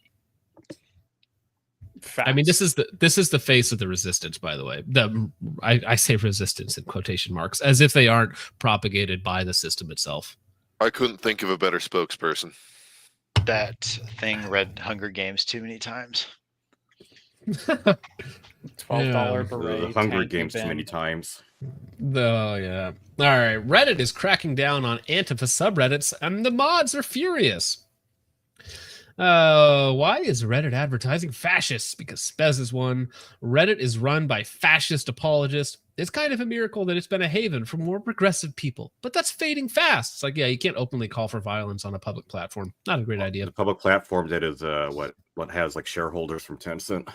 Facts. I mean, this is the face of the resistance, by the way. I say resistance in quotation marks, as if they aren't propagated by the system itself. I couldn't think of a better spokesperson. That thing read Hunger Games too many times. $12 beret. The Hunger Games too many times. Oh, yeah. All right. Reddit is cracking down on Antifa subreddits, and the mods are furious. Why is Reddit advertising fascists? Because Spez is one. Reddit is run by fascist apologists. It's kind of a miracle that it's been a haven for more progressive people, but that's fading fast. It's like, yeah, you can't openly call for violence on a public platform. Not a great idea. A public platform that is what has like shareholders from Tencent.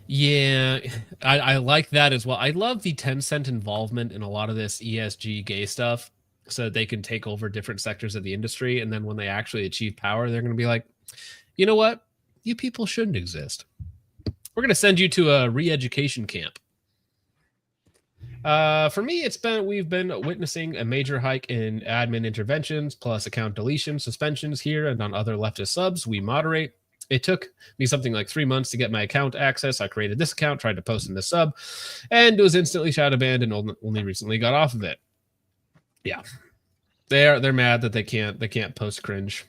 Yeah, I like that as well. I love the Tencent involvement in a lot of this ESG gay stuff so that they can take over different sectors of the industry. And then when they actually achieve power, they're going to be like, you know what? You people shouldn't exist. We're going to send you to a re-education camp. For me, we've been witnessing a major hike in admin interventions plus account deletion, suspensions here and on other leftist subs. We moderate. It took me something like 3 months to get my account access. I created this account, tried to post in this sub, and it was instantly shadow banned and only recently got off of it. Yeah. They're mad that they can't post cringe.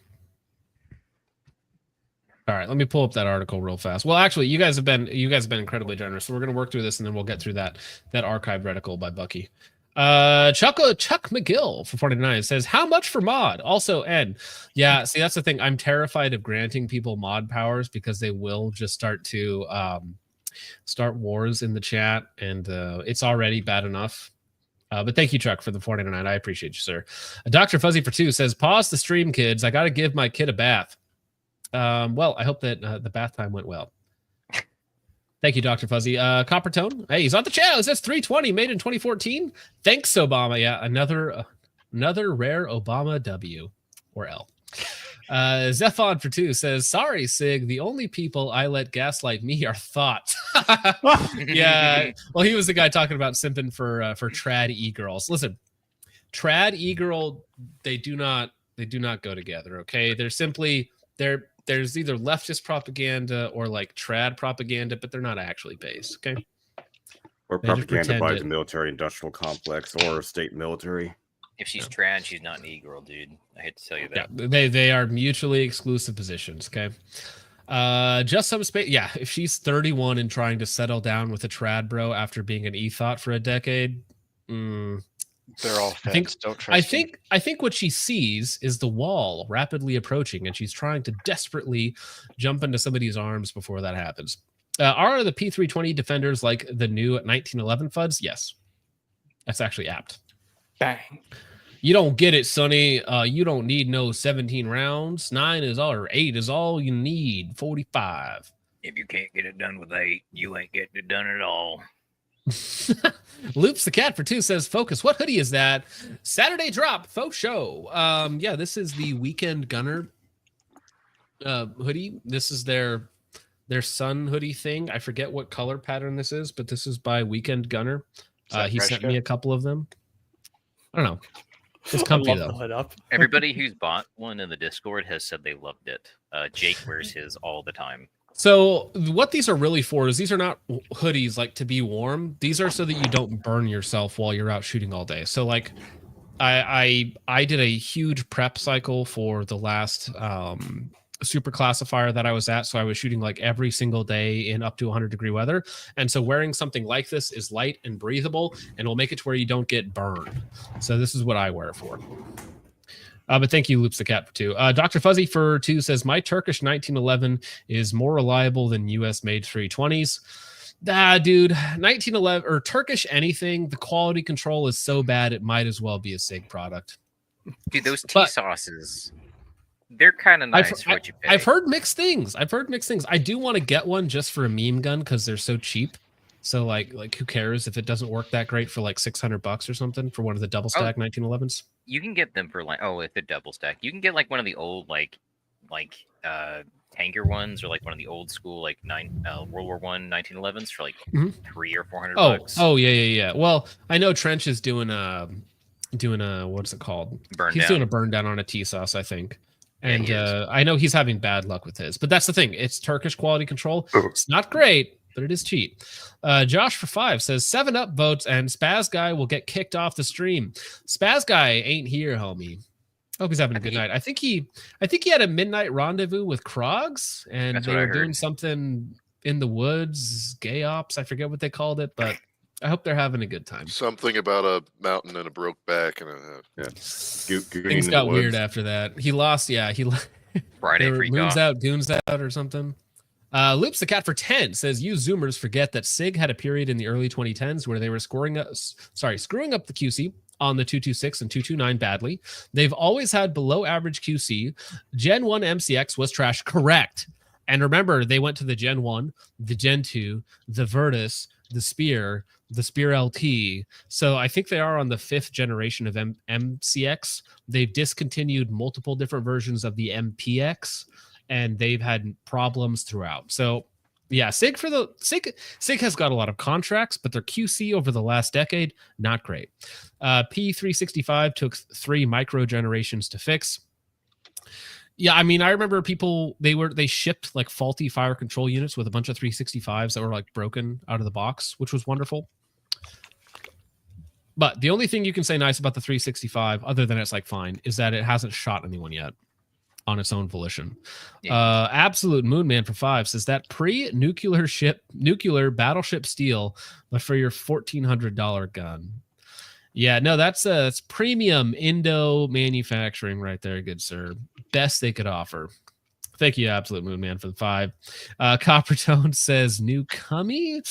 All right, let me pull up that article real fast. Well, actually, you guys have been incredibly generous. So we're going to work through this and then we'll get through that archived reticle by Bucky. Chuck McGill for 49 says, how much for mod? Also N. Yeah, see, that's the thing. I'm terrified of granting people mod powers because they will just start to start wars in the chat, and it's already bad enough. But thank you, Chuck, for the 49. I appreciate you, sir. Dr. Fuzzy for 2 says, pause the stream, kids. I got to give my kid a bath. Well, I hope that the bath time went well. Thank you, Dr. Fuzzy. Coppertone. Hey, he's on the chat. It says 320, made in 2014. Thanks, Obama. Yeah, another rare Obama W or L. Zephon for 2 says, sorry, Sig. The only people I let gaslight me are thoughts. Yeah. Well, he was the guy talking about simping for trad e-girls. Listen, trad e-girl, they do not go together. Okay. There's either leftist propaganda or like trad propaganda, but they're not actually based. Okay. Or propaganda by the military industrial complex or state military. If she's trans, she's not an e-girl, dude. I hate to tell you that. Yeah, they are mutually exclusive positions. Okay. Just some space. Yeah. If she's 31 and trying to settle down with a trad bro after being an e-thought for a decade, they're all feds. Don't trust them. I think what she sees is the wall rapidly approaching, and she's trying to desperately jump into somebody's arms before that happens. Are the P320 defenders like the new 1911 FUDs? Yes. That's actually apt. Bang. You don't get it, Sonny. You don't need no 17 rounds. 9 is all, or 8 is all you need. 45. If you can't get it done with 8, you ain't getting it done at all. Loops the cat for 2 says, "Focus. What hoodie is that? Saturday drop faux show." Yeah, this is the Weekend Gunner hoodie. This is their sun hoodie thing. I forget what color pattern this is, but this is by Weekend Gunner. He sent me a couple of them. I don't know. It's comfy though. Hood up. Everybody who's bought one in the Discord has said they loved it. Jake wears his all the time. So what these are really for is these are not hoodies like to be warm. These are so that you don't burn yourself while you're out shooting all day. So like I did a huge prep cycle for the last super classifier that I was at. So I was shooting like every single day in up to 100-degree weather. And so wearing something like this is light and breathable and will make it to where you don't get burned. So this is what I wear it for. But thank you, Loops the Cat, for 2. Dr. Fuzzy for 2 says, "My Turkish 1911 is more reliable than US-made 320s. Dude, 1911 or Turkish anything, the quality control is so bad it might as well be a SIG product. Dude, those tea sauces, they're kind of nice for what you pay. I've heard mixed things. I do want to get one just for a meme gun because they're so cheap. So like who cares if it doesn't work that great for like $600 or something for one of the double stack 1911s? You can get them for like if they're double stack. You can get like one of the old like tanker ones or like one of the old school like World War I 1911s for like $300 or $400. Oh yeah. Well, I know Trench is doing a what's it called? He's doing a burn down on a T-sauce, I think. And I know he's having bad luck with his, but that's the thing. It's Turkish quality control. It's not great, but it is cheap. Josh for 5 says 7-Up votes and Spaz Guy will get kicked off the stream. Spaz Guy ain't here, homie. I hope he's having a good night. I think he had a midnight rendezvous with Krogs and they were doing something in the woods, gay ops. I forget what they called it, but I hope they're having a good time. Something about a mountain and a broke back and things got weird after that. He lost. Yeah, Friday freak moons off. out, goons out, or something. Loops the Cat for 10 says, "You Zoomers forget that SIG had a period in the early 2010s where they were screwing up the QC on the 226 and 229 badly. They've always had below average QC. Gen 1 MCX was trash, correct. And remember, they went to the Gen 1, the Gen 2, the Virtus, the Spear LT. So I think they are on the 5th generation of MCX. They've discontinued multiple different versions of the MPX, and they've had problems throughout. So yeah, SIG has got a lot of contracts, but their QC over the last decade, not great. P365 took 3 micro generations to fix. Yeah, I mean, I remember people, they shipped like faulty fire control units with a bunch of 365s that were like broken out of the box, which was wonderful. But the only thing you can say nice about the 365, other than it's like fine, is that it hasn't shot anyone yet on its own volition. Yeah. Absolute Moonman for 5 says that nuclear battleship steel, but for your $1,400 gun. Yeah, no, that's premium Indo manufacturing right there, good sir. Best they could offer. Thank you, Absolute Moonman, for the 5. Coppertone says new cummy.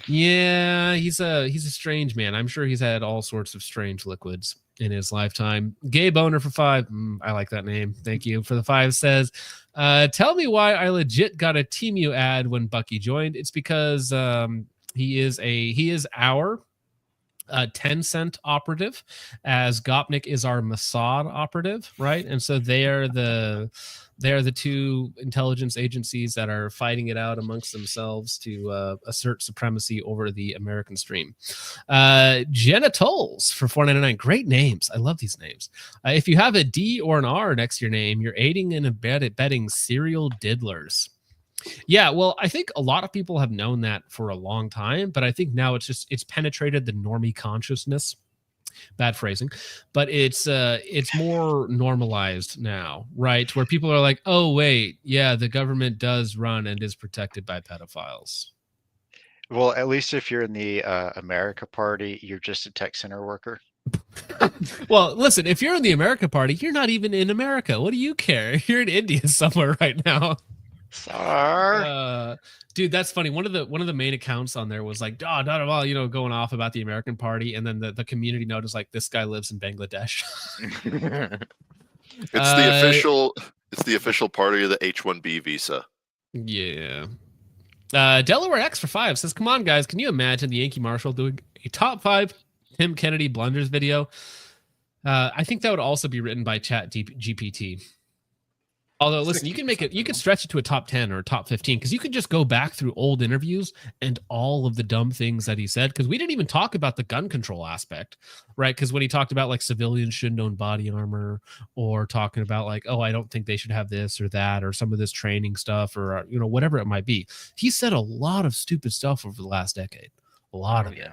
Yeah, he's a strange man. I'm sure he's had all sorts of strange liquids in his lifetime. Gay Boner for 5. I like that name. Thank you for the 5. Says, tell me why I legit got a Temu ad when Bucky joined. It's because he is our 10-cent operative, as Gopnik is our Mossad operative, right? And so they are the 2 intelligence agencies that are fighting it out amongst themselves to assert supremacy over the American stream. Genitals for $4.99. Great names. I love these names. If you have a D or an R next to your name, you're aiding and abetting serial diddlers. Yeah, well, I think a lot of people have known that for a long time, but I think now it's penetrated the normie consciousness. Bad phrasing, but it's more normalized now, right? Where people are like, oh wait, yeah, the government does run and is protected by pedophiles. Well, at least if you're in the America Party, you're just a tech center worker. Well, listen, if you're in the America Party, you're not even in America. What do you care? You're in India somewhere right now. Dude, that's funny. One of the main accounts on there was like, going off about the American Party, and then the community noticed like this guy lives in Bangladesh. It's the official party of the H-1B visa. Yeah. Delaware X for 5 says, come on, guys. Can you imagine the Yankee Marshal doing a top 5 Tim Kennedy blunders video? I think that would also be written by Chat GPT. Although, listen, you can make it, you can stretch it to a top 10 or a top 15 because you can just go back through old interviews and all of the dumb things that he said. Because we didn't even talk about the gun control aspect, right? Because when he talked about like civilians shouldn't own body armor, or talking about like, oh, I don't think they should have this or that, or some of this training stuff, or you know, whatever it might be, he said a lot of stupid stuff over the last decade. A lot of it.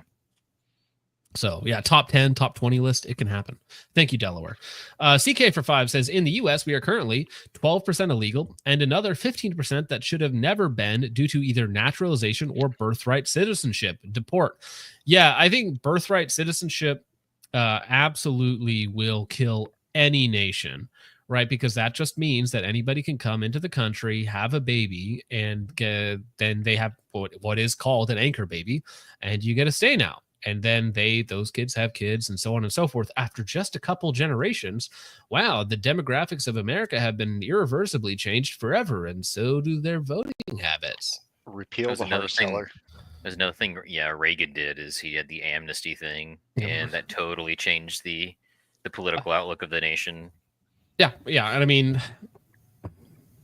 So yeah, top 10, top 20 list, it can happen. Thank you, Delaware. CK for 5 says, in the US, we are currently 12% illegal and another 15% that should have never been due to either naturalization or birthright citizenship. Deport. Yeah, I think birthright citizenship absolutely will kill any nation, right? Because that just means that anybody can come into the country, have a baby, and then they have what is called an anchor baby, and you get to stay now. And then those kids have kids and so on and so forth. After just a couple generations, wow, the demographics of America have been irreversibly changed forever, and so do their voting habits. Repeal the hard seller. There's another thing, Reagan did is he had the amnesty thing, and that totally changed the political outlook of the nation. Yeah, and I mean,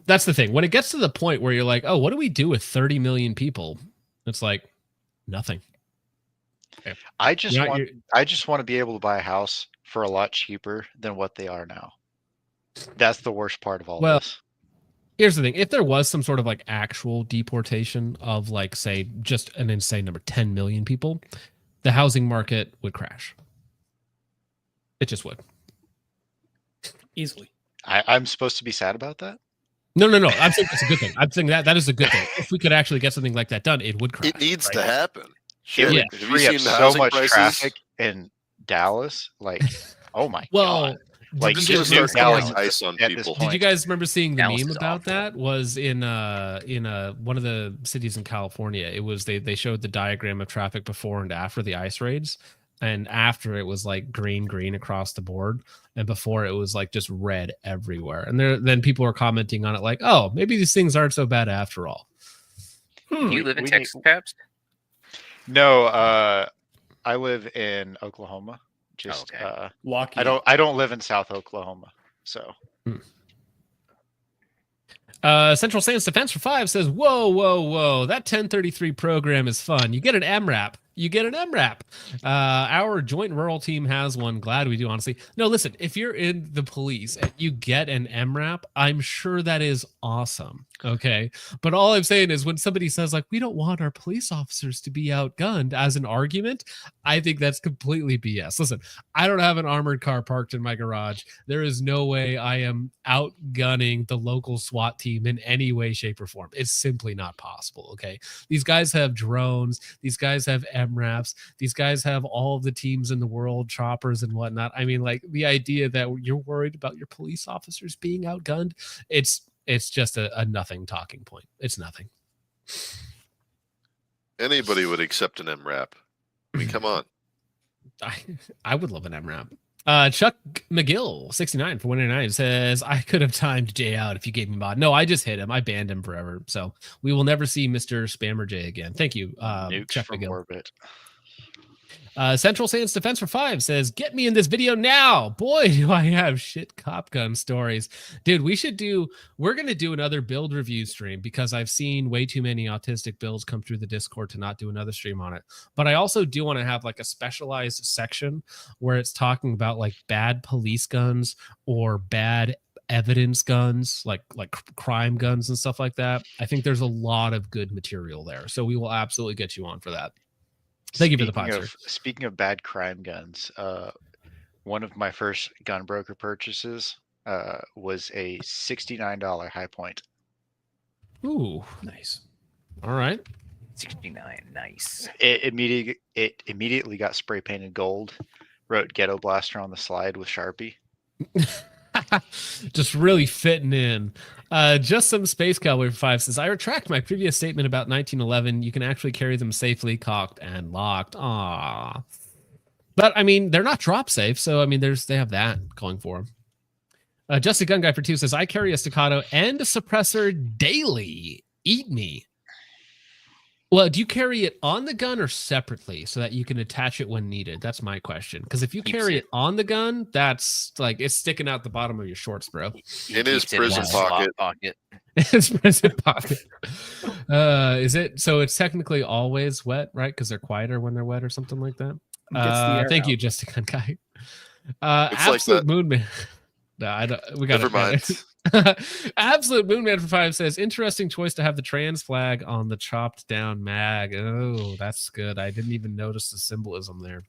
that's the thing. When it gets to the point where you're like, oh, what do we do with 30 million people? It's like nothing. I just want to be able to buy a house for a lot cheaper than what they are now. That's the worst part of all this. Here's the thing. If there was some sort of like actual deportation of like, say, just an insane number, 10 million people, the housing market would crash. It just would. Easily. I'm supposed to be sad about that? No. I'm saying it's a good thing. I'm saying that is a good thing. If we could actually get something like that done, it would crash. It needs to happen. It would Have you free up seen the so housing much prices? traffic in Dallas. Like, oh my god! Like, just just gonna new start throwing Dallas ice on at this people. Did you guys remember seeing the Dallas meme is about awful. that? Was in one of the cities in California. It was they showed the diagram of traffic before and after the ice raids, and after it was like green across the board, and before it was like just red everywhere. And then people were commenting on it like, oh, maybe these things aren't so bad after all. Do you live in Texas, Caps? No, I live in Oklahoma. Just Lucky. I don't live in South Oklahoma, so. Central Sands Defense for 5 says, whoa, that 1033 program is fun. You get an MRAP. Our joint rural team has one. Glad we do, honestly. No, listen, if you're in the police and you get an MRAP, I'm sure that is awesome. Okay. But all I'm saying is when somebody says like, we don't want our police officers to be outgunned as an argument, I think that's completely BS. Listen, I don't have an armored car parked in my garage. There is no way I am outgunning the local SWAT team in any way, shape, or form. It's simply not possible. Okay. These guys have drones. These guys have MRAPs. These guys have all of the teams in the world, choppers and whatnot. I mean, like the idea that you're worried about your police officers being outgunned, it's just a nothing talking point. It's nothing. Anybody would accept an MRAP. I mean, come on. I would love an MRAP. Chuck McGill, 69 for 199 says, I could have timed Jay out if you gave me mod. No, I just hit him. I banned him forever. So we will never see Mr. Spammer Jay again. Thank you, Chuck McGill. Orbit. Central Sands Defense for 5 says, get me in this video now. Boy, do I have shit cop gun stories. Dude, we're going to do another build review stream because I've seen way too many autistic builds come through the Discord to not do another stream on it. But I also do want to have like a specialized section where it's talking about like bad police guns or bad evidence guns, like crime guns and stuff like that. I think there's a lot of good material there. So we will absolutely get you on for that. Thank you for the pod, sir. Speaking of bad crime guns, one of my first gun broker purchases was a $69 High Point. Ooh, nice. All right. 69, nice. It immediately got spray painted gold. Wrote Ghetto Blaster on the slide with Sharpie. Just really fitting in. Just some Space Cowboy for 5 says, I retract my previous statement about 1911. You can actually carry them safely, cocked and locked. Aww. But I mean, they're not drop safe, so I mean, they have that going for them. Just a Gun Guy for 2 says, I carry a staccato and a suppressor daily. Eat me. Well, do you carry it on the gun or separately so that you can attach it when needed? That's my question. Because if you Keeps carry it- it on the gun, that's like it's sticking out the bottom of your shorts, bro. He In his keeps it prison his slot pocket. It's prison pocket. Is it so? It's technically always wet, right? Because they're quieter when they're wet or something like that. Gets the air Thank out. you, Just a Gun Guy. It's like Absolute that. Moon Man. No, I don't. We got Never mind. Absolute Moonman for 5 says, interesting choice to have the trans flag on the chopped down mag. Oh, that's good. I didn't even notice the symbolism there.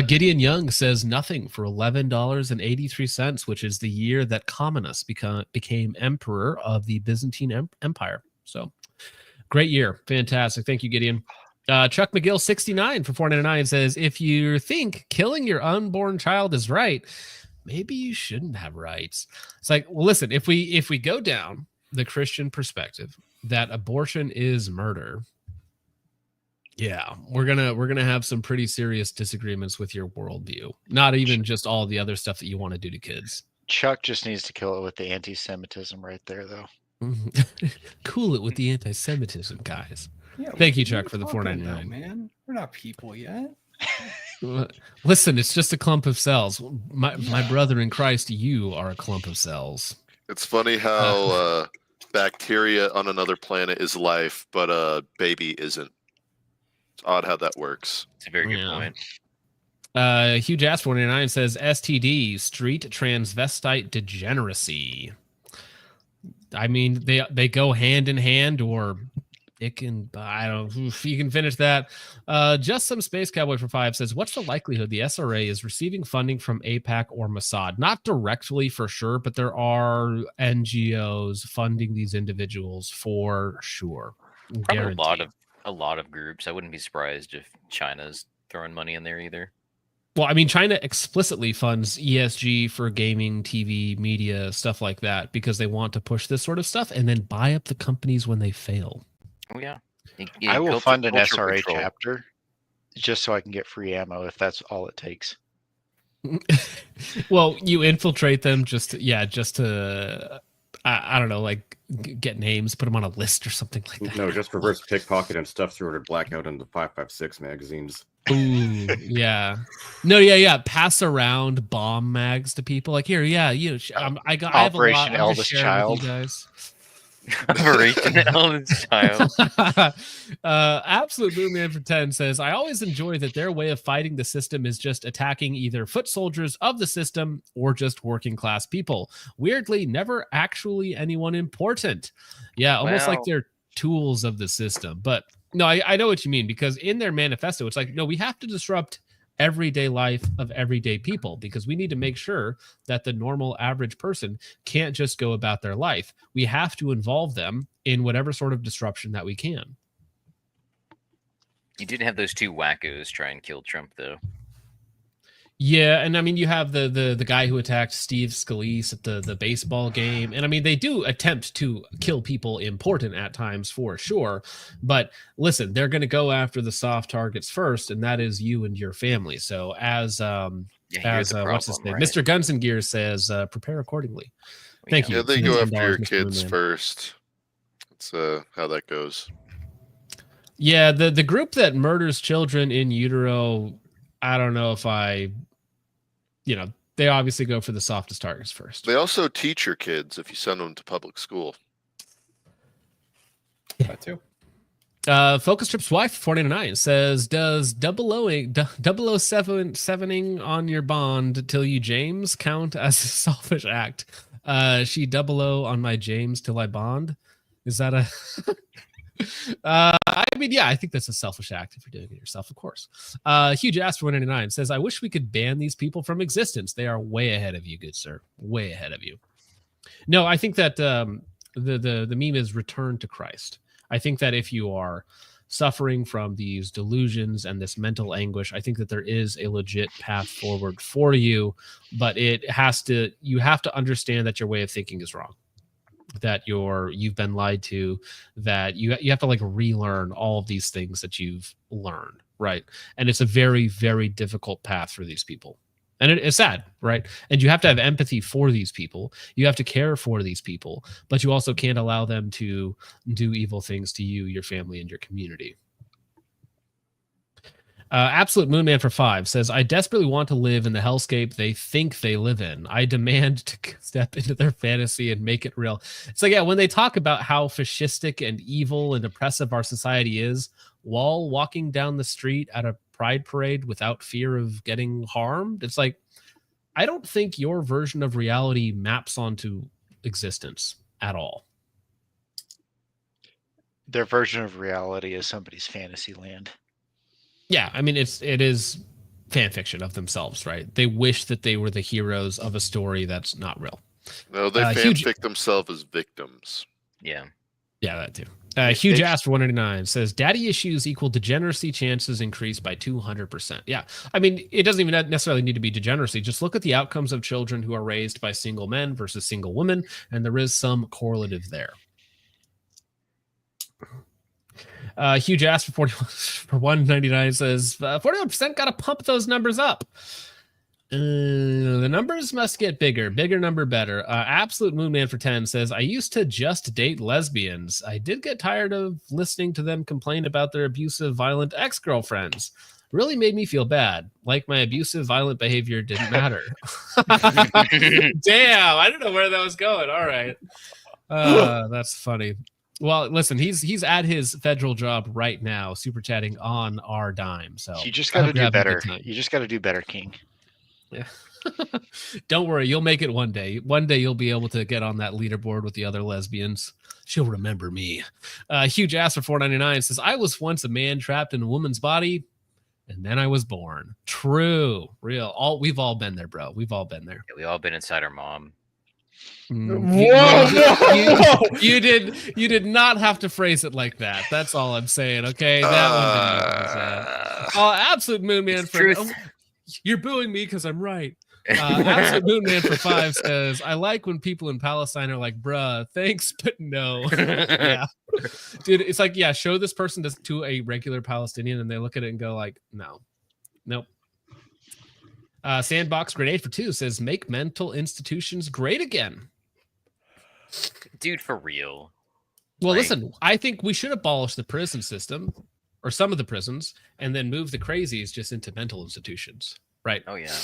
Gideon Young says nothing for $11.83, which is the year that Communus became emperor of the Byzantine Empire. So great year. Fantastic. Thank you, Gideon. Chuck McGill 69 for $4.99 says, if you think killing your unborn child is right, maybe you shouldn't have rights. It's like, well, listen, if we go down the Christian perspective that abortion is murder, yeah, we're gonna have some pretty serious disagreements with your worldview. Not even just all the other stuff that you want to do to kids. Chuck just needs to kill it with the anti-Semitism right there, though. Cool it with the anti-Semitism, guys. Yeah, Thank you, what are Chuck, for the talking $4.99. about, man, we're not people yet. Listen, it's just a clump of cells. My brother in Christ, you are a clump of cells. It's funny how bacteria on another planet is life, but a baby isn't. It's odd how that works. It's a very good point. Hugh Jasper 49 says STD, street transvestite degeneracy. I mean, they go hand in hand, or it can, I don't know if you can finish that. Just some Space Cowboy for 5 says, what's the likelihood the SRA is receiving funding from AIPAC or Mossad? Not directly for sure, but there are NGOs funding these individuals for sure. Probably a lot of groups. I wouldn't be surprised if China's throwing money in there either. Well, I mean, China explicitly funds ESG for gaming, TV, media, stuff like that, because they want to push this sort of stuff and then buy up the companies when they fail. Oh yeah. I will fund an culture SRA control. chapter just so I can get free ammo if that's all it takes. Well, you infiltrate them just to I don't know, like get names, put them on a list or something like that. No, just reverse pickpocket and stuff through to blackout into 5.56 magazines. Ooh, yeah. No, yeah. Pass around bomb mags to people. Like, here, yeah, I have a lot. Operation I'm just Eldest sharing Child. with you guys. Operation Eldest Child. Absolute Moonman for 10 says, I always enjoy that their way of fighting the system is just attacking either foot soldiers of the system or just working class people. Weirdly, never actually anyone important. Yeah, almost like they're tools of the system. But no, I know what you mean, because in their manifesto, it's like, no, we have to disrupt everyday life of everyday people, because we need to make sure that the normal average person can't just go about their life. We have to involve them in whatever sort of disruption that we can. You did have those two wackos try and kill Trump, though. Yeah, and I mean, you have the guy who attacked Steve Scalise at the baseball game, and I mean, they do attempt to kill people important at times for sure. But listen, they're going to go after the soft targets first, and that is you and your family. So as what's his name, right? Mr. Guns and Gears says, prepare accordingly. Thank you. Yeah, they go after your $10, Mr. kids Moonman. first. That's how that goes. Yeah, the group that murders children in utero, I don't know if they obviously go for the softest targets first. They also teach your kids if you send them to public school. That too. Focus Trip's wife 49 says, does 007ing on your bond till you James count as a selfish act? She 00 on my James till I bond. Is that a I mean, yeah, I think that's a selfish act if you're doing it yourself, of course. Huge Ass for 199 says, I wish we could ban these people from existence. They are way ahead of you, good sir. Way ahead of you. No, I think that the meme is return to Christ. I think that if you are suffering from these delusions and this mental anguish, I think that there is a legit path forward for you, but you have to understand that your way of thinking is wrong, that you've been lied to, that you have to like relearn all of these things that you've learned, right? And it's a very, very difficult path for these people. And it's sad, right? And you have to have empathy for these people. You have to care for these people, but you also can't allow them to do evil things to you, your family, and your community. Absolute Moonman for 5 says, I desperately want to live in the hellscape they think they live in. I demand to step into their fantasy and make it real. It's like, yeah, when they talk about how fascistic and evil and oppressive our society is, while walking down the street at a pride parade without fear of getting harmed, it's like, I don't think your version of reality maps onto existence at all. Their version of reality is somebody's fantasy land. Yeah, I mean, it is fan fiction of themselves, right? They wish that they were the heroes of a story that's not real. No, they fanfic themselves as victims. Yeah. Yeah, that too. Huge ass for 189 says, daddy issues equal degeneracy chances increased by 200%. Yeah, I mean, it doesn't even necessarily need to be degeneracy. Just look at the outcomes of children who are raised by single men versus single women, and there is some correlative there. Huge ass for 199 says 41% got to pump those numbers up. The numbers must get bigger number better. Absolute Moonman for 10 says, I used to just date lesbians. I did get tired of listening to them complain about their abusive, violent ex-girlfriends. Really made me feel bad, like my abusive, violent behavior didn't matter. Damn, I don't know where that was going. All right. That's funny. Well, listen, he's at his federal job right now, super chatting on our dime. So you just got to do better. You just got to do better, King. Yeah. Don't worry, you'll make it one day. One day you'll be able to get on that leaderboard with the other lesbians. She'll remember me. Huge ass for 499 says, I was once a man trapped in a woman's body, and then I was born. True. Real. We've all been there, bro. We've all been there. Yeah, we all been inside our mom. You did not have to phrase it like that. That's all I'm saying. Okay, that one didn't make sense. Absolute Moonman for you're booing me because I'm right. Absolute Moonman for 5 says, I like when people in Palestine are like, bruh, thanks, but no. Yeah, dude, it's like, yeah, show this person to a regular Palestinian and they look at it and go like, no, nope. Sandbox Grenade for 2 says, make mental institutions great again. Dude, for real. Well, listen, I think we should abolish the prison system, or some of the prisons, and then move the crazies just into mental institutions. Right. Oh, yeah.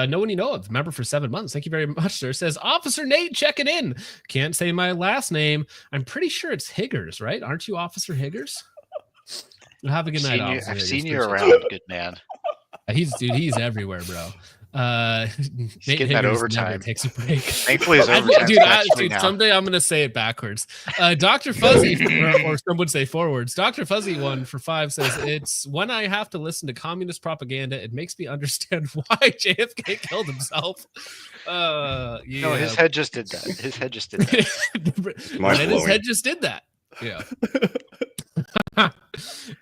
No one you know of. Member for 7 months. Thank you very much, sir. Says, Officer Nate checking in. Can't say my last name. I'm pretty sure it's Higgers, right? Aren't you Officer Higgers? Have a good night, Officer I've Higgers. seen you around, good man. He's everywhere, bro. Nate getting that Higgers overtime. never takes a break. Thankfully, his overtime. Dude, someday I'm gonna say it backwards. Dr. Fuzzy, or some would say forwards. Dr. Fuzzy 1 for 5 says, it's when I have to listen to communist propaganda, it makes me understand why JFK killed himself. Yeah. No, his head just did that. His head just did that. His head just did that. Yeah.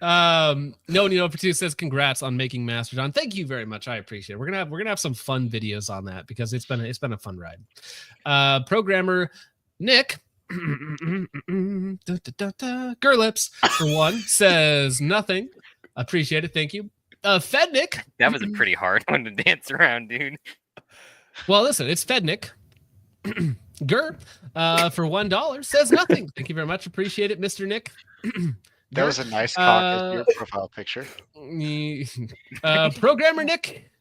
No one you know for 2 says, congrats on making Mastodon. Thank you very much. I appreciate it. We're gonna have some fun videos on that because it's been a fun ride. Programmer Nick Gerlips for 1 says nothing. Appreciate it. Thank you. Fednick. That was a pretty hard one to dance around, dude. Well, listen, it's Fednick. Gur for $1 says nothing. Thank you very much. Appreciate it, Mr. Nick. That was a nice cock as your profile picture. Programmer Nick.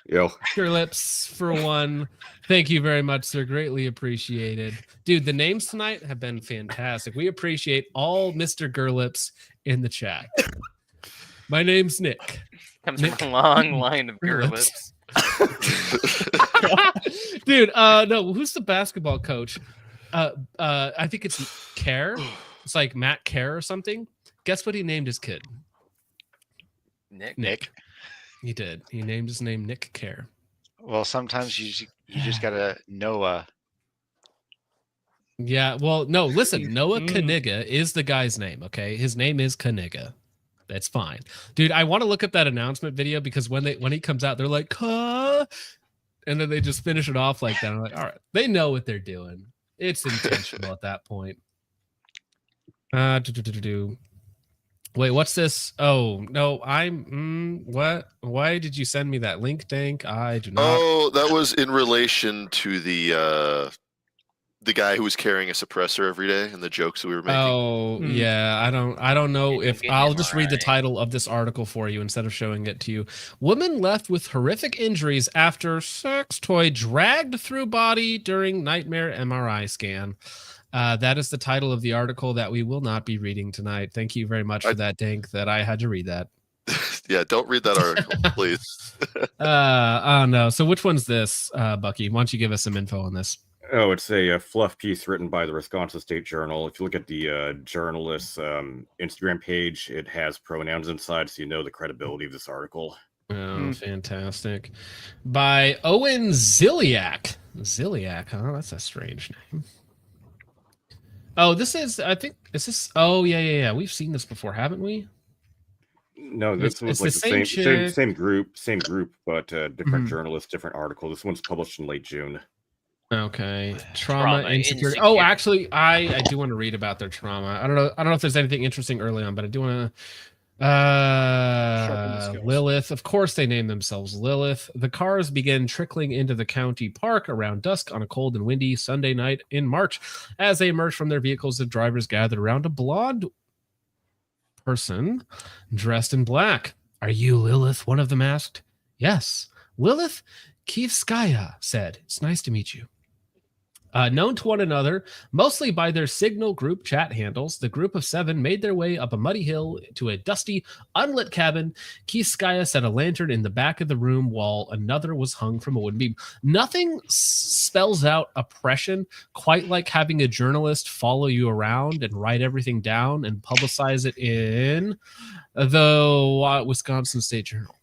Yo. Your lips for 1. Thank you very much, sir. Greatly appreciated. Dude, the names tonight have been fantastic. We appreciate all Mr. Gerlips in the chat. My name's Nick. Comes from a long line of Gerlips. Dude, no, who's the basketball coach? I think it's Kerr. It's like Matt Kerr or something. Guess what he named his kid? Nick. He did. He named his name Nick Kerr. Well, sometimes you just gotta know. Yeah. Well, no. Listen, Noah Kaniga is the guy's name. Okay, his name is Kaniga. That's fine, dude. I want to look up that announcement video because when he comes out, they're like, huh? And then they just finish it off like that. I'm like, all right, they know what they're doing. It's intentional at that point. Wait, what's this? Oh no, I'm what? Why did you send me that link, Dank? I do not. Oh, that was in relation to the guy who was carrying a suppressor every day and the jokes we were making. Oh yeah, I don't know Didn't if get I'll him just read the right. title of this article for you instead of showing it to you. Woman left with horrific injuries after sex toy dragged through body during nightmare MRI scan. That is the title of the article that we will not be reading tonight. Thank you very much for that, Dank, that I had to read that. Yeah, don't read that article, please. Oh no. So which one's this, Bucky? Why don't you give us some info on this? Oh, it's a fluff piece written by the Wisconsin State Journal. If you look at the journalist's Instagram page, it has pronouns inside, so you know the credibility of this article. Oh, fantastic. By Owen Ziliak. Ziliak, huh? That's a strange name. Oh, this is, I think, is this? Oh, yeah. We've seen this before, haven't we? No, this was like the same group, but different journalists, different article. This one's published in late June. Okay. Trauma insecurity. Oh, actually, I do want to read about their trauma. I don't know if there's anything interesting early on, but I do want to Lilith. Of course they name themselves Lilith. The cars begin trickling into the county park around dusk on a cold and windy Sunday night in March. As they emerge from their vehicles, the drivers gathered around a blonde person dressed in black. Are you Lilith? One of them asked. Yes. Lilith Kievskaya said, it's nice to meet you. Known to one another, mostly by their Signal group chat handles, the group of 7 made their way up a muddy hill to a dusty, unlit cabin. Kievskaya set a lantern in the back of the room while another was hung from a wooden beam. Nothing spells out oppression quite like having a journalist follow you around and write everything down and publicize it in the Wisconsin State Journal.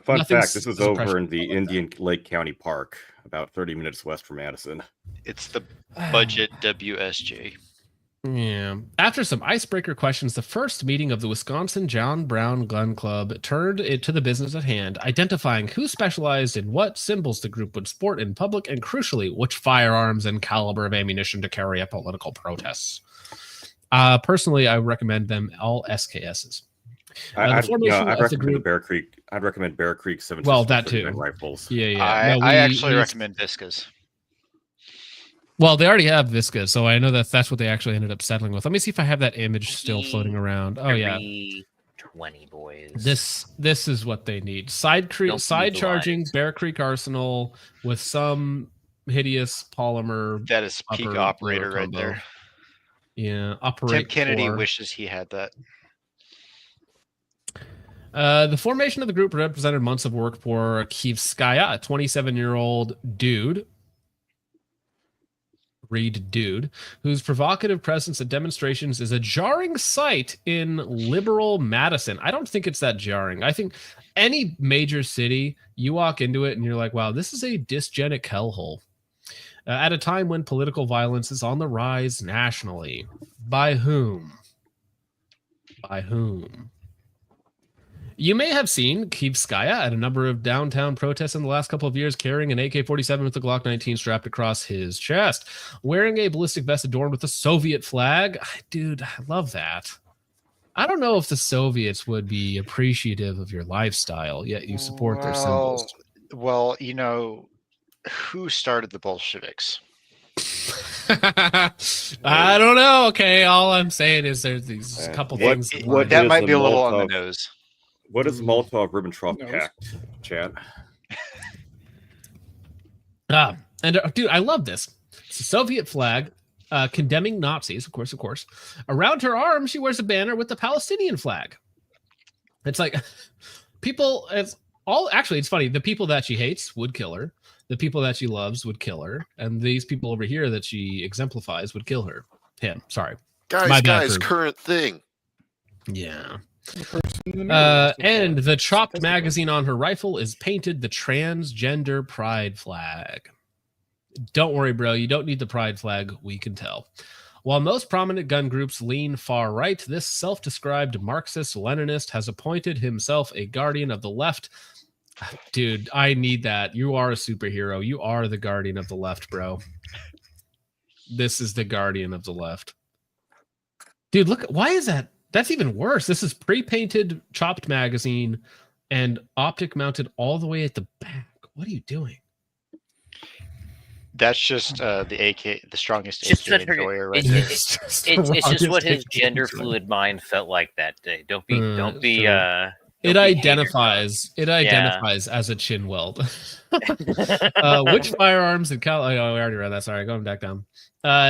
Fun fact, this was over in the Indian Lake County Park, about 30 minutes west from Madison. It's the budget WSJ. Yeah. After some icebreaker questions, the first meeting of the Wisconsin John Brown Gun Club turned it to the business at hand, identifying who specialized in what symbols the group would sport in public, and crucially, which firearms and caliber of ammunition to carry out political protests. Personally, I recommend them all SKSs. I'd recommend Bear Creek. I'd recommend Bear Creek 7. Well, that too. Rifles. Yeah. I actually recommend Viscas. Well, they already have Visca, so I know that's what they actually ended up settling with. Let me see if I have that image still floating around. Oh yeah, 20 boys. This is what they need. Side charging Bear Creek Arsenal with some hideous polymer. That is peak operator right there. Yeah, operate. Tim Kennedy wishes he had that. The formation of the group represented months of work for Kievskaya, a 27-year-old dude. Dude, whose provocative presence at demonstrations is a jarring sight in liberal Madison. I don't think it's that jarring. I think any major city, you walk into it and you're like, wow, this is a dysgenic hellhole. At a time when political violence is on the rise nationally. By whom? By whom? You may have seen Kievskaya at a number of downtown protests in the last couple of years carrying an AK-47 with a Glock 19 strapped across his chest, wearing a ballistic vest adorned with a Soviet flag. Dude, I love that. I don't know if the Soviets would be appreciative of your lifestyle, yet you support their symbols. Well, you know, who started the Bolsheviks? I don't know. Okay, all I'm saying is there's these couple things. That might be a little on the nose. What is Molotov-Ribbentrop Pact, Chad? And dude, I love this. It's a Soviet flag condemning Nazis, of course. Around her arm, she wears a banner with the Palestinian flag. It's like people. It's funny. The people that she hates would kill her. The people that she loves would kill her, and these people over here that she exemplifies would kill her. Him, sorry, guys, current thing. Yeah. And the chopped magazine on her rifle is painted the transgender pride flag. Don't worry, bro. You don't need the pride flag. We can tell. While most prominent gun groups lean far right, this self-described Marxist-Leninist has appointed himself a guardian of the left. Dude, I need that. You are a superhero. You are the guardian of the left, bro. This is the guardian of the left. Dude, look. Why is that? That's even worse. This is pre-painted chopped magazine and optic mounted all the way at the back. What are you doing? That's just the AK, the strongest Just AK that her- enjoyer right it- there. It's just what his gender fluid mind felt like that day. Don't be Sure. It identifies as a chin weld. Which firearms and oh, we already read that. Sorry, going back down.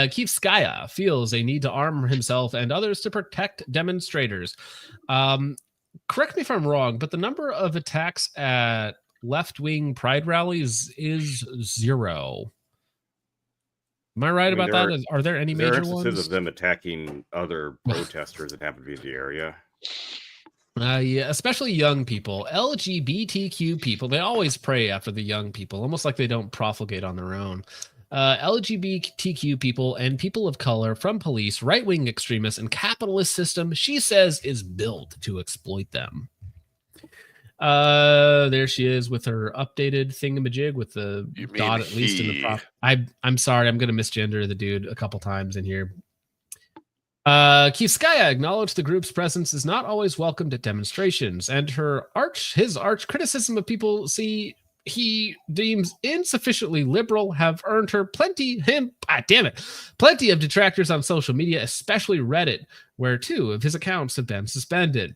Keith Skaya feels a need to arm himself and others to protect demonstrators. Correct me if I'm wrong, but the number of attacks at left-wing pride rallies is 0. Am I right about that? Are there any major instances ones? of them attacking other protesters that happen to be in the area? Yeah, especially young people, LGBTQ people. They always pray after the young people, almost like they don't profligate on their own. LGBTQ people and people of color from police, right-wing extremists, and capitalist system, she says, is built to exploit them. There she is with her updated thingamajig with the dot at least in the prop. I'm sorry, I'm gonna misgender the dude a couple times in here. Kivskaya acknowledged the group's presence is not always welcomed at demonstrations, and his arch criticism of people he deems insufficiently liberal have earned her plenty of detractors on social media, especially Reddit, where 2 of his accounts have been suspended.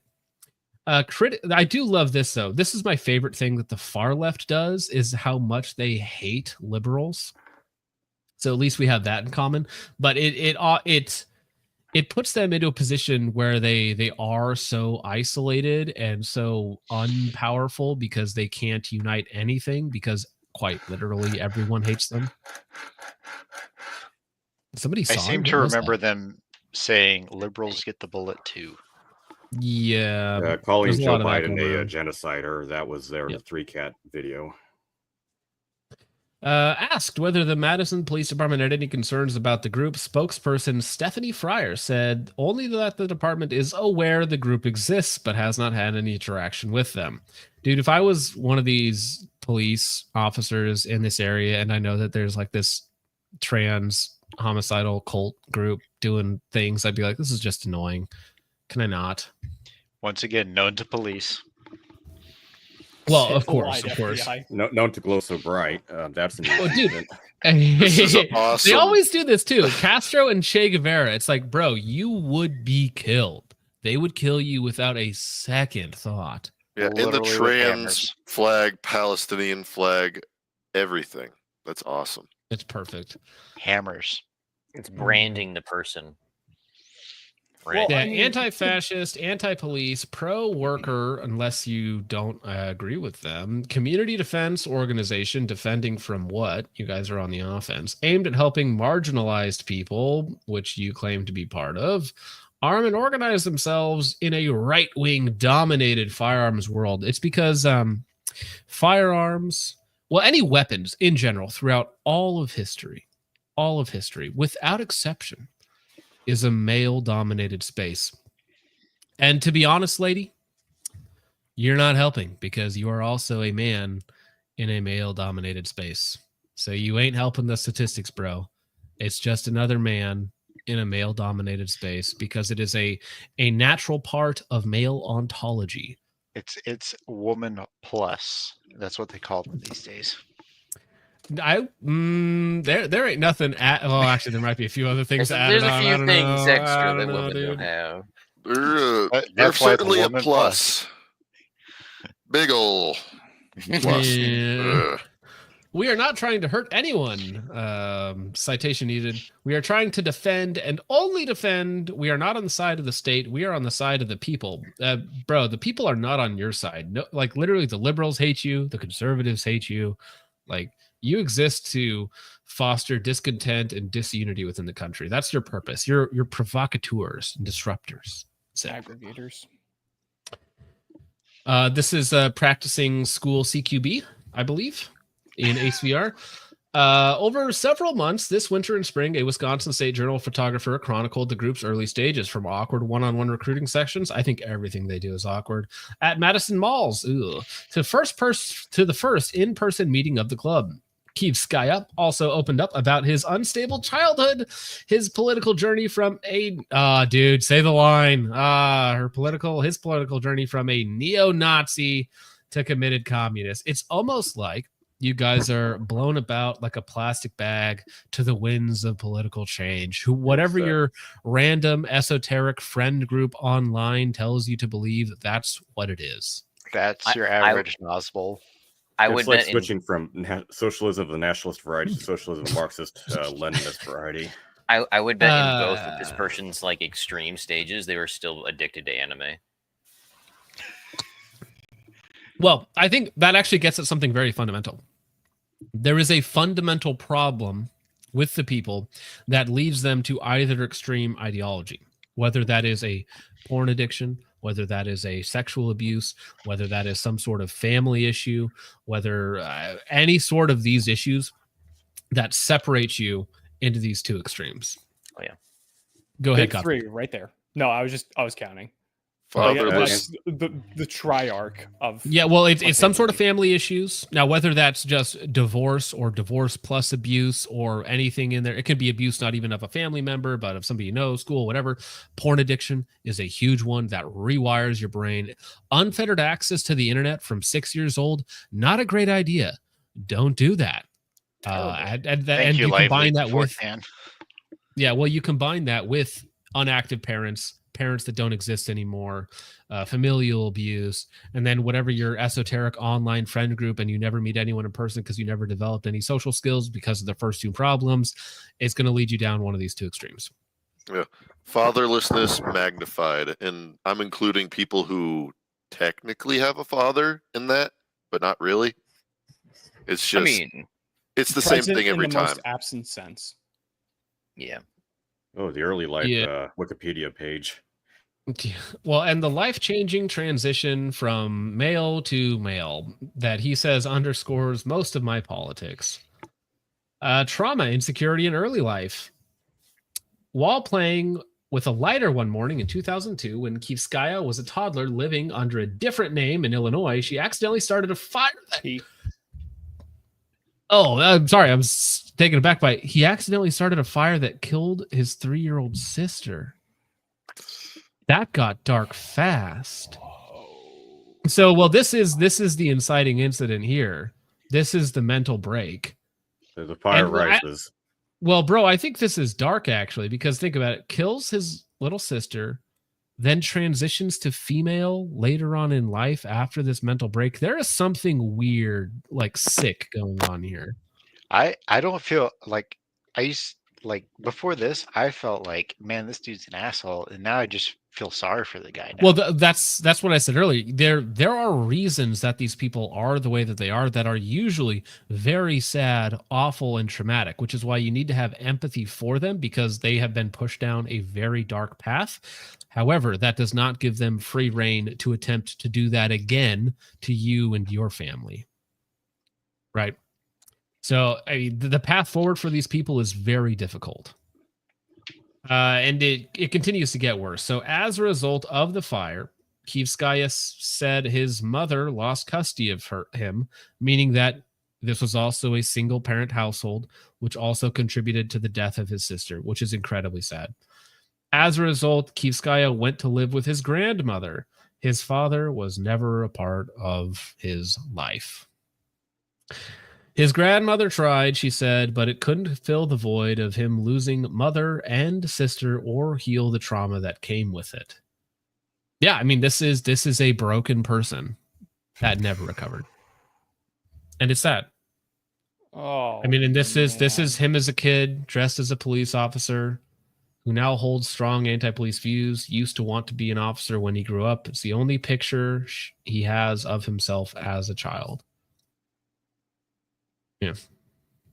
I do love this though. This is my favorite thing that the far left does, is how much they hate liberals. So at least we have that in common. But it puts them into a position where they are so isolated and so unpowerful because they can't unite anything, because quite literally everyone hates them. I seem to remember them saying liberals get the bullet too. Yeah. Calling Joe Biden a genocider. That was their 3-cat video. Asked whether the Madison Police Department had any concerns about the group, spokesperson Stephanie Fryer said only that the department is aware the group exists, but has not had any interaction with them. Dude, if I was one of these police officers in this area and I know that there's like this trans homicidal cult group doing things, I'd be like, this is just annoying. Can I not? Once again, known to police. Well, of course. Known to glow so bright. That's an dude. This is awesome. They always do this too. Castro and Che Guevara. It's like, bro, you would be killed. They would kill you without a second thought. Yeah, in the trans flag, Palestinian flag, everything. That's awesome. It's perfect. Hammers. It's branding the person. Right. Yeah, anti-fascist, anti-police, pro-worker, unless you don't agree with them. Community defense organization, defending from what? You guys are on the offense. Aimed at helping marginalized people, which you claim to be part of, arm and organize themselves in a right-wing dominated firearms world. It's because firearms, well, any weapons in general throughout all of history, without exception, is a male-dominated space. And to be honest, lady, you're not helping, because you are also a man in a male-dominated space. So you ain't helping the statistics, bro. It's just another man in a male-dominated space, because it is a natural part of male ontology. It's woman plus. That's what they call them these days. There ain't nothing well, actually there might be a few other things there's a few things extra that women don't have. They're certainly a plus. Big ol' plus. Yeah. We are not trying to hurt anyone. Citation needed. We are trying to defend and only defend. We are not on the side of the state. We are on the side of the people. Bro, the people are not on your side. No, like literally the liberals hate you. The conservatives hate you. Like, you exist to foster discontent and disunity within the country. That's your purpose. You're provocateurs and disruptors. Aggregators. This is practicing school CQB, I believe, in HVR. Over several months, this winter and spring, a Wisconsin State Journal photographer chronicled the group's early stages, from awkward one-on-one recruiting sections. I think everything they do is awkward. At Madison Malls, to the first in-person meeting of the club. Keith Skya also opened up about his unstable childhood, his political journey from dude, say the line. His political journey from a neo-Nazi to committed communist. It's almost like you guys are blown about like a plastic bag to the winds of political change. Whatever your random esoteric friend group online tells you to believe, that's what it is. That's your average Nosbol. It's like switching from socialism of the nationalist variety to socialism of the Marxist Leninist variety. I would bet in both of this person's like extreme stages, they were still addicted to anime. Well, I think that actually gets at something very fundamental. There is a fundamental problem with the people that leads them to either extreme ideology, whether that is a porn addiction, whether that is a sexual abuse, whether that is some sort of family issue, whether any sort of these issues that separates you into these two extremes. Oh yeah. Go ahead, Big three right there. No, I was counting. Fatherless. The triarch of it's some sort of family issues. Now, whether that's just divorce or divorce plus abuse or anything in there, it could be abuse not even of a family member, but of somebody you know, school, whatever. Porn addiction is a huge one that rewires your brain. Unfettered access to the internet from 6 years old, not a great idea. Don't do that. And you combine that with you combine that with unactive parents that don't exist anymore, familial abuse, and then whatever your esoteric online friend group, and you never meet anyone in person because you never developed any social skills because of the first two problems, it's going to lead you down one of these two extremes. Yeah. Fatherlessness magnified. And I'm including people who technically have a father in that, but not really. It's just, it's the same thing every time. Most absent sense. Yeah. Oh, the early life Wikipedia page. Well, and the life-changing transition from male to male that he says underscores most of my politics. Trauma, insecurity in early life. While playing with a lighter one morning in 2002, when Kivskaya was a toddler living under a different name in Illinois, she accidentally started a fire that Oh, I'm sorry. I'm taken aback by it. He accidentally started a fire that killed his 3-year-old sister. That got dark fast. So, well, this is the inciting incident here. This is the mental break. The fire rises. Well, bro, I think this is dark actually, because think about it. Kills his little sister, then transitions to female later on in life after this mental break. There is something weird, like sick going on here. I don't feel like before this, I felt like, man, this dude's an asshole, and now I just feel sorry for the guy now. Well, that's what I said earlier. There are reasons that these people are the way that they are that are usually very sad, awful, and traumatic, which is why you need to have empathy for them because they have been pushed down a very dark path. However, that does not give them free rein to attempt to do that again to you and your family. Right? So, I mean, the path forward for these people is very difficult. And it continues to get worse. So as a result of the fire, Kivskaya said his mother lost custody of him, meaning that this was also a single-parent household, which also contributed to the death of his sister, which is incredibly sad. As a result, Kivskaya went to live with his grandmother. His father was never a part of his life. His grandmother tried, she said, but it couldn't fill the void of him losing mother and sister or heal the trauma that came with it. Yeah, I mean, this is a broken person that never recovered. And it's sad. Oh, I mean, and this is him as a kid, dressed as a police officer, who now holds strong anti-police views, used to want to be an officer when he grew up. It's the only picture he has of himself as a child. Yeah,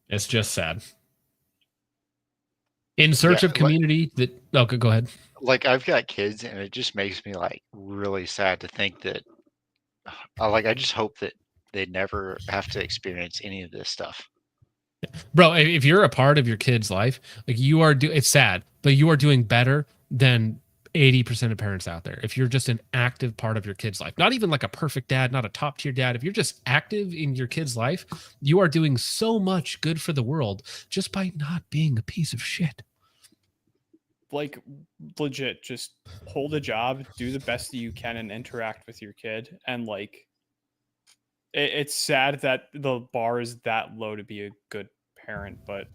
it's just sad. In search of community go ahead. Like, I've got kids, and it just makes me like really sad to think that I just hope that they never have to experience any of this stuff. Bro, if you're a part of your kid's life, like it's sad, but you are doing better than 80% of parents out there, if you're just an active part of your kid's life, not even like a perfect dad, not a top tier dad, if you're just active in your kid's life, you are doing so much good for the world just by not being a piece of shit. Like, legit, just hold a job, do the best that you can, and interact with your kid. And like, it's sad that the bar is that low to be a good parent, but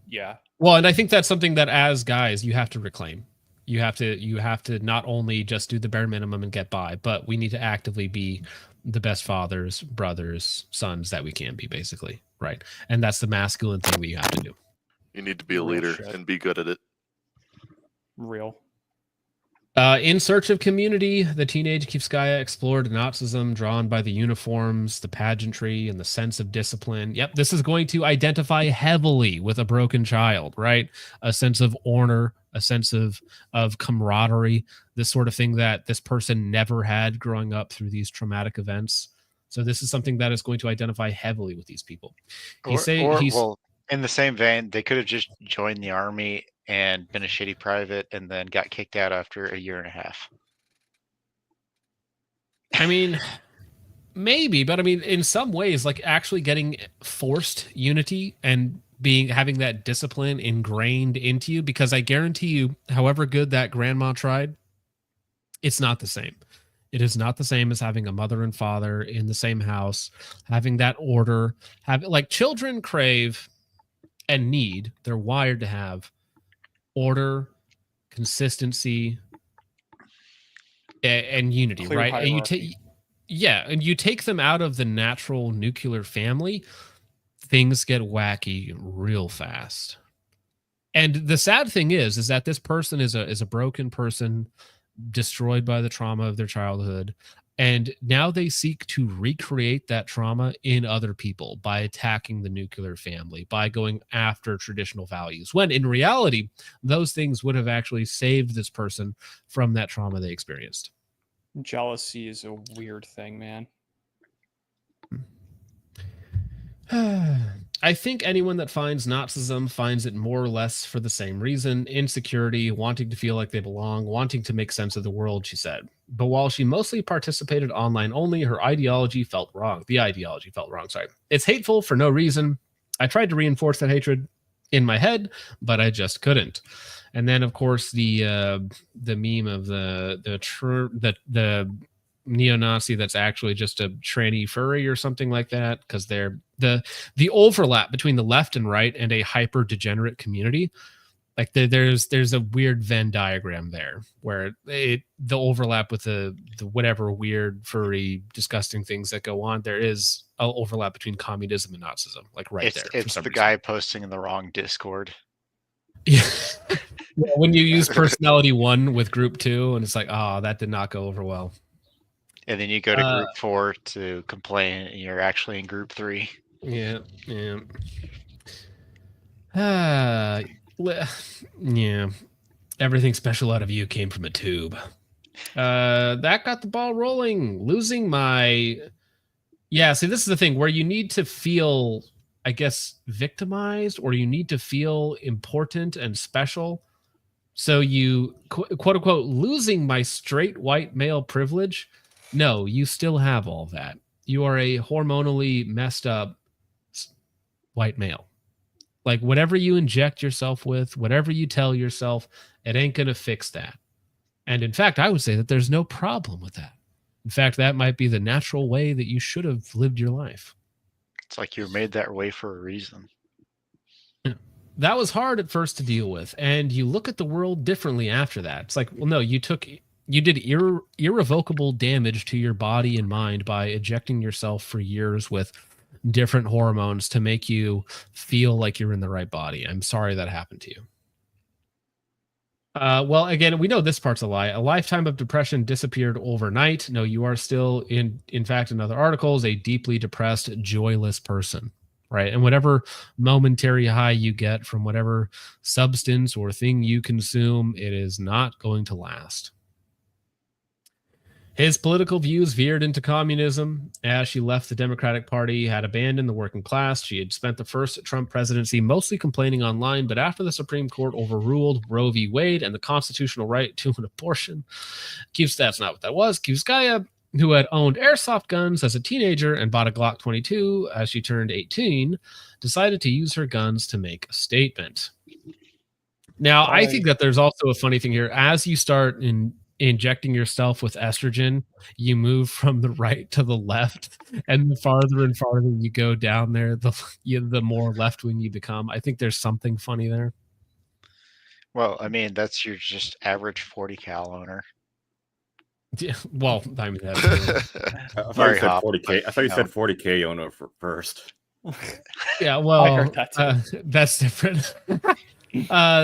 yeah. Well, and I think that's something that as guys you have to reclaim. You have to not only just do the bare minimum and get by, but we need to actively be the best fathers, brothers, sons that we can be, basically, right? And that's the masculine thing we have to do. You need to be a leader and be good at it. Real. In Search of Community, the teenage Kivskaya explored Nazism drawn by the uniforms, the pageantry, and the sense of discipline. Yep, this is going to identify heavily with a broken child, right? A sense of honor, a sense of camaraderie, this sort of thing that this person never had growing up through these traumatic events. So this is something that is going to identify heavily with these people. Well, in the same vein, they could have just joined the army and been a shitty private and then got kicked out after a year and a half. I mean, maybe, but I mean, in some ways, like actually getting forced unity and having that discipline ingrained into you, because I guarantee you, however good that grandma tried, it's not the same. It is not the same as having a mother and father in the same house, having that order, like children crave and need, they're wired to have order, consistency, and unity, Clear right? hierarchy. And you take them out of the natural nuclear family, things get wacky real fast. And the sad thing is that this person is a broken person, destroyed by the trauma of their childhood, and now they seek to recreate that trauma in other people by attacking the nuclear family, by going after traditional values, when in reality, those things would have actually saved this person from that trauma they experienced. Jealousy is a weird thing, man. I think anyone that finds Nazism finds it more or less for the same reason: insecurity, wanting to feel like they belong, wanting to make sense of the world, she said. But while she mostly participated online only, her ideology felt wrong. The ideology felt wrong, sorry. It's hateful for no reason. I tried to reinforce that hatred in my head, but I just couldn't. And then, of course, the meme of the neo-Nazi that's actually just a tranny furry or something like that, because they're the overlap between the left and right and a hyper degenerate community, like there's a weird Venn diagram there where the overlap with the whatever weird furry disgusting things that go on, there is an overlap between communism and Nazism, like there. It's the guy posting in the wrong Discord. Yeah. When you use personality 1 with group 2 and it's like, oh, that did not go over well. And then you go to group 4 to complain, and you're actually in group 3. Yeah. Yeah. Everything special out of you came from a tube. That got the ball rolling. Losing my... Yeah, see, this is the thing where you need to feel, I guess, victimized, or you need to feel important and special. So you, quote unquote, losing my straight white male privilege. No, you still have all that. You are a hormonally messed up white male. Like whatever you inject yourself with, whatever you tell yourself, it ain't going to fix that. And in fact, I would say that there's no problem with that. In fact, that might be the natural way that you should have lived your life. It's like you were made that way for a reason. Yeah. That was hard at first to deal with. And you look at the world differently after that. It's like, well, no, you did irrevocable damage to your body and mind by ejecting yourself for years with different hormones to make you feel like you're in the right body. I'm sorry that happened to you. Well, again, we know this part's a lie. A lifetime of depression disappeared overnight. No, you are still, in fact, in other articles, a deeply depressed, joyless person, right? And whatever momentary high you get from whatever substance or thing you consume, it is not going to last. His political views veered into communism. As she left the Democratic Party, had abandoned the working class. She had spent the first Trump presidency mostly complaining online, but after the Supreme Court overruled Roe v. Wade and the constitutional right to an abortion, that's not what that was. Kivskaya, who had owned airsoft guns as a teenager and bought a Glock 22 as she turned 18, decided to use her guns to make a statement. Now, I think that there's also a funny thing here. As you start injecting yourself with estrogen, you move from the right to the left, and the farther and farther you go down there, the more left-wing you become. I think there's something funny there. Well, I mean, that's your just average 40 cal owner. Yeah, well, I mean, that's I thought you said 40K. I thought you said 40K owner first. Yeah, well, I heard that too. That's different.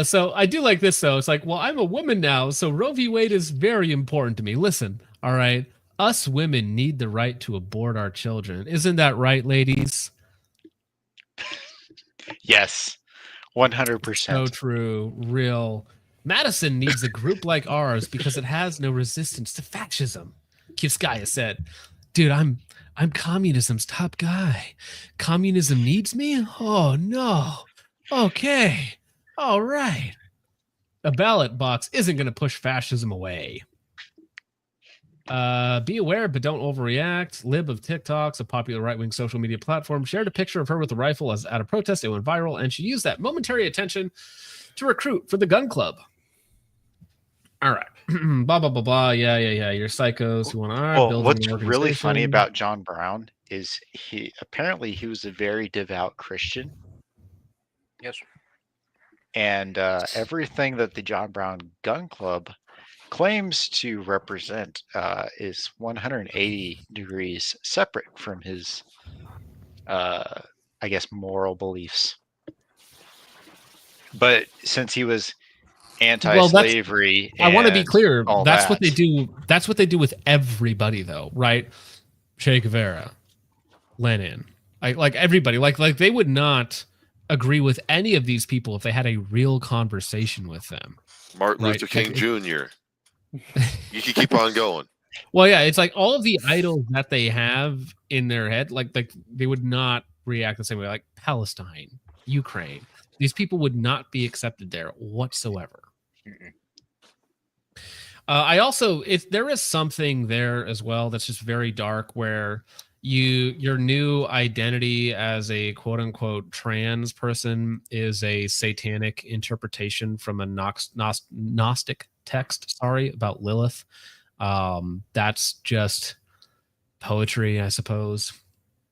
So I do like this, though. It's like, well, I'm a woman now, so Roe v. Wade is very important to me. Listen, all right, us women need the right to abort our children. Isn't that right, ladies? Yes, 100%. So true. Real. Madison needs a group like ours because it has no resistance to fascism. Kivskaya said, dude, I'm communism's top guy. Communism needs me? Oh, no. Okay. All right. A ballot box isn't going to push fascism away. Be aware, but don't overreact. Lib of TikTok's a popular right-wing social media platform, shared a picture of her with a rifle as at a protest. It went viral, and she used that momentary attention to recruit for the gun club. All right. Blah, blah, blah, blah. Yeah. You're psychos who want to Well, what's really funny about John Brown is he was a very devout Christian. Yes. And everything that the John Brown Gun Club claims to represent is 180 degrees separate from his, I guess, moral beliefs. But since he was anti-slavery, I want to be clear. That's what they that. do. That's what they do with everybody, though, right? Che Guevara, Lenin, like everybody. Like they would not agree with any of these people if they had a real conversation with them. Martin Luther King Jr. You can keep on going. Well, yeah, it's like all of the idols that they have in their head, like they would not react the same way. Like Palestine, Ukraine, these people would not be accepted there whatsoever. I also, there is something there as well that's just very dark, where your new identity as a quote unquote trans person is a satanic interpretation from a Gnostic text. About Lilith. That's just poetry, I suppose.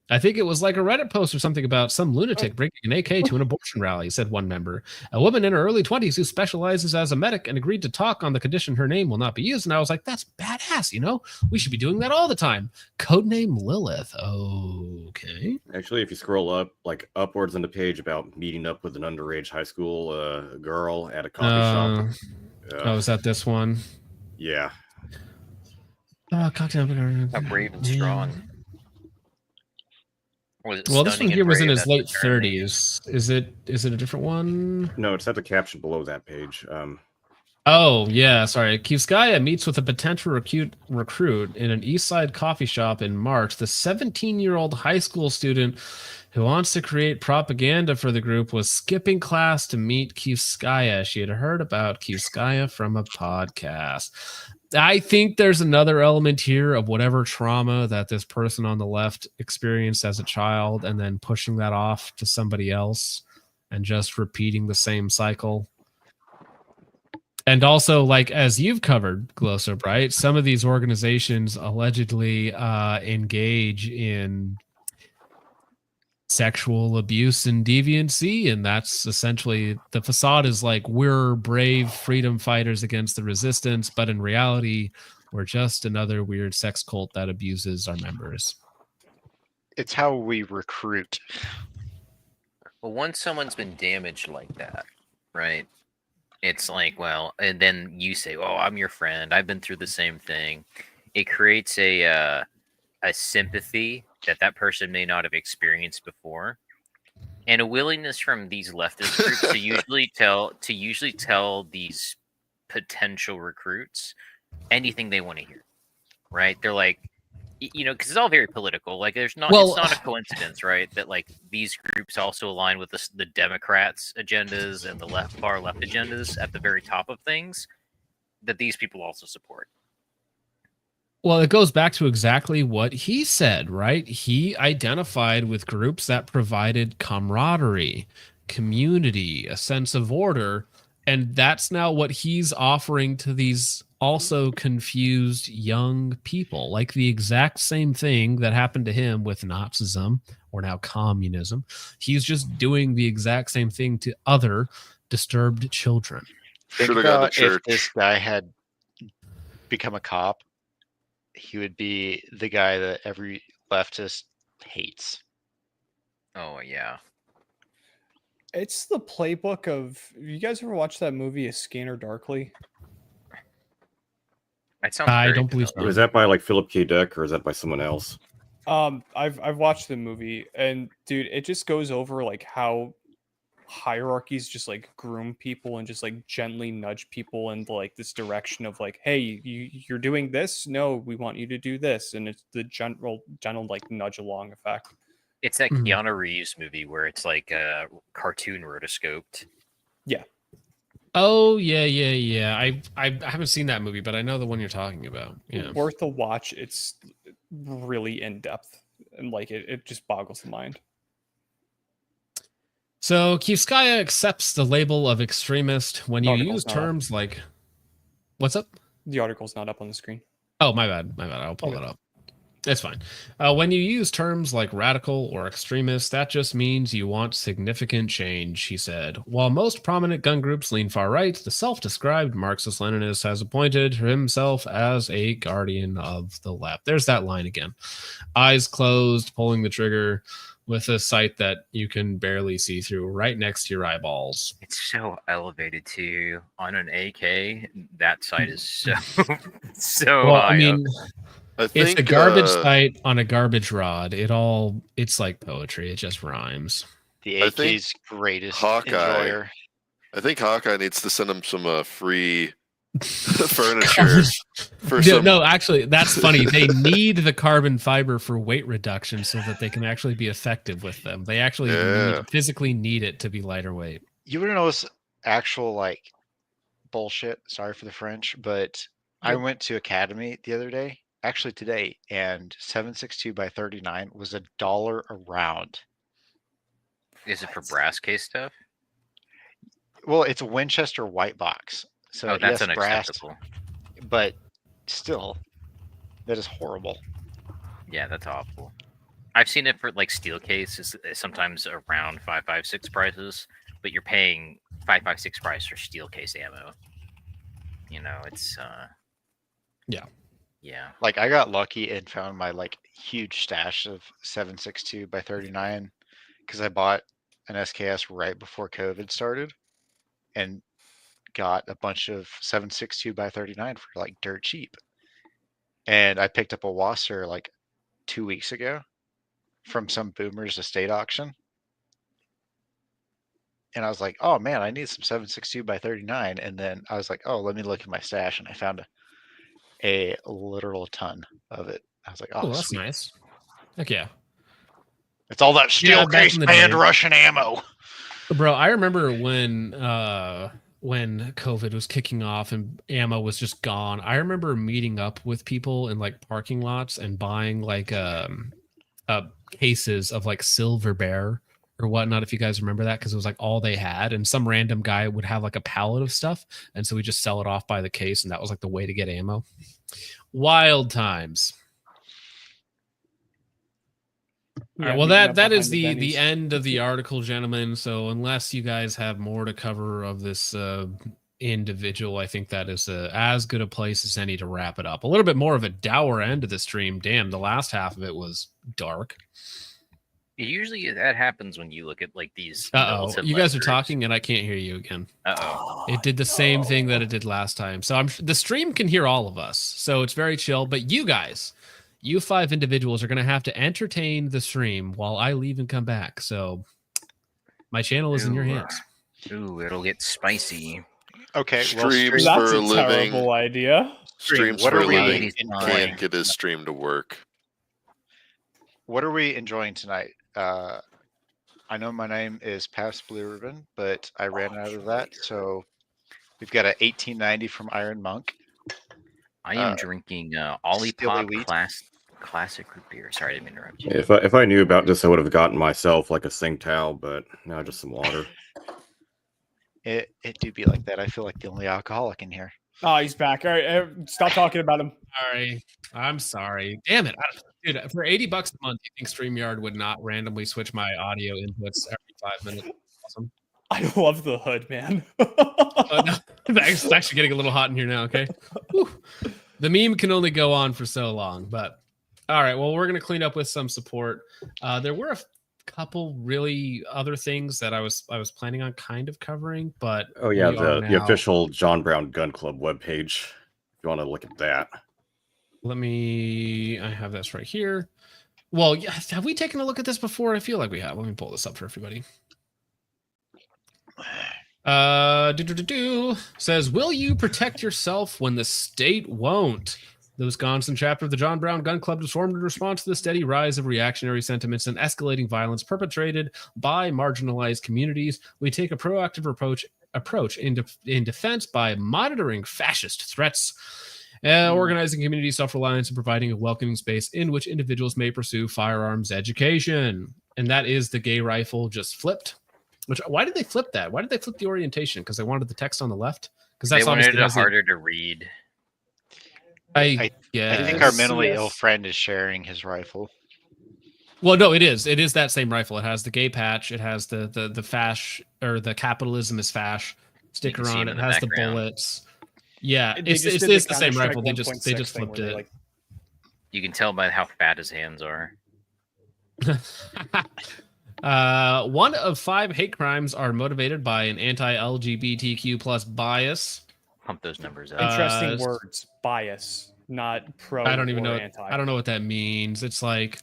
I think it was like a Reddit post or something about some lunatic bringing an AK to an abortion rally, said one member. A woman in her early 20s who specializes as a medic and agreed to talk on the condition her name will not be used. And I was like, that's badass, you know? We should be doing that all the time. Codename Lilith. Okay. Actually, if you scroll up, like upwards on the page about meeting up with an underage high school girl at a coffee shop. Oh, is that this one? Yeah. Cocktail. How brave and strong. Well, this one here was in his late 30s. Is it a different one? No, it's at the caption below that page. Oh, yeah, sorry. Kivskaya meets with a potential recruit in an East Side coffee shop in March. The 17-year-old high school student who wants to create propaganda for the group was skipping class to meet Kivskaya. She had heard about Kivskaya from a podcast. I think there's another element here of whatever trauma that this person on the left experienced as a child and then pushing that off to somebody else and just repeating the same cycle. And also, like, as you've covered, Glossop, right? Some of these organizations allegedly engage in sexual abuse and deviancy, and that's essentially the facade is like, we're brave freedom fighters against the resistance, but in reality, we're just another weird sex cult that abuses our members. It's how we recruit. Well, once someone's been damaged like that, right? It's like, well, and then you say, "Oh, I'm your friend. I've been through the same thing." It creates a sympathy that person may not have experienced before, and a willingness from these leftist groups to usually tell these potential recruits anything they want to hear, right? They're like, because it's all very political. Like, it's not a coincidence, right, that like these groups also align with the Democrats' agendas and the far left agendas at the very top of things that these people also support. Well, it goes back to exactly what he said, right? He identified with groups that provided camaraderie, community, a sense of order, and that's now what he's offering to these also confused young people. Like the exact same thing that happened to him with Nazism or now communism. He's just doing the exact same thing to other disturbed children. Think about if this guy had become a cop, he would be the guy that every leftist hates. Oh, yeah. It's the playbook of. You guys ever watch that movie, A Scanner Darkly? I don't believe so. Is that by like Philip K. Dick or is that by someone else? I've watched the movie, and dude, it just goes over like how hierarchies just like groom people and just like gently nudge people into like this direction of like, hey, you're doing this, no, we want you to do this, and it's the gentle like nudge along effect. It's that Keanu Reeves movie where it's like a cartoon rotoscoped. Yeah. Oh yeah. I haven't seen that movie, but I know the one you're talking about. Yeah, worth a watch. It's really in depth, and like it just boggles the mind. So Kivskaya accepts the label of extremist when you use terms like, what's up? The article's not up on the screen. Oh, my bad. I'll pull it up. It's fine. When you use terms like radical or extremist, that just means you want significant change, he said. While most prominent gun groups lean far right, the self-described Marxist-Leninist has appointed himself as a guardian of the left. There's that line again. Eyes closed, pulling the trigger with a sight that you can barely see through, right next to your eyeballs. It's so elevated too. On an AK, that sight is so well, high. I mean, it's a garbage sight on a garbage rod. It's like poetry. It just rhymes. The AK's greatest enjoyer. I think Hawkeye needs to send him some free furniture. No, actually, that's funny. They need the carbon fiber for weight reduction so that they can actually be effective with them. They actually physically need it to be lighter weight. You would know this actual like bullshit. Sorry for the French, but I went to Academy the other day, actually today, and 7.62 by 39 was $1 a round. Is it for brass case stuff? Well, it's a Winchester white box. So that's yes, brass, unacceptable. but still, that is horrible. Yeah, that's awful. I've seen it for like steel cases, sometimes around 5.56 prices, but you're paying 5.56 price for steel case ammo. You know, it's yeah. Like I got lucky and found my like huge stash of 7.62 by 39 because I bought an SKS right before COVID started, and got a bunch of 7.62 by 39 for like dirt cheap. And I picked up a Wasser like 2 weeks ago from some boomer's estate auction. And I was like, oh man, I need some 7.62 by 39. And then I was like, oh, let me look at my stash. And I found a literal ton of it. I was like, oh, that's sweet. nice. Heck yeah. It's all that steel case banned Russian ammo. Bro, I remember when COVID was kicking off and ammo was just gone. I remember meeting up with people in like parking lots and buying like cases of like Silver Bear or whatnot, if you guys remember that, because it was like all they had, and some random guy would have like a pallet of stuff, and so we just sell it off by the case, and that was like the way to get ammo. Wild times. All right, well, that is the end of the article, gentlemen. So unless you guys have more to cover of this individual, I think that is as good a place as any to wrap it up. A little bit more of a dour end of the stream. Damn, the last half of it was dark. Usually that happens when you look at like these. You guys are talking and I can't hear you again. It did the same thing that it did last time. So the stream can hear all of us. So it's very chill. But you guys, you 5 individuals are going to have to entertain the stream while I leave and come back. So my channel is in your hands. Ooh, it'll get spicy. Okay, well, Streams stream, That's for a a living. terrible idea. Streams What for are a we- living. Fine. Can't get his stream to work. what are we enjoying tonight? I know my name is Past Blue Ribbon, but I ran out of that. So we've got a 1890 from Iron Monk. I am drinking Ollie Stilly Pop wheat. classic root beer. Sorry, I didn't mean to interrupt you. If I knew about this, I would have gotten myself like a sing towel, but no, just some water. It do be like that. I feel like the only alcoholic in here. Oh, he's back. All right, stop talking about him. Sorry. I'm sorry. Damn it. Dude, for $80 a month, you think StreamYard would not randomly switch my audio inputs every 5 minutes? Awesome. I love the hood, man. No, it's actually getting a little hot in here now, okay? Whew. The meme can only go on for so long, but all right. Well, we're going to clean up with some support. There were a couple really other things that I was planning on kind of covering, but Oh yeah, we are the now- official John Brown Gun Club webpage. If you want to look at that. I have this right here. Well, yeah, have we taken a look at this before? I feel like we have. Let me pull this up for everybody. Says, will you protect yourself when the state won't? The Wisconsin chapter of the John Brown Gun Club was formed in response to the steady rise of reactionary sentiments and escalating violence perpetrated by marginalized communities. We take a proactive approach in defense by monitoring fascist threats, organizing community self-reliance, and providing a welcoming space in which individuals may pursue firearms education. And that is the gay rifle just flipped. Why did they flip that? Why did they flip the orientation? Because they wanted the text on the left? Because They that's wanted obviously it harder to read. I I think our guess. mentally ill Yes. friend is sharing his rifle. Well, no, it is. It is that same rifle. It has the gay patch. It has the fash, or the capitalism is fash sticker see on him it. in It the has the background. bullets. Yeah, They it's just did the same Counter-Strike rifle. They just 1.6 thing flipped where it. they, like, You can tell by how fat his hands are. 1 of 5 hate crimes are motivated by an anti-LGBTQ plus bias. Pump those numbers up. interesting words. Bias, not pro. I don't even or know. Anti. I don't know what that means. It's like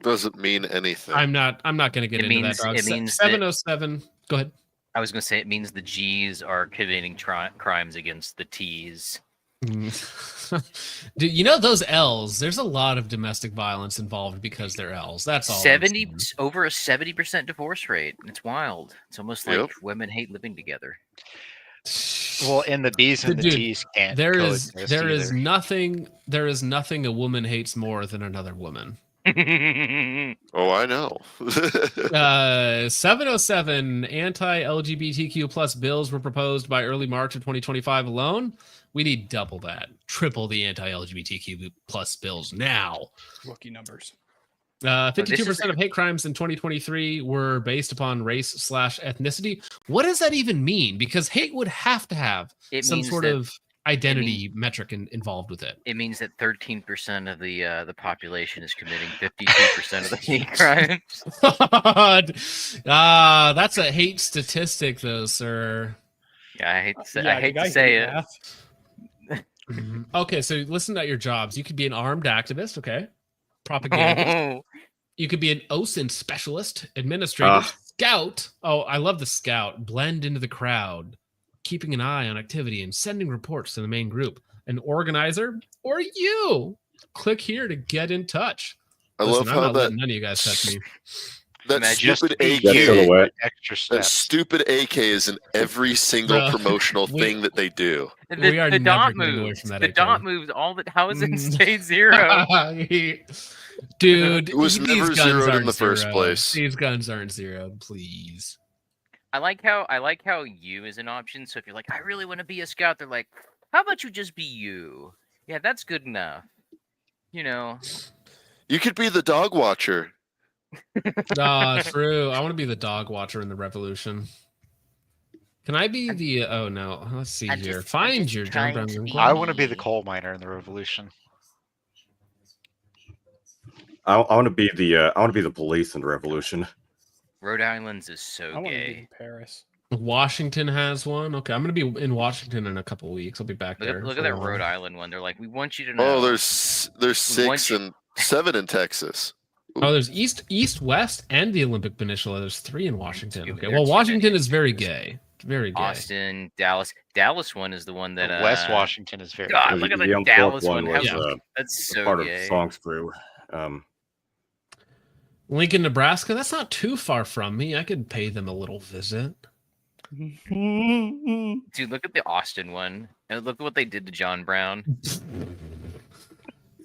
Doesn't mean anything. I'm not going to get It into means- that. Dog. it means that- 707. Go ahead. I was going to say it means the G's are committing crimes against the T's. Dude, you know those L's? There's a lot of domestic violence involved because they're L's. That's all. I'm 70 saying. over a 70% divorce rate. It's wild. It's almost like Yep. women hate living together. Well, and the B's and the Dude, T's can't. There is coexist either. nothing a woman hates more than another woman. Oh, I know. 707 anti-LGBTQ plus bills were proposed by early March of 2025 alone. We need double that, triple the anti-LGBTQ plus bills now. Rookie numbers. 52% of hate crimes in 2023 were based upon race/ethnicity. What does that even mean? Because hate would have to have It some means sort that- of identity metric involved with it. It means that 13% of the population is committing 52% of the hate crimes. That's a hate statistic, though, sir. Yeah, I hate to say, Yeah, I hate the to guy say hate it. math. Okay, so listen at your jobs. You could be an armed activist, okay? Propaganda. You could be an OSINT specialist, administrator, scout. Oh, I love the scout. Blend into the crowd, keeping an eye on activity and sending reports to the main group. An organizer, or you. Click here to get in touch. I Listen, love I'm how not that letting none of you guys touch me. that Imagine stupid That AK. silhouette. Extra That steps. stupid AK is in every single Bro, promotional we- thing that they do. We are The never dot getting away moves. from that The AK. dot moves. All that. How is it Mm. stay zero? Dude, It was these never guns zeroed in aren't the first zeroed. place. These guns aren't zeroed, please. I like how you is an option. So if you're like, I really want to be a scout, they're like, how about you just be you? Yeah, that's good enough. You know. You could be the dog watcher. True. I want to be the dog watcher in the revolution. Can I be the? Oh no. Let's see I'm here. just Find your John trying Brown. to Young be- Club. I want to be the coal miner in the revolution. I want to be the police in the revolution. Rhode Island's is I so want to be gay. in Paris. Washington has one. Okay, I'm gonna be in Washington in a couple weeks. I'll be back Look there. at, look for at a that while. Rhode Island one. They're like, we want you to know. Oh, there's 6 you- and 7 in Texas. Oh, there's East, West, and the Olympic Peninsula. There's 3 in Washington. Too- Okay, there are well, too Washington many is very Texas. gay. Very gay. Austin, Dallas. Dallas one is the one that West Washington is very. God, gay. look at The the Young Dallas Fork one. was That's so part gay. of Songs Crew. Lincoln, Nebraska. That's not too far from me. I could pay them a little visit. Dude, look at the Austin one. And look at what they did to John Brown.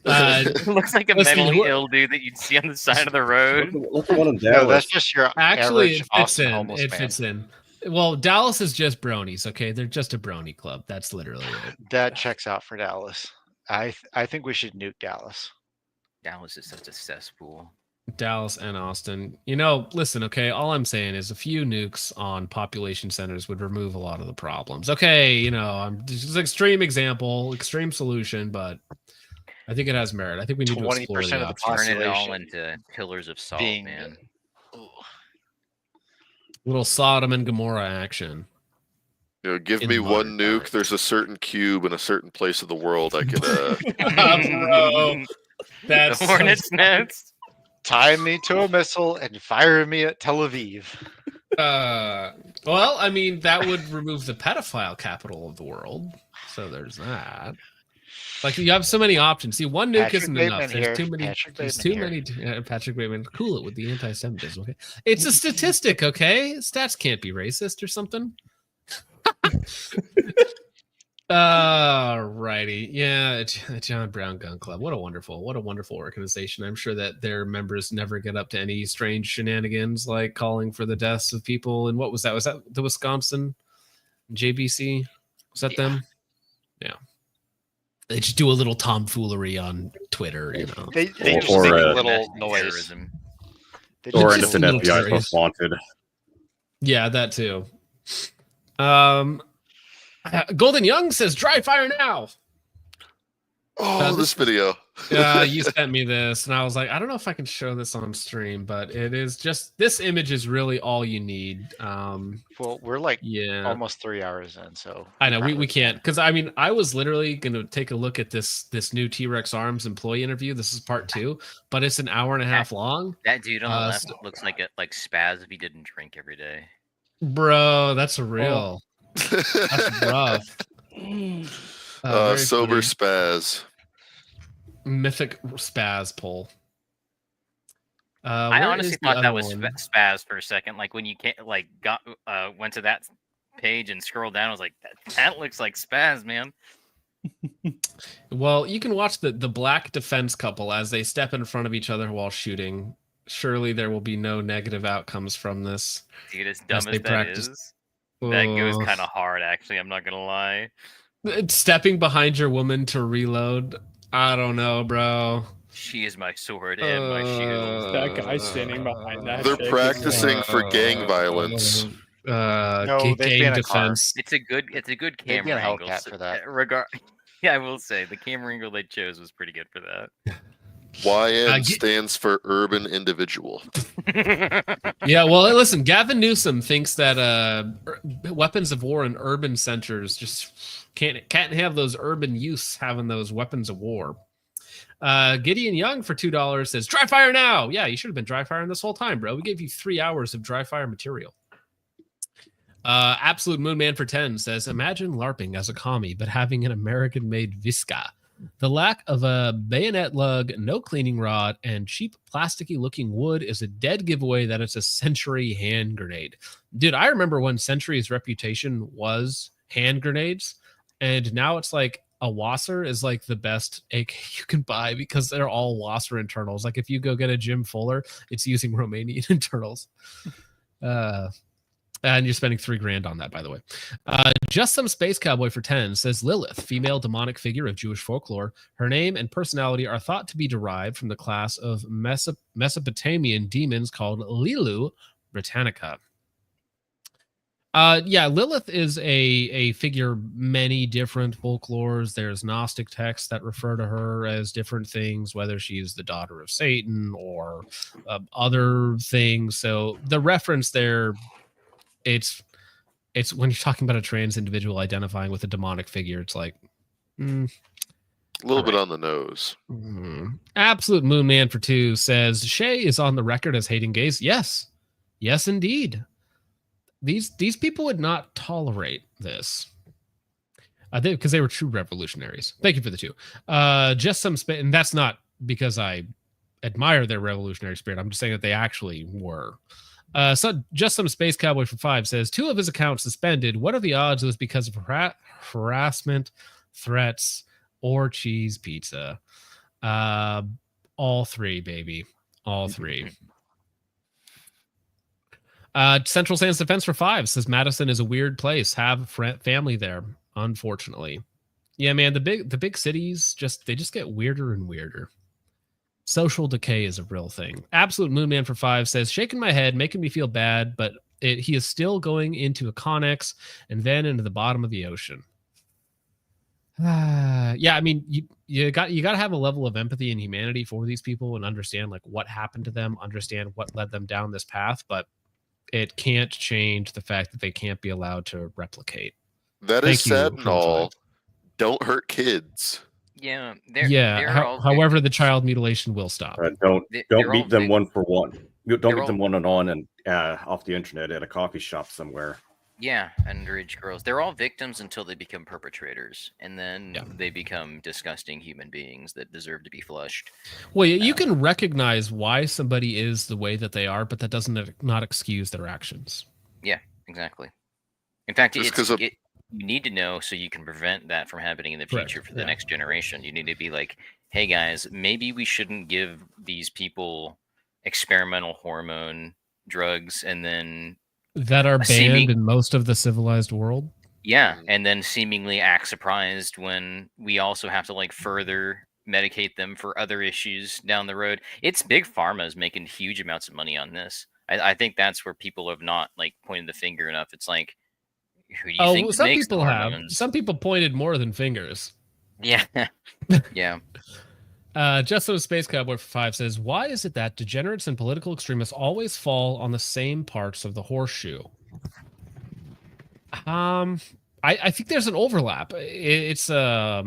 It looks like a mentally ill dude that you'd see on the side of the road. Look at one in No, Dallas. that's just your Actually, average it fits Austin in. homeless It man. fits in. Well, Dallas is just bronies. Okay, they're just a brony club. That's literally it. That checks out for Dallas. I think we should nuke Dallas. Dallas is such a cesspool. Dallas and Austin. You know, listen, okay, all I'm saying is a few nukes on population centers would remove a lot of the problems. Okay, you know, this is an extreme example, extreme solution, but I think it has merit. I think we need to explore 20% the of the options. Turn it all Population into pillars of salt, being man. Little Sodom and Gomorrah action. You know, give In me modern one nuke. times. There's a certain cube in a certain place of the world I could. Bro, that's The hornet's nest. Tie me to a missile and fire me at Tel Aviv. Well, I mean, that would remove the pedophile capital of the world. So there's that. Like you have so many options. See, one nuke Patrick isn't Bateman enough. here. There's too many. Patrick There's Bateman too many. Patrick Bateman, cool it with the anti-Semitism. Okay, it's a statistic. Okay, stats can't be racist or something. Righty. Yeah, John Brown Gun Club. What a wonderful organization. I'm sure that their members never get up to any strange shenanigans like calling for the deaths of people. And what was that? Was that the Wisconsin JBC? Was that them? Yeah. They just do a little tomfoolery on Twitter, you know. They just Or, make a uh, little noise. Terrorism. They Or just Just innocent a little FBI curious. most wanted. Yeah, that too. Golden Young says dry fire now. Oh, this video. You sent me this, and I was like, I don't know if I can show this on stream, but it is just this image is really all you need. Well, we're like Yeah, almost 3 hours in, so I know we probably can't because I mean I was literally gonna take a look at this new T-Rex Arms employee interview. This is part 2, but it's an hour and a half long. That dude on the left so- looks like spaz if he didn't drink every day. Bro, that's real. That's rough. Very Sober funny. spaz. Mythic spaz poll. I where honestly is the thought that other was one? spaz for a second. Like when you went to that page and scrolled down, I was like, that looks like spaz, man. Well, you can watch the black defense couple as they step in front of each other while shooting. Surely there will be no negative outcomes from this. Dude, as dumb As as they that practice. is, that goes Ugh. kind of hard. Actually, I'm not gonna lie. Stepping behind your woman to reload. I don't know, bro. She is my sword and my shield. That guy standing behind that They're chick is practicing like- for gang violence. No, they'd be gang in a car. defense. It's a good They'd be camera a angle. Hellcat for that. Yeah, I will say the camera angle they chose was pretty good for that. YN stands for urban individual. Yeah, well, listen, Gavin Newsom thinks that weapons of war in urban centers just can't have those urban youths having those weapons of war. Gideon Young for $2 says dry fire now. Yeah, you should have been dry firing this whole time, bro. We gave you 3 hours of dry fire material. Absolute Moonman for 10 says imagine LARPing as a commie but having an American-made Visca. The lack of a bayonet lug, no cleaning rod, and cheap plasticky looking wood is a dead giveaway that it's a Century hand grenade. Dude, I remember when Century's reputation was hand grenades, and now it's like a Wasser is like the best AK you can buy because they're all Wasser internals. Like if you go get a Jim Fuller, it's using Romanian internals. And you're spending $3,000 on that, by the way. Just Some Space Cowboy for 10 says Lilith, female demonic figure of Jewish folklore. Her name and personality are thought to be derived from the class of Mesopotamian demons called Lilu Britannica. Yeah, Lilith is a figure many different folklores. There's Gnostic texts that refer to her as different things, whether she's the daughter of Satan or other things. So the reference there, it's when you're talking about a trans individual identifying with a demonic figure, it's like A little bit on the nose. Absolute Moonman for 2 says Shay is on the record as hating gays. Yes indeed. these people would not tolerate this. Because they were true revolutionaries. Thank you for the 2. Just some space, and that's not because I admire their revolutionary spirit. I'm just saying that they actually were. So just some space cowboy for 5 says 2 of his accounts suspended. What are the odds it was because of harassment, threats, or cheese pizza? All 3, baby. All 3. Central Sands Defense for 5 says Madison is a weird place. Have family there, unfortunately. Yeah, man, the big cities they just get weirder and weirder. Social decay is a real thing. Absolute Moonman for 5 says, shaking my head, making me feel bad, but he is still going into a Connex and then into the bottom of the ocean. Yeah, I mean, you got to have a level of empathy and humanity for these people and understand like what happened to them, understand what led them down this path, but it can't change the fact that they can't be allowed to replicate. That is sad and all. Don't hurt kids. Yeah. However, the child mutilation will stop. Don't meet them one for one. Don't meet them one-on-one and off the internet at a coffee shop somewhere. Yeah, underage girls. They're all victims until they become perpetrators, and then they become disgusting human beings that deserve to be flushed. Well, you can recognize why somebody is the way that they are, but that doesn't not excuse their actions. Yeah, exactly. In fact, you need to know so you can prevent that from happening in the future for the next generation. You need to be like, hey guys, maybe we shouldn't give these people experimental hormone drugs and then that are banned in most of the civilized world. Yeah, and then seemingly act surprised when we also have to like further medicate them for other issues down the road. It's big pharma is making huge amounts of money on this. I think that's where people have not like pointed the finger enough. It's like, who do you think some makes people the have. hormones? Some people pointed more than fingers. Yeah. Yeah. Just so Space Cowboy for 5 says, why is it that degenerates and political extremists always fall on the same parts of the horseshoe? I think there's an overlap. It's I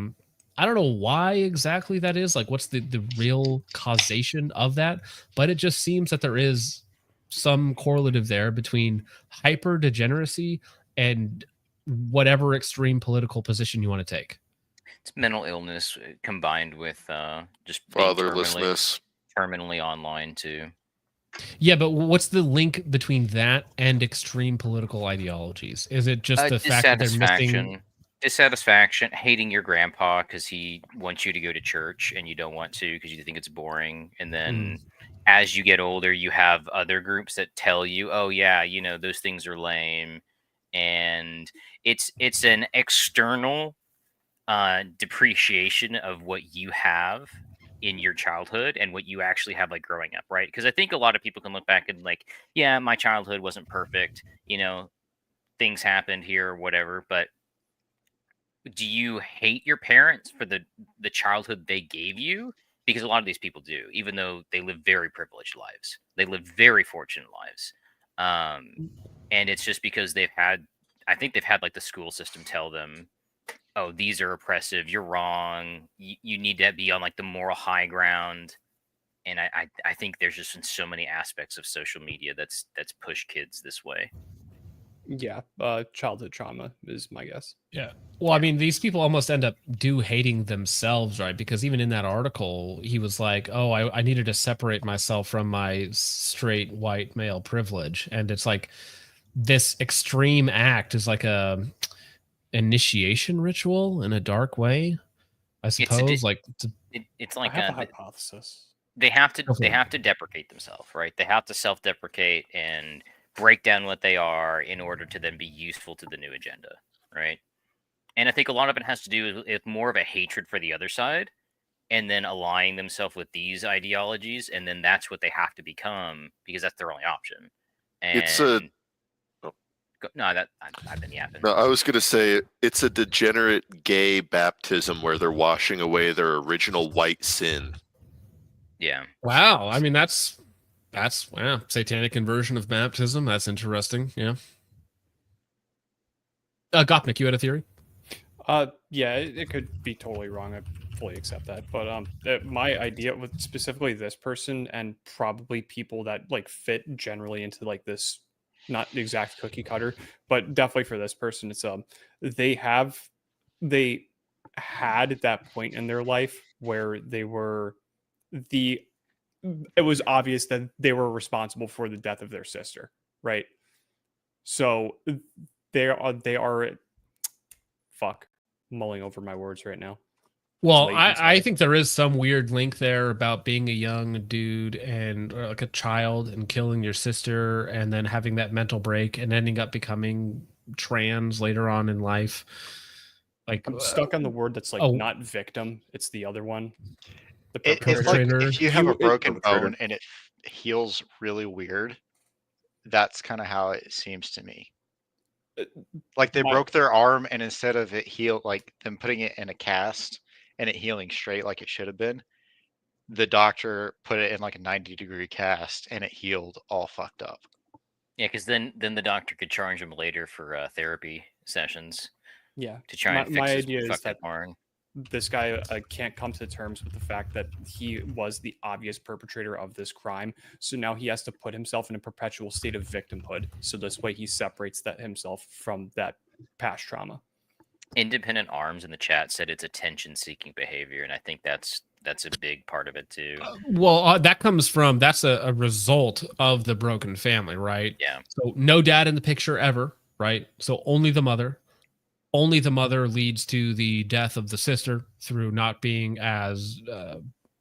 don't know why exactly that is. Like, what's the real causation of that? But it just seems that there is some correlative there between hyper degeneracy and whatever extreme political position you want to take. It's mental illness combined with just fatherlessness, terminally online too. Yeah, but what's the link between that and extreme political ideologies? Is it just the fact that they're missing dissatisfaction, hating your grandpa because he wants you to go to church and you don't want to because you think it's boring, and then as you get older, you have other groups that tell you, "Oh yeah, you know those things are lame," and it's an external depreciation of what you have in your childhood and what you actually have like growing up, right? Because I think a lot of people can look back and like, yeah, my childhood wasn't perfect, you know, things happened here or whatever, but do you hate your parents for the childhood they gave you? Because a lot of these people do, even though they live very privileged lives, they live very fortunate lives, and it's just because I think they've had like the school system tell them, oh, these are oppressive, you're wrong, you need to be on like the moral high ground. And I think there's just been so many aspects of social media that's pushed kids this way. Yeah, childhood trauma is my guess. Yeah. Well, I mean, these people almost end up hating themselves, right? Because even in that article, he was like, oh, I needed to separate myself from my straight white male privilege. And it's like this extreme act is like a initiation ritual in a dark way, I suppose. It's like I have a hypothesis. They have to deprecate themselves, right? They have to self-deprecate and break down what they are in order to then be useful to the new agenda, right? And I think a lot of it has to do with more of a hatred for the other side and then aligning themselves with these ideologies, and then that's what they have to become because that's their only option. And I've been yapping. No, I was going to say it's a degenerate gay baptism where they're washing away their original white sin. Yeah. Wow. I mean, that's wow. Satanic inversion of baptism. That's interesting. Yeah. Gopnik, you had a theory? Yeah, it could be totally wrong. I fully accept that. But my idea with specifically this person and probably people that like fit generally into like this not the exact cookie cutter, but definitely for this person, it's they had that point in their life where it was obvious that they were responsible for the death of their sister, right? So they are fuck, mulling over my words right now. Well, I think there is some weird link there about being a young dude and or like a child and killing your sister and then having that mental break and ending up becoming trans later on in life. Like I'm stuck on the word that's like not victim. It's the other one. The It's like if you have a broken bone and it heals really weird, that's kind of how it seems to me. Like they broke their arm and instead of it healed, like them putting it in a cast and it healing straight like it should have been, the doctor put it in like a 90-degree cast and it healed all fucked up. Yeah, because then the doctor could charge him later for therapy sessions. Yeah, to try and fix my his idea is fucked that up arm. This guy can't come to terms with the fact that he was the obvious perpetrator of this crime. So now he has to put himself in a perpetual state of victimhood. So this way he separates himself from that past trauma. Independent Arms in the chat said it's attention-seeking behavior, and I think that's a big part of it too. That comes from that's a result of the broken family, right? Yeah. So no dad in the picture ever, right? So only the mother. Only the mother leads to the death of the sister through not being as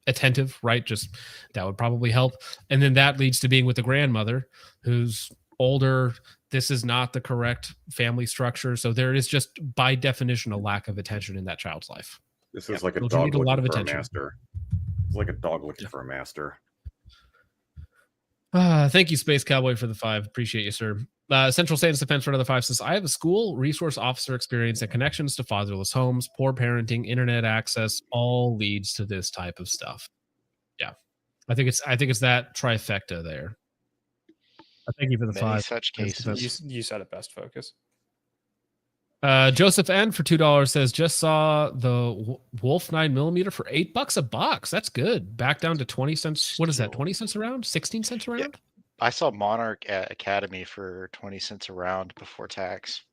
attentive, right? Just that would probably help. And then that leads to being with the grandmother who's older. This is not the correct family structure. So there is just by definition a lack of attention in that child's life. This is like a Children dog need a looking lot of for attention. a master. It's like a dog looking for a master. Thank you, Space Cowboy, for the 5. Appreciate you, sir. Central States Defense for another 5 says, I have a school resource officer experience and connections to fatherless homes, poor parenting, internet access, all leads to this type of stuff. Yeah. I think it's that trifecta there. Thank you for the Many 5. such cases. You said it best, Focus. Joseph N for $2 says, just saw the Wolf 9mm for $8 a box. That's good. Back down to 20 cents. What is that? 20 cents a round? 16 cents a round? Yeah. I saw Monarch at Academy for 20 cents a round before tax.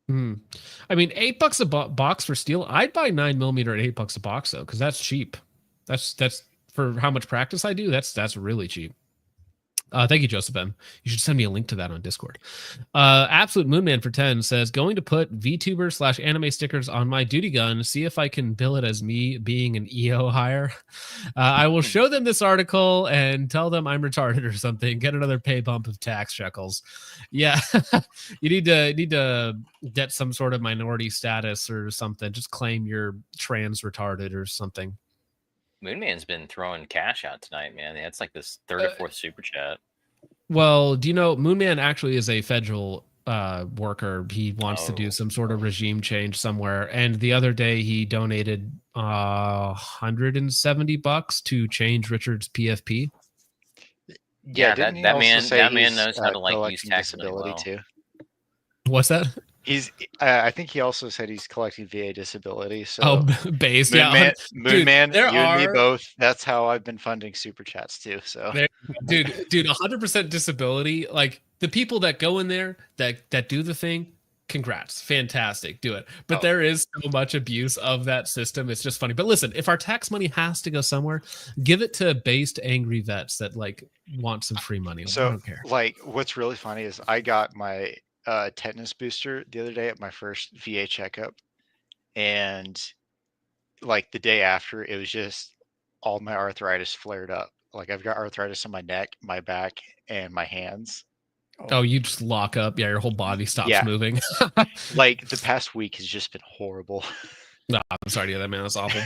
I mean, $8 a box for steel. I'd buy 9mm at $8 a box though, because that's cheap. That's for how much practice I do. That's really cheap. Thank you, Joseph M. You should send me a link to that on Discord. Absolute Moonman for 10 says, going to put VTuber / anime stickers on my duty gun, see if I can bill it as me being an EO hire. I will show them this article and tell them I'm retarded or something. Get another pay bump of tax shekels. Yeah, you need to get some sort of minority status or something. Just claim you're trans retarded or something. Moonman's been throwing cash out tonight, man. It's like this 3rd or 4th super chat. Well, do you know Moonman actually is a federal worker? He wants to do some sort of regime change somewhere. And the other day he donated $170 to change Richard's PFP. Yeah, that man knows how to like use tax disability well. too. What's that? He's. I think he also said he's collecting VA disability. So based, Moonman, you and me both. That's how I've been funding super chats too. So, dude, 100% disability. Like the people that go in there that do the thing. Congrats, fantastic, do it. But there is so much abuse of that system. It's just funny. But listen, if our tax money has to go somewhere, give it to based angry vets that like want some free money. So, I don't care. Like, what's really funny is I got my tetanus booster the other day at my first VA checkup, and like the day after, it was just all my arthritis flared up. Like I've got arthritis in my neck, my back, and my hands. Oh, you just lock up. Yeah, your whole body stops moving. Like the past week has just been horrible. No, I'm sorry to hear that, man. That's awful.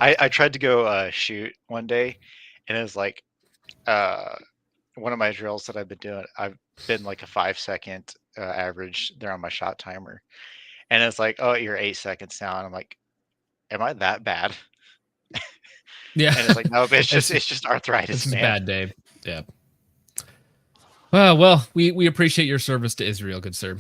I tried to go shoot one day, and it was like one of my drills that I've been doing. I've been like a 5-second average there on my shot timer, and it's like, oh, you're 8 seconds now, and I'm like, am I that bad? Yeah, and it's like, no, it's just arthritis. It's man. a bad day. Yeah. Well, we appreciate your service to Israel, good sir.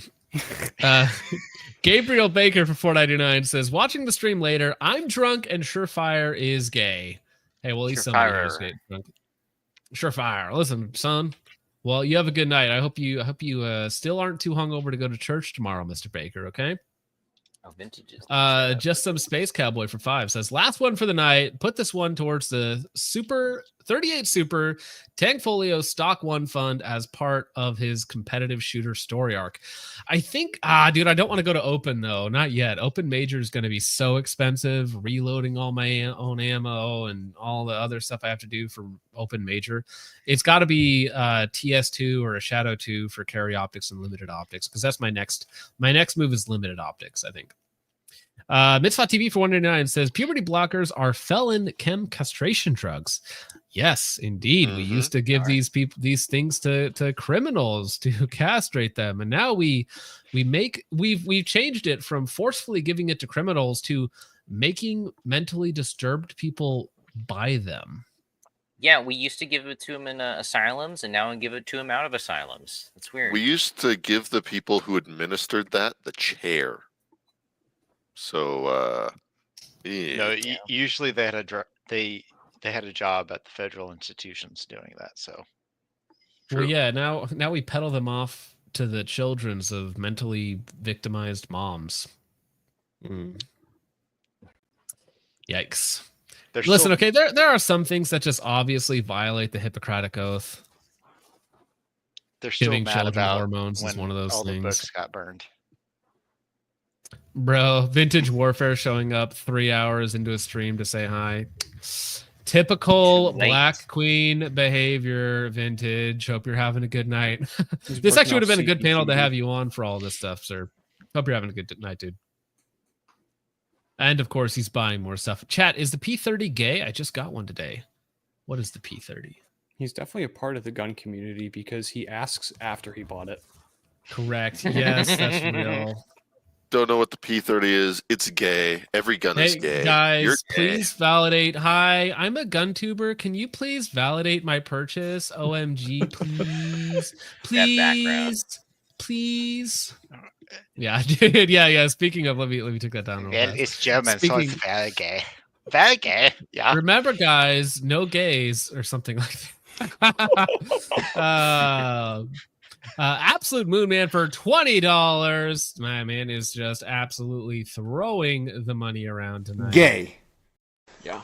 Gabriel Baker for $4.99 says, watching the stream later, I'm drunk and Surefire is gay. Hey, well, he's somebody who's gay. Surefire. Listen, son, Well, you have a good night. I hope you still aren't too hungover to go to church tomorrow, Mr. Baker. Okay. Oh, vintages. Just some Space Cowboy for 5 says, last one for the night. Put this one towards the Super 38 Super Tank Folio Stock 1 fund as part of his competitive shooter story arc. I think, dude, I don't want to go to open though. Not yet. Open major is going to be so expensive. Reloading all my own ammo and all the other stuff I have to do for open major. It's got to be TS2 or a Shadow 2 for carry optics and limited optics, because that's my next move is limited optics, I think. Mitzvah TV for 199 says puberty blockers are felon chem castration drugs. Yes, indeed. We used to give these things to criminals to castrate them, and now we've changed it from forcefully giving it to criminals to making mentally disturbed people buy them. Yeah, we used to give it to them in asylums, and now we give it to them out of asylums. It's weird. We used to give the people who administered that the chair. So, No, usually they had they had a job at the federal institutions doing that. So, well, yeah. Now we peddle them off to the children's of mentally victimized moms. Yikes! Listen, okay, there are some things that just obviously violate the Hippocratic Oath. They're still Giving mad children about hormones is one of those all things. the books got burned. Bro, Vintage Warfare showing up 3 hours into a stream to say hi. Typical Black Queen behavior, Vintage. Hope you're having a good night. This actually would have been a good panel to have you on for all this stuff, sir. Hope you're having a good night, dude. And of course, he's buying more stuff. Chat, is the P30 gay? I just got one today. What is the P30? He's definitely a part of the gun community because he asks after he bought it. Correct. Yes, that's real. Don't know what the P30 is. It's gay. Every gun is gay. Guys, You're gay. please validate. Hi, I'm a gun tuber. Can you please validate my purchase? OMG, please. Please. Yeah, dude. Yeah. Speaking of, let me take that down. Well, it's German, so it's very gay. Very gay. Yeah. Remember, guys, no gays or something like that. Absolute Moon Man for $20. My man is just absolutely throwing the money around tonight. Gay. Yeah.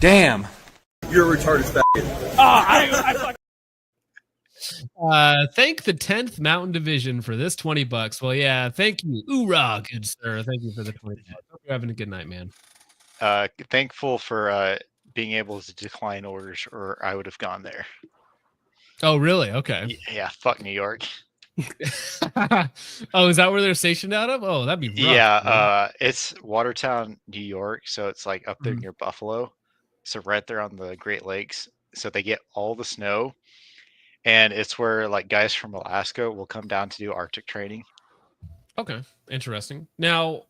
Damn. You're a retarded faggot. Thank the 10th Mountain Division for this $20. Well, yeah, thank you. Oorah, good sir. Thank you for the $20. Hope you're having a good night, man. Thankful for being able to decline orders, or I would have gone there. Oh, really? Okay. Yeah, fuck New York. Oh, is that where they're stationed out of? Oh, that'd be rough. Yeah, it's Watertown, New York, so it's like up there near Buffalo. So right there on the Great Lakes. So they get all the snow, and it's where like guys from Alaska will come down to do Arctic training. Okay, interesting. Now,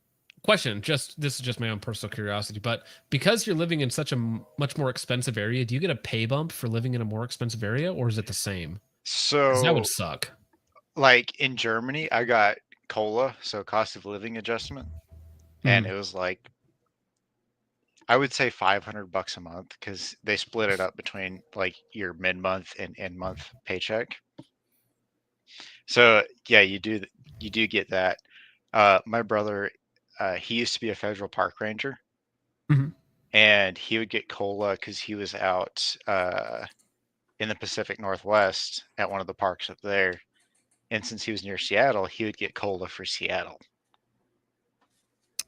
question, this is just my own personal curiosity, but because you're living in such a much more expensive area, do you get a pay bump for living in a more expensive area, or is it the same? So that would suck. Like in Germany, I got COLA, so cost of living adjustment, and it was like, I would say $500 a month, because they split it up between like your mid-month and end-month paycheck. So yeah, you do get that. My brother, he used to be a federal park ranger, and he would get COLA because he was out in the Pacific Northwest at one of the parks up there. And since he was near Seattle, he would get COLA for Seattle.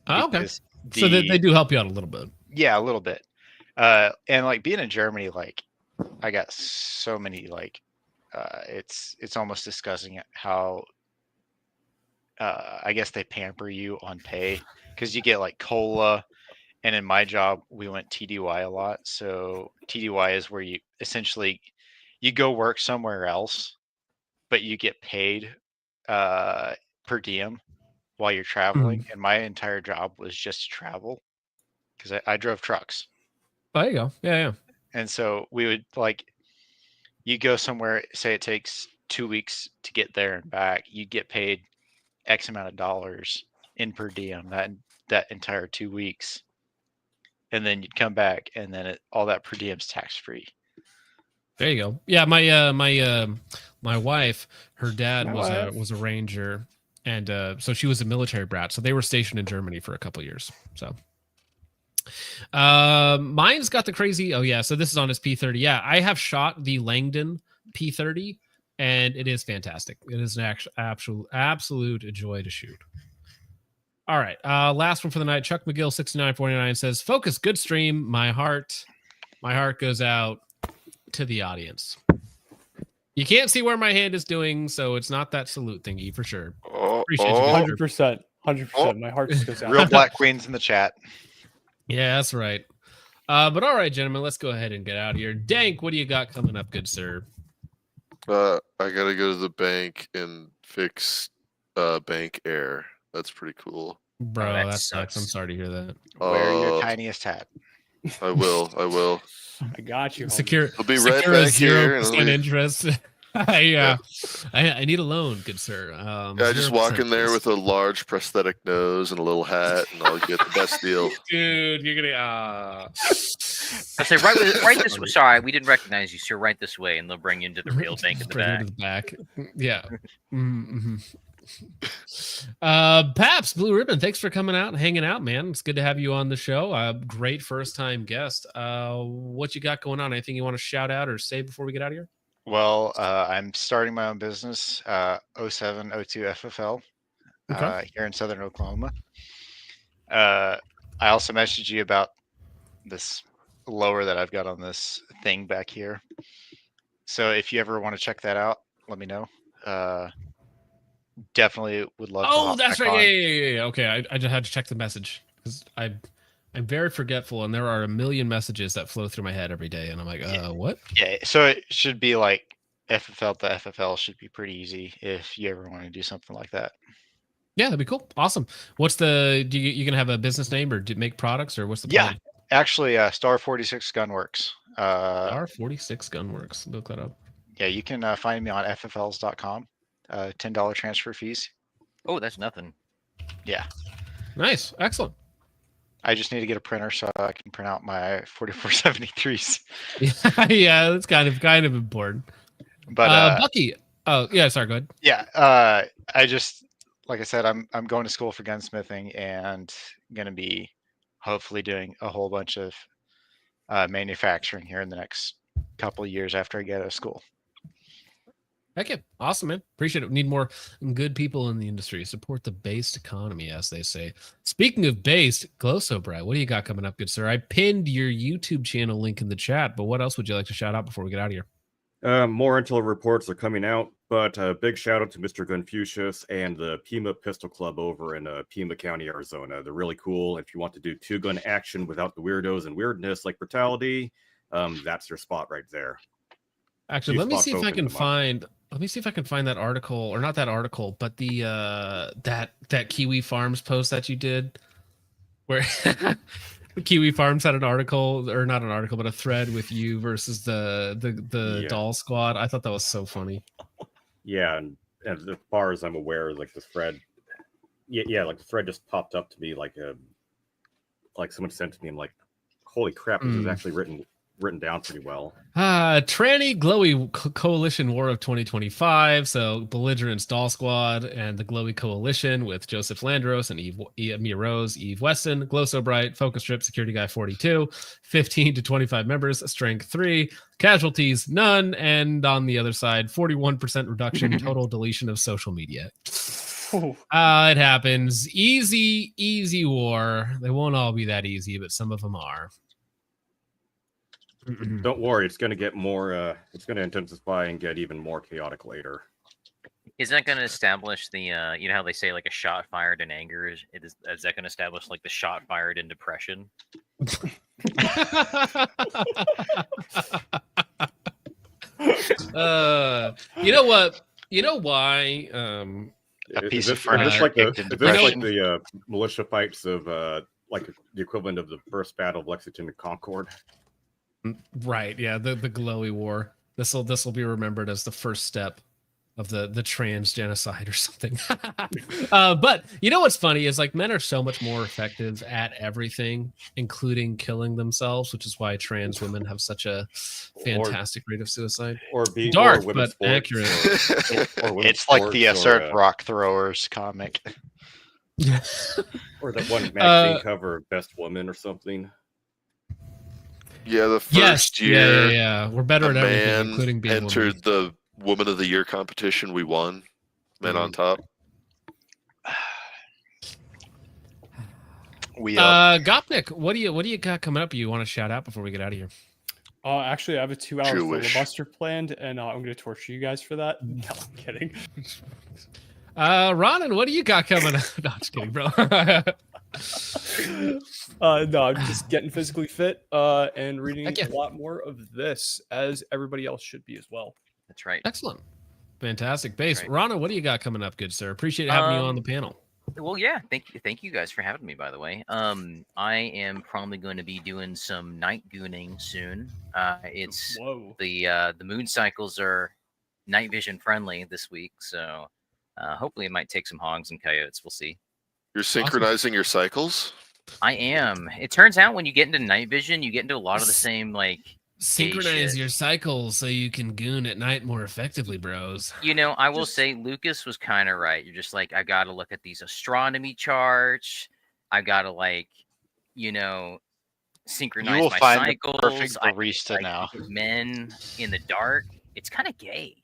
Oh, okay. So they do help you out a little bit. Yeah, a little bit. And like being in Germany, like I got so many like it's almost disgusting how I guess they pamper you on pay, because you get like COLA, and in my job we went TDY a lot. So TDY is where you essentially you go work somewhere else, but you get paid per diem while you're traveling. And my entire job was just to travel, because I drove trucks. There you go. Yeah. And so we would like, you go somewhere, say it takes 2 weeks to get there and back, you get paid X amount of dollars in per diem that entire 2 weeks. And then you'd come back, and then all that per diem's tax free. There you go. Yeah, my wife, her dad was a ranger, and so she was a military brat. So they were stationed in Germany for a couple years. So mine's got the crazy. Oh yeah, so this is on his P30. Yeah, I have shot the Langdon P30, and it is fantastic. It is an absolute joy to shoot. All right, last one for the night. Chuck McGill 6949 says, "Focus, good stream. My heart goes out to the audience." You can't see where my hand is doing, so it's not that salute thingy for sure. Appreciate you. 100%. My heart just goes out. Real Black Queens in the chat. Yeah, that's right. But all right, gentlemen, let's go ahead and get out of here. Dank, what do you got coming up, good sir? I gotta go to the bank and fix bank error. That's pretty cool. Bro, that sucks. I'm sorry to hear that. Wear your tiniest hat. I will. I got you. Secure. I'll be right back here. 0% interest. I need a loan, good sir. I just walk in there with a large prosthetic nose and a little hat, and I'll get the best deal. Dude, you're gonna. I say right this way. Sorry, we didn't recognize you, sir. Right this way, and they'll bring you into the real bank in the Bring you back. to the back. Yeah. Mm-hmm. Paps Blue Ribbon, thanks for coming out and hanging out, man. It's good to have you on the show. Great first time guest. What you got going on? Anything you want to shout out or say before we get out of here? Well, I'm starting my own business, 0702 FFL, here in Southern Oklahoma. I also messaged you about this lower that I've got on this thing back here. So if you ever want to check that out, let me know. Definitely would love to. Oh, that's right. Yeah. Okay, I just had to check the message because I'm very forgetful, and there are a million messages that flow through my head every day, and I'm like, what? Yeah, so it should be like FFL to FFL should be pretty easy if you ever want to do something like that. Yeah, that'd be cool. Awesome. What's the? You gonna have a business name or do you make products or what's the plan? Yeah, actually, Star 46 Gunworks. Star 46 Gunworks. Look that up. Yeah, you can find me on ffls.com. $10 transfer fees. Oh, that's nothing. Yeah. Nice. Excellent. I just need to get a printer so I can print out my 4473s. Yeah, that's kind of important. But Bucky. Oh, yeah, sorry, go ahead. Yeah, I just, like I said, I'm going to school for gunsmithing and going to be hopefully doing a whole bunch of manufacturing here in the next couple of years after I get out of school. Heck yeah. Awesome, man. Appreciate it. We need more good people in the industry. Support the based economy, as they say. Speaking of based, Glowsobrite, what do you got coming up, good sir? I pinned your YouTube channel link in the chat, but what else would you like to shout out before we get out of here? More intel reports are coming out, but a big shout out to Mr. Confucius and the Pima Pistol Club over in Pima County, Arizona. They're really cool. If you want to do two-gun action without the weirdos and weirdness like brutality, that's your spot right there. Actually, let me see if I can find that article, or not that article, but the that Kiwi Farms post that you did, where Kiwi Farms had an article, or not an article, but a thread with you versus the doll squad. I thought that was so funny. Yeah, and as far as I'm aware, like the thread, like the thread just popped up to me like someone sent to me. I'm like, holy crap, this is actually written down pretty well. Tranny Glowy Coalition War of 2025. So Belligerence Doll Squad and the Glowy Coalition with Joseph Landros and Mia Rose, Eve Weston, Glow So Bright, Focus Strip, Security Guy 42, 15 to 25 members, Strength 3, Casualties none, and on the other side, 41% reduction, total deletion of social media. It happens. Easy war. They won't all be that easy, but some of them are. Don't worry, it's going to get more. It's going to intensify and get even more chaotic later. Is that going to establish the? You know how they say like a shot fired in anger is that going to establish like the shot fired in depression? You know what? You know why? A piece of furniture like the militia fights of like the equivalent of the first battle of Lexington and Concord. Right, yeah, the glowy war. This will be remembered as the first step of the trans genocide or something. But you know what's funny is like men are so much more effective at everything, including killing themselves, which is why trans women have such a fantastic rate of suicide. Or be Dark, or but accurate. It's like the Assert Rock Throwers comic. Or that one magazine cover of Best Woman or something. Yeah, the first year, yeah. We're better at everything, including being entered the Woman of the Year competition. We won. Men on top. Gopnik, what do you got coming up? You want to shout out before we get out of here? Actually, I have a 2-hour filibuster planned, and I'm going to torture you guys for that. No, I'm kidding. Ronan, what do you got coming up? No, I'm just kidding, bro. No, I'm just getting physically fit and reading a lot more of this, as everybody else should be as well. That's right. Excellent. Fantastic. Base. Right. Rana, what do you got coming up, good sir? Appreciate having you on the panel. Well, yeah, thank you guys for having me, by the way. I am probably going to be doing some night gooning soon. It's the moon cycles are night vision friendly this week, so hopefully it might take some hogs and coyotes. We'll see. You're synchronizing your cycles? I am. It turns out when you get into night vision, you get into a lot of the same like synchronize your cycles so you can goon at night more effectively, bros. You know, I will say Lucas was kind of right. You're just like, I got to look at these astronomy charts. I got to like, synchronize you will my find cycles. The perfect barista now. Men in the dark. It's kind of gay.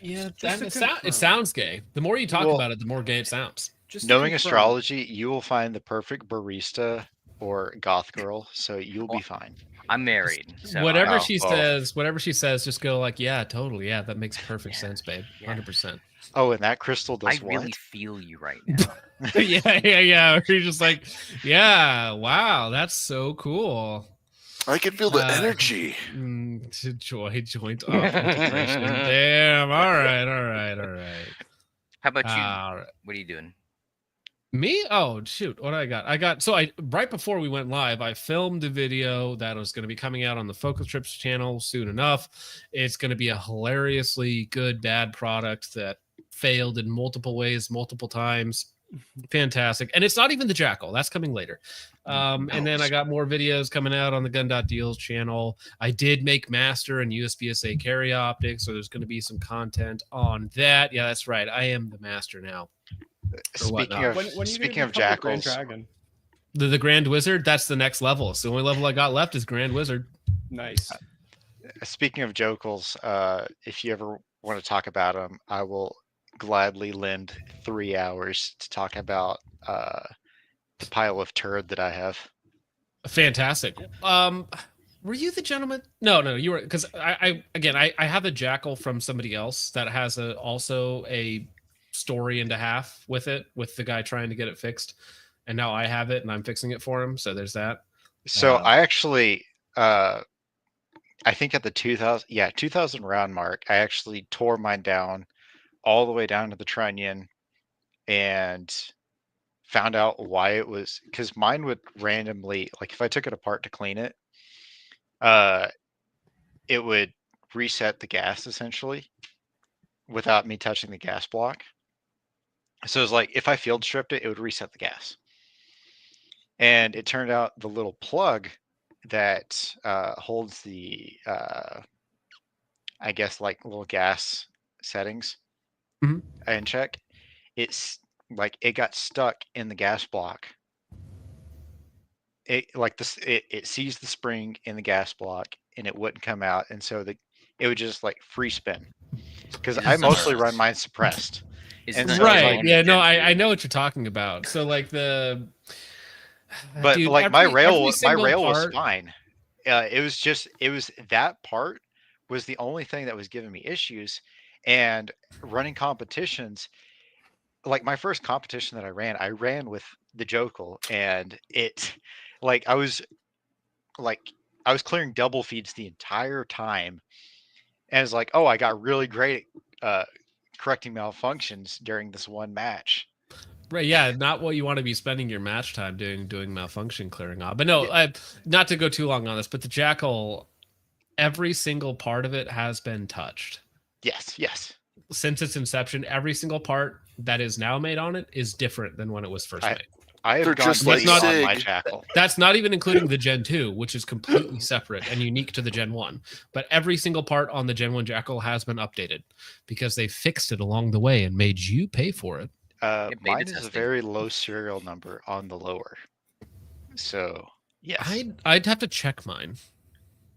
Yeah, it sounds gay. The more you talk about it, the more gay it sounds. Just knowing astrology, you will find the perfect barista or goth girl, so you'll be fine. I'm married. So whatever she says, just go like, yeah, totally. Yeah, that makes perfect sense, babe. 100%. Oh, and that crystal does what? I really feel you right now. yeah. You're just like, yeah, wow, that's so cool. I can feel the energy. Joint integration. Damn. All right. How about you? What are you doing? Me? Oh, shoot. What I got? So right before we went live, I filmed a video that was going to be coming out on the Focus Trips channel soon enough. It's going to be a hilariously good dad product that failed in multiple ways, multiple times. Fantastic. And it's not even the Jackal. That's coming later. And then I got more videos coming out on the Gun.Deals channel. I did make master and USPSA carry optics, so there's going to be some content on that. Yeah, that's right. I am the master now. Speaking of jackals, the Grand Wizard, that's the next level. It's the only level I got left is Grand Wizard. Nice. Speaking of jokals, if you ever want to talk about them, I will gladly lend 3 hours to talk about the pile of turd that I have. Fantastic. Were you the gentleman? No, you were, because I have a jackal from somebody else that has also a story and a half with it, with the guy trying to get it fixed, and now I have it and I'm fixing it for him, so there's that. So I actually I think at the 2000 round mark, I actually tore mine down all the way down to the trunnion and found out why it was, because mine would randomly, like if I took it apart to clean it, it would reset the gas essentially without me touching the gas block. So it's like if I field stripped it, it would reset the gas. And it turned out the little plug that holds the I guess like little gas settings in check, it's like it got stuck in the gas block. It sees the spring in the gas block and it wouldn't come out, and so it would just like free spin, because I mostly run mine suppressed. Right. Yeah, no, I know what you're talking about. So like but dude, like my rail was fine. It was that part was the only thing that was giving me issues. And running competitions, like my first competition that I ran with the Jokal, and it like I was clearing double feeds the entire time. And it's like, oh, I got really great at correcting malfunctions during this one match. Right, yeah, not what you want to be spending your match time doing malfunction clearing off. But no, not to go too long on this, but the Jackal, every single part of it has been touched. Yes. since its inception, every single part that is now made on it is different than when it was first made. I have They're gone just like fully on my Sig. jackal. That's not even including the Gen 2, which is completely separate and unique to the Gen 1. But every single part on the Gen 1 Jackal has been updated because they fixed it along the way and made you pay for it. Mine is a very low serial number on the lower. So, yes. I'd have to check mine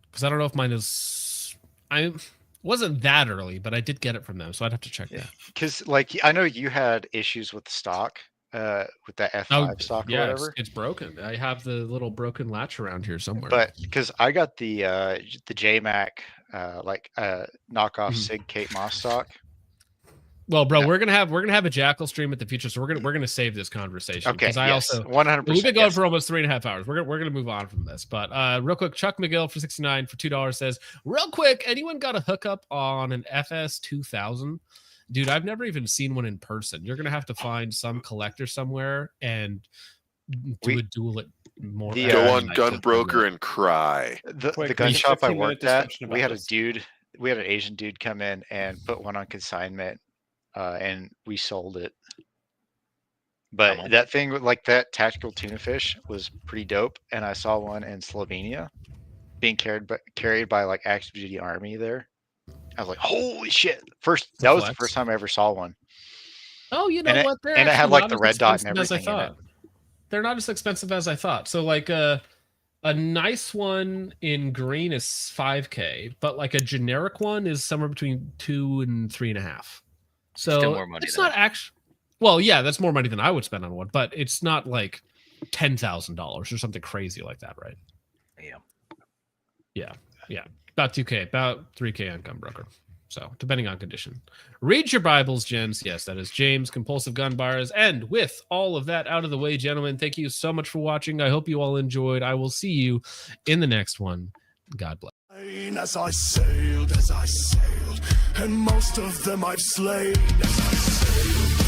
because I don't know if mine is... I wasn't that early, but I did get it from them, so I'd have to check that. Because, like, I know you had issues with stock. With that F5 stock or whatever. It's broken. I have the little broken latch around here somewhere. But because I got the JMac knockoff Sig Kate Moss stock. Well, bro, we're gonna have a Jackal stream at the future, so we're gonna save this conversation. Okay. Because I also 100%. We've been going for almost 3.5 hours. We're gonna move on from this. But real quick, Chuck McGill for 69 for $2 says, real quick, anyone got a hookup on an FS 2000? Dude, I've never even seen one in person. You're gonna have to find some collector somewhere and do a duel at more. Go on Gunbroker and cry. The gun shop I worked at, we had an Asian dude come in and put one on consignment, and we sold it. But that thing, like that tactical tuna fish, was pretty dope. And I saw one in Slovenia being carried by like active duty army there. I was like, holy shit. That was the first time I ever saw one. Oh, you know what? And it had like the red dot and everything in it. They're not as expensive as I thought. So like a nice one in green is $5K, but like a generic one is somewhere between 2 and 3.5. So Still more money it's not actually. Well, yeah, that's more money than I would spend on one, but it's not like $10,000 or something crazy like that, right? Yeah. About 2K, about 3K on Gunbroker. So, depending on condition. Read your Bibles, gents. Yes, that is James, Compulsive Gun Bars. And with all of that out of the way, gentlemen, thank you so much for watching. I hope you all enjoyed. I will see you in the next one. God bless. As I sailed, and most of them I've slain as I sailed.